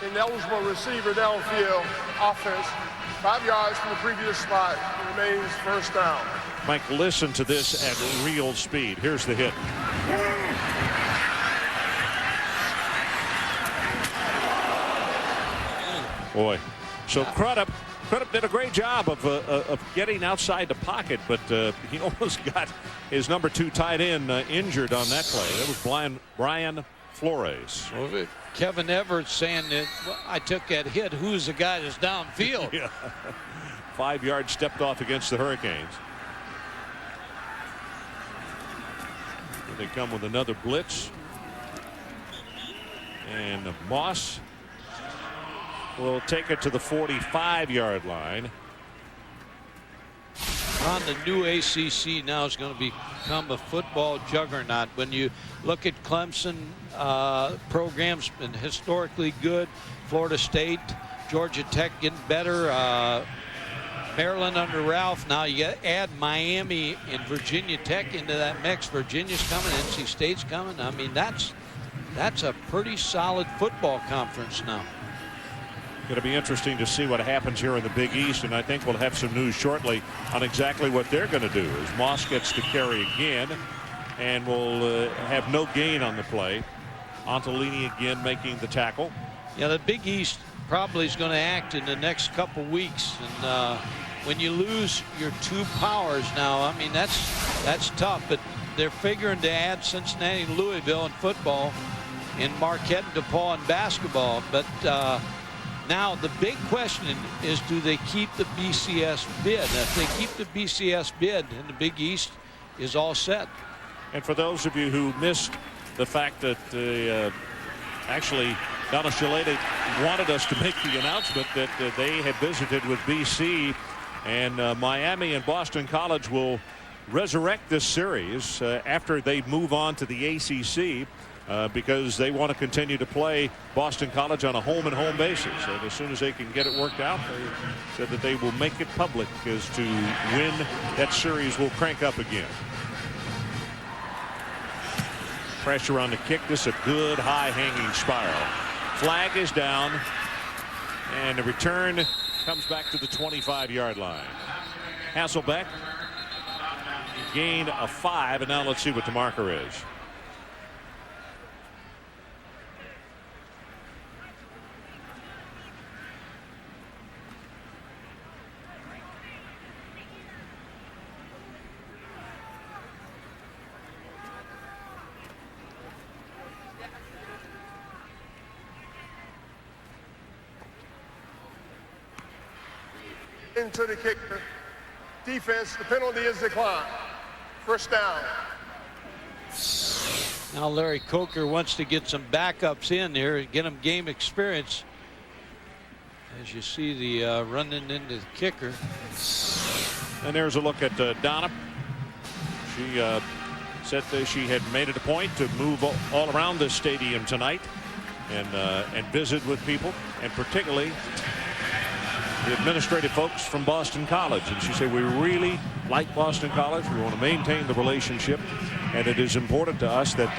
Ineligible receiver downfield offense. 5 yards from the previous spot. Remains first down. Mike, listen to this at real speed. Here's the hit. Boy. So Crudup did a great job of getting outside the pocket, but he almost got his number 2 tight end injured on that play. That was Brian Flores. Well, Kevin Everett saying that, well, I took that hit. Who's the guy that's downfield? Yeah. 5 yards stepped off against the Hurricanes. Here they come with another blitz. And Moss will take it to the 45-yard line. On the new ACC now is going to become a football juggernaut. When you look at Clemson, programs been historically good. Florida State, Georgia Tech getting better. Maryland under Ralph. Now you add Miami and Virginia Tech into that mix. Virginia's coming, NC State's coming. I mean, that's a pretty solid football conference now. Going to be interesting to see what happens here in the Big East, and I think we'll have some news shortly on exactly what they're going to do as Moss gets to carry again and will have no gain on the play. Antolini again making the tackle. Yeah, the Big East probably is going to act in the next couple weeks, and when you lose your 2 powers now, I mean, that's tough, but they're figuring to add Cincinnati and Louisville in football and Marquette and DePaul in basketball, but Now, the big question is, do they keep the BCS bid? If they keep the BCS bid, and the Big East is all set. And for those of you who missed the fact that actually Donna Shalede wanted us to make the announcement that they had visited with BC, and Miami and Boston College will resurrect this series after they move on to the ACC. Because they want to continue to play Boston College on a home-and-home basis. And as soon as they can get it worked out, they said that they will make it public as to when that series will crank up again. Pressure on the kick. This is a good high-hanging spiral. Flag is down, and the return comes back to the 25-yard line. Hasselbeck, gain of 5, and now let's see what the marker is. Into the kicker. Defense, the penalty is declined. First down. Now Larry Coker wants to get some backups in here and get them game experience. As you see the running into the kicker. And there's a look at Donna. She said that she had made it a point to move all around this stadium tonight and visit with people, and particularly the administrative folks from Boston College. And she said, we really like Boston College. We want to maintain the relationship, and it is important to us that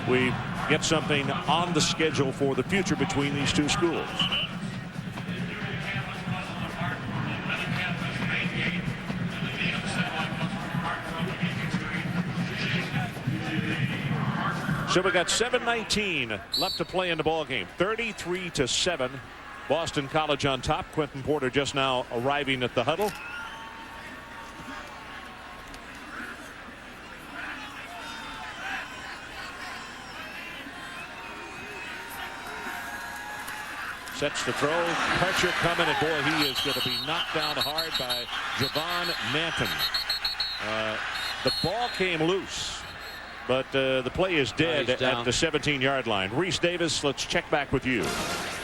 we get something on the schedule for the future between these two schools. So we got 7:19 left to play in the ball game. 33-7. Boston College on top. Quentin Porter just now arriving at the huddle. Sets the throw. Pressure coming, and boy, he is going to be knocked down hard by Javon Manton. The ball came loose, but the play is dead at the 17-yard line. Reese Davis, let's check back with you.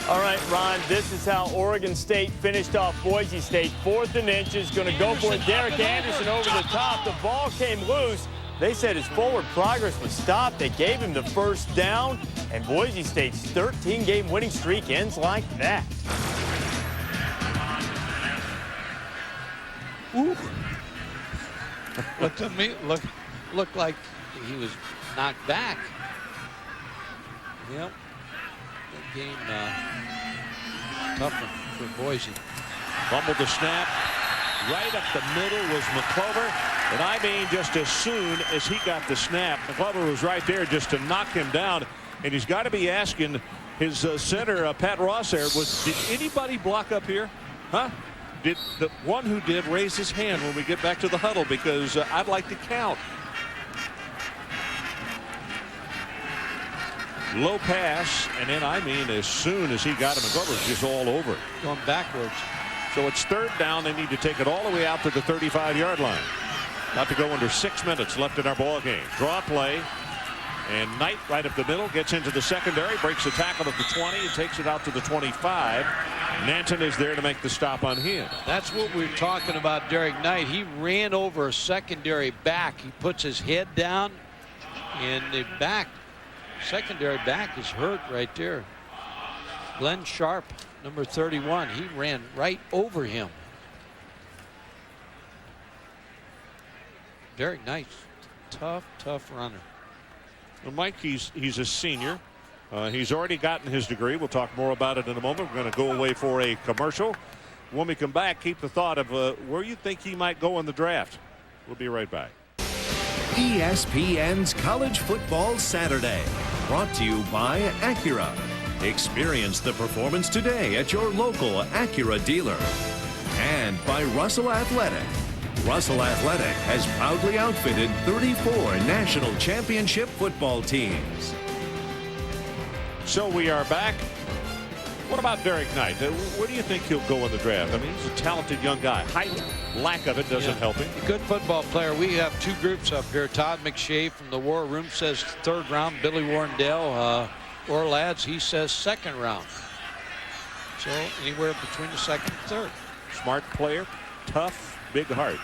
All right, Ron, this is how Oregon State finished off Boise State. 4th and inches, going to go for it. Derek Anderson over the top. The ball came loose. They said his forward progress was stopped. They gave him the first down, and Boise State's 13-game winning streak ends like that. Ooh. Looked to me, looked like he was knocked back. Yep. That game tough for Boise. Fumbled the snap. Right up the middle was McClover. And I mean, just as soon as he got the snap, McClover was right there just to knock him down. And he's got to be asking his center, Pat Ross, there, did anybody block up here? Huh? Did the one who did raise his hand when we get back to the huddle? Because I'd like to count. Low pass, and then I mean, as soon as he got him, McClover was just all over. Going backwards. So it's 3rd down. They need to take it all the way out to the 35-yard line. Not to go under 6 minutes left in our ball game. Draw play. And Knight right up the middle gets into the secondary, breaks the tackle at the 20 and takes it out to the 25. Nanton is there to make the stop on him. That's what we're talking about, Derek Knight. He ran over a secondary back. He puts his head down, and the secondary back is hurt right there. Glenn Sharp, number 31, he ran right over him. Derek Knight, tough runner. Well, Mike, he's a senior. He's already gotten his degree. We'll talk more about it in a moment. We're going to go away for a commercial. When we come back, keep the thought of where you think he might go in the draft. We'll be right back. ESPN's College Football Saturday, brought to you by Acura. Experience the performance today at your local Acura dealer. And by Russell Athletic. Russell Athletic has proudly outfitted 34 national championship football teams. So we are back. What about Derek Knight? Where do you think he'll go in the draft? I mean, he's a talented young guy. Height, lack of it doesn't help him. A good football player. We have two groups up here. Todd McShay from the War Room says 3rd round. Billy Warrendale, Lads, he says 2nd round. So anywhere between the 2nd and 3rd. Smart player, tough, big heart.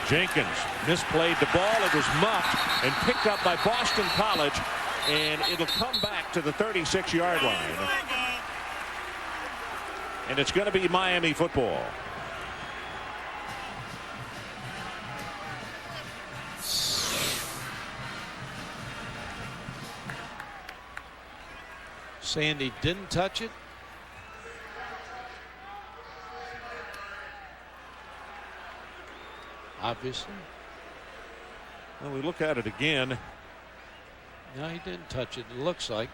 Jenkins misplayed the ball. It was muffed and picked up by Boston College, and it'll come back to the 36-yard line. And it's going to be Miami football. Sandy didn't touch it. Obviously. Well, we look at it again. No, he didn't touch it, it looks like.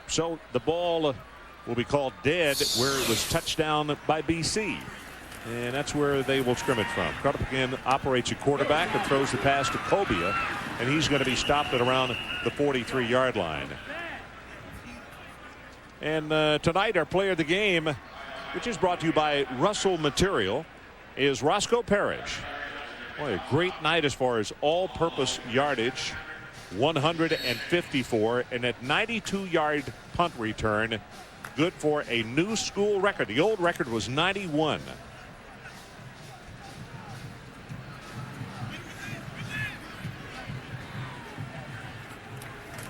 So the ball will be called dead where it was touched down by BC. And that's where they will scrimmage from. Crudup again operates a quarterback and throws the pass to Cobia, and he's going to be stopped at around the 43-yard line. And tonight our player of the game, which is brought to you by Russell Material, is Roscoe Parrish. Boy, a great night as far as all-purpose yardage, 154, and that 92-yard punt return, good for a new school record. The old record was 91.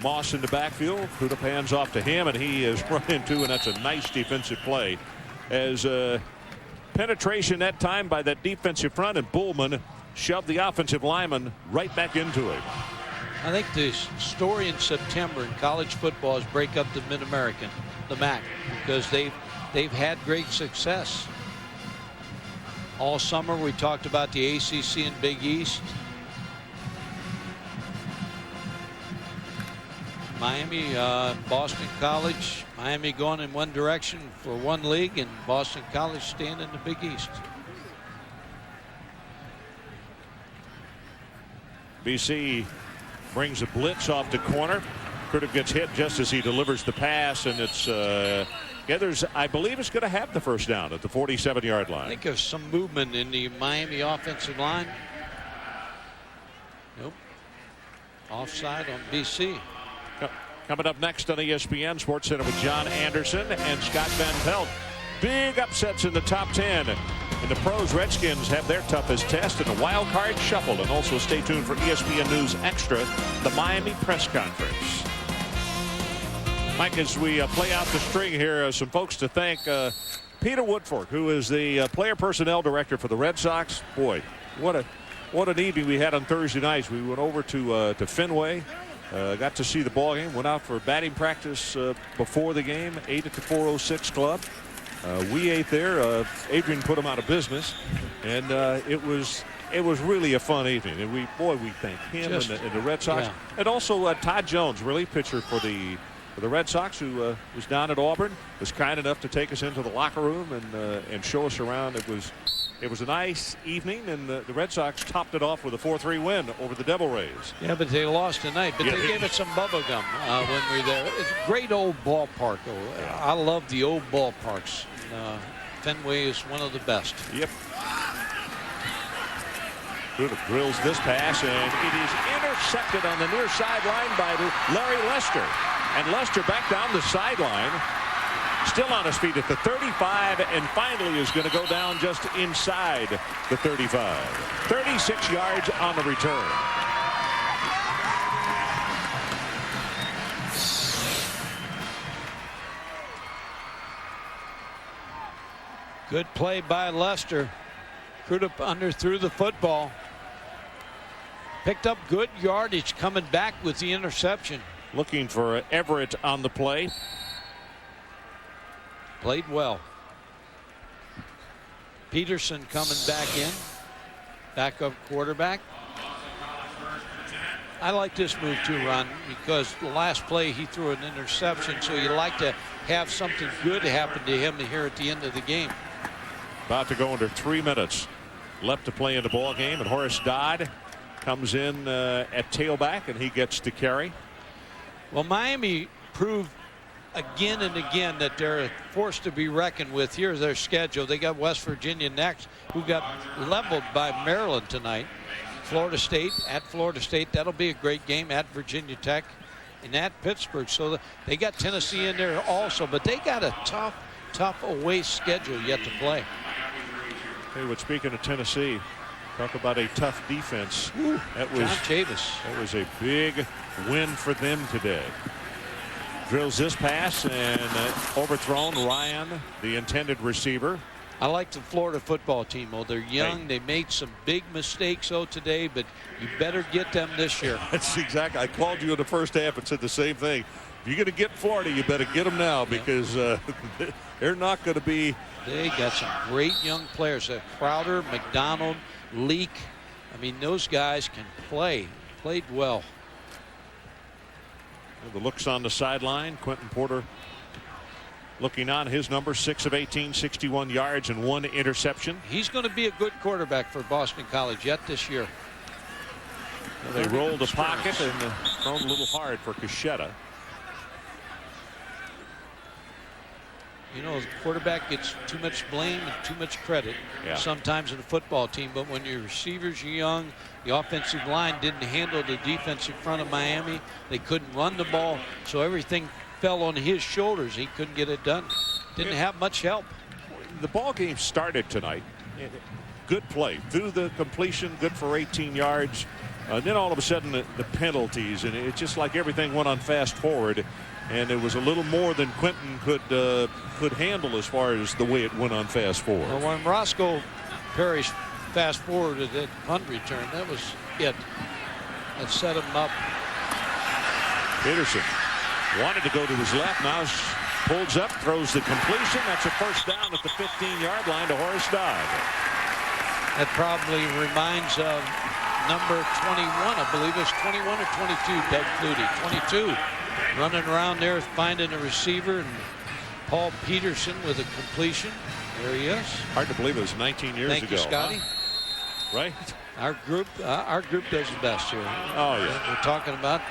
Moss in the backfield. Crudup hands off to him, and he is run into, and that's a nice defensive play. As penetration that time by that defensive front, and Bullman shoved the offensive lineman right back into it. I think the story in September in college football is break up the Mid-American, the MAC, because they've had great success. All summer we talked about the ACC and Big East. Miami, Boston College, Miami going in one direction for one league, and Boston College staying in the Big East. BC brings a blitz off the corner. Crudup gets hit just as he delivers the pass, and it's Gathers, I believe, is going to have the first down at the 47-yard line. I think there's some movement in the Miami offensive line. Nope. Offside on BC. Coming up next on ESPN Sports Center with John Anderson and Scott Van Pelt. Big upsets in the top 10. And the pros Redskins have their toughest test in the wild card shuffle. And also stay tuned for ESPN News Extra, the Miami press conference. Mike, as we play out the string here, some folks to thank. Peter Woodfork, who is the player personnel director for the Red Sox. Boy, what an evening we had on Thursday nights. We went over to Fenway. Got to see the ball game. Went out for batting practice before the game. Ate at the 406 Club. We ate there. Adrian put them out of business, and it was really a fun evening. And we thank him and the Red Sox, and also Todd Jones, relief pitcher for the Red Sox, who was down at Auburn, was kind enough to take us into the locker room and show us around. It was a nice evening, and the Red Sox topped it off with a 4-3 win over the Devil Rays. Yeah, but they lost tonight. But they gave it some bubble gum when we were there. It's a great old ballpark. I love the old ballparks. Fenway is one of the best. Yep. Crudup drills this pass, and it is intercepted on the near sideline by Larry Lester. And Lester back down the sideline. Still on his feet at the 35, and finally is going to go down just inside the 35. 36 yards on the return. Good play by Lester. Crudup underthrew the football. Picked up good yardage coming back with the interception. Looking for Everett on the play. Played well. Peterson coming back in. Backup quarterback. I like this move too, Ron, because the last play he threw an interception, so you like to have something good happen to him here at the end of the game. About to go under 3 minutes left to play in the ball game, and Horace Dodd comes in at tailback, and he gets to carry. Well, Miami proved again and again that they're a force to be reckoned with. Here's their schedule. They got West Virginia next, who got leveled by Maryland tonight. Florida State at Florida State. That'll be a great game. At Virginia Tech and at Pittsburgh. So they got Tennessee in there also, but they got a tough away schedule yet to play. Hey, but speaking of Tennessee, talk about a tough defense. That was a big win for them today. Drills this pass and overthrown. Ryan, the intended receiver. I like the Florida football team. Oh, they're young. Hey. They made some big mistakes today, but you better get them this year. That's exactly. I called you in the first half and said the same thing. If you're going to get Florida, you better get them now because they're not going to be. They got some great young players. Crowder, McDonald, Leak. I mean, those guys can play. Played well. The looks on the sideline. Quentin Porter looking on. His number 6 of 18, 61 yards and 1 interception. He's going to be a good quarterback for Boston College yet this year. Well, they rolled the pocket and thrown a little hard for Cachetta. You know, the quarterback gets too much blame and too much credit sometimes in a football team. But when your receivers are young, the offensive line didn't handle the defensive front of Miami. They couldn't run the ball, so everything fell on his shoulders. He couldn't get it done. Didn't have much help. The ball game started tonight. Good play. Through the completion, good for 18 yards. Then all of a sudden the penalties, and it's just like everything went on fast forward. And it was a little more than Quentin could handle as far as the way it went on fast forward. Well, when Roscoe Parrish fast forwarded that punt return, that was it. That set him up. Peterson wanted to go to his left. Now pulls up, throws the completion. That's a first down at the 15-yard line to Horace Dodd. That probably reminds of number 21. I believe it was 21 or 22, Doug Flutie. 22. Running around there, finding a receiver, and Paul Peterson with a completion. There he is. Hard to believe it was 19 years ago. Thank you, Scotty. Huh? Right? Our group does the best here. Oh yeah. We're talking about.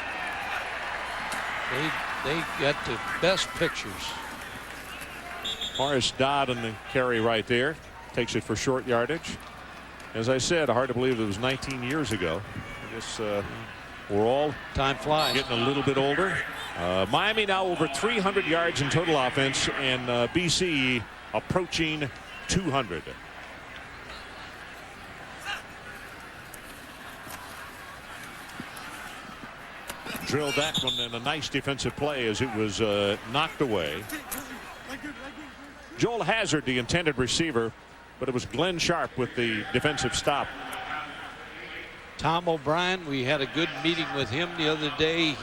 They got the best pictures. Horace Dodd on the carry right there. Takes it for short yardage. As I said, hard to believe it was 19 years ago. I guess we're all time flies. Getting a little bit older. Miami now over 300 yards in total offense, and BC approaching 200. Drilled that one, and a nice defensive play as it was knocked away. Joel Hazard, the intended receiver, but it was Glenn Sharp with the defensive stop. Tom O'Brien, we had a good meeting with him the other day.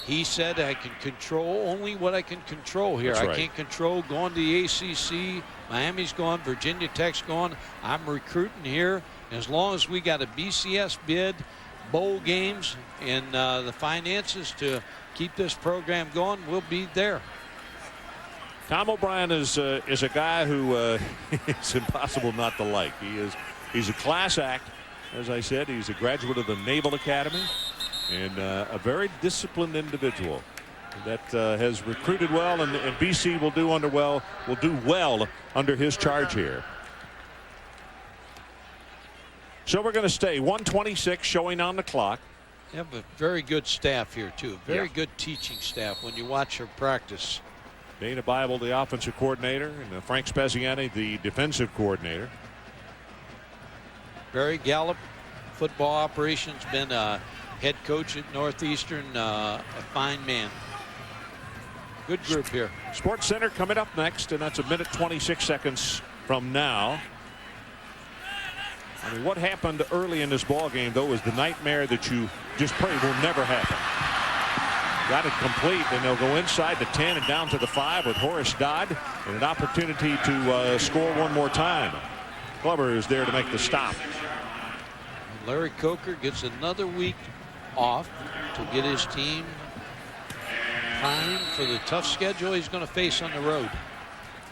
He said, I can control only what I can control here. That's right. I can't control going to the ACC. Miami's gone. Virginia Tech's gone. I'm recruiting here. As long as we got a BCS bid, bowl games, and the finances to keep this program going, we'll be there. Tom O'Brien is a guy who it's impossible not to like. He's a class act. As I said, he's a graduate of the Naval Academy and a very disciplined individual that has recruited well, and BC will do well under his charge here. So we're going to stay 1:26 showing on the clock. They have a very good staff here too. Very good teaching staff when you watch her practice. Dana Bible, the offensive coordinator, and Frank Spaziani, the defensive coordinator. Barry Gallup, football operations, been a head coach at Northeastern, a fine man. Good group here. Sports Center coming up next, and that's 1:26 from now. I mean, what happened early in this ball game, though, is the nightmare that you just pray will never happen. Got it complete, and they'll go inside the 10 and down to the 5 with Horace Dodd, and an opportunity to score one more time. Glover is there to make the stop. Larry Coker gets another week off to get his team primed for the tough schedule he's going to face on the road.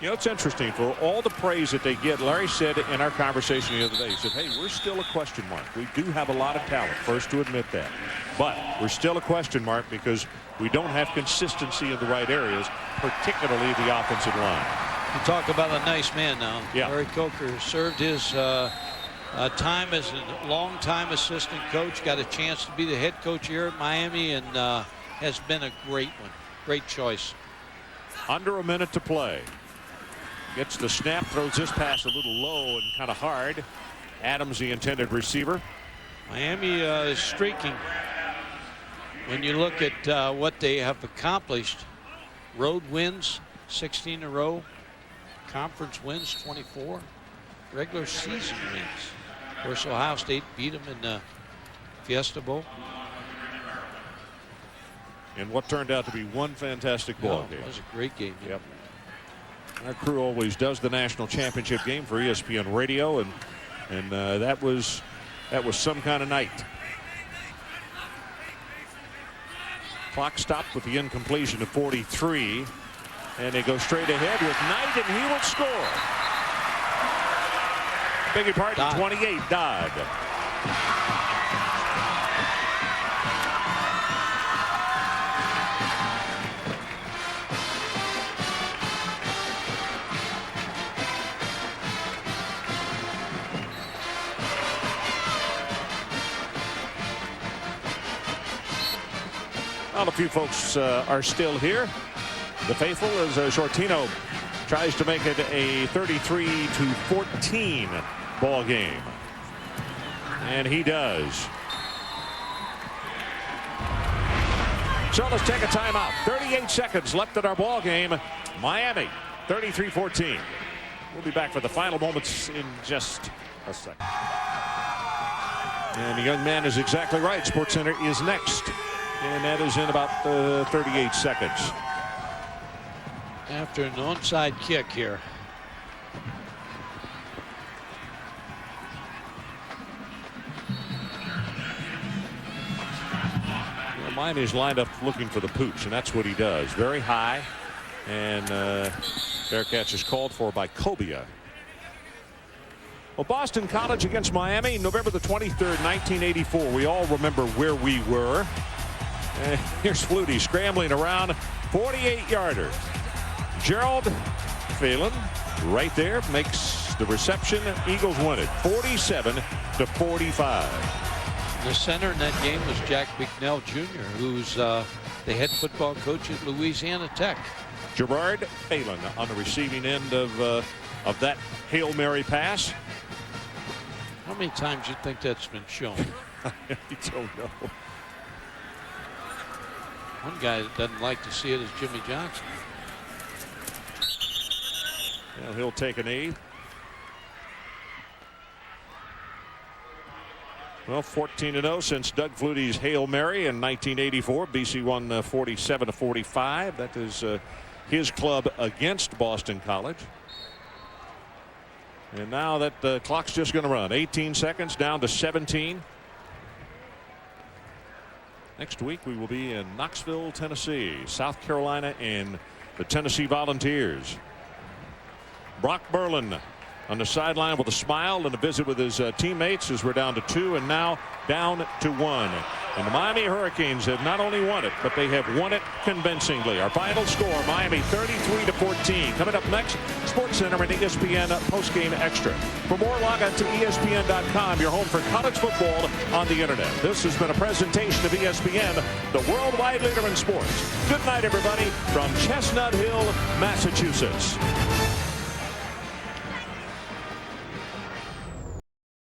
You know, it's interesting. For all the praise that they get, Larry said in our conversation the other day, he said, hey, we're still a question mark. We do have a lot of talent, first to admit that. But we're still a question mark because we don't have consistency in the right areas, particularly the offensive line. You talk about a nice man now. Yeah. Larry Coker served his time as a long-time assistant coach, got a chance to be the head coach here at Miami, and has been a great one. Great choice. Under a minute to play. Gets the snap, throws this pass a little low and kind of hard. Adams, the intended receiver. Miami is streaking. When you look at what they have accomplished, road wins 16 in a row, conference wins 24, regular season wins. Of course, Ohio State beat them in the Fiesta Bowl. And what turned out to be one fantastic ball game. It was a great game. Yep. Our crew always does the national championship game for ESPN Radio, and that was some kind of night. Clock stopped with the incompletion of 43, and they go straight ahead with Knight, and he will score. Beg your pardon, Dodd. 28, Dodd. Well, a few folks are still here. The faithful as Shortino tries to make it a 33-14 ball game. And he does. So let's take a timeout. 38 seconds left in our ball game. Miami 33-14. We'll be back for the final moments in just a second. And the young man is exactly right. SportsCenter is next. And that is in about 38 seconds. After an onside kick here. Well, Miami's lined up looking for the pooch, and that's what he does. Very high. And fair catch is called for by Cobia. Well, Boston College against Miami, November the 23rd, 1984. We all remember where we were. And here's Flutie scrambling around, 48-yarder. Gerald Phelan right there makes the reception. Eagles win it 47-45. The center in that game was Jack Bicknell Jr., who's the head football coach at Louisiana Tech. Gerard Phelan on the receiving end of that Hail Mary pass. How many times do you think that's been shown? I don't know. One guy that doesn't like to see it is Jimmy Johnson. Well, he'll take a knee. Well, 14-0 since Doug Flutie's Hail Mary in 1984. BC won 47-45. That is his club against Boston College. And now that the clock's just going to run. 18 seconds down to 17. Next week we will be in Knoxville, Tennessee, South Carolina, and the Tennessee Volunteers. Brock Berlin on the sideline with a smile and a visit with his teammates as we're down to 2 and now down to 1. And the Miami Hurricanes have not only won it, but they have won it convincingly. Our final score, Miami 33-14. Coming up next, SportsCenter and ESPN postgame extra. For more, log on to ESPN.com, your home for college football on the internet. This has been a presentation of ESPN, the worldwide leader in sports. Good night, everybody, from Chestnut Hill, Massachusetts.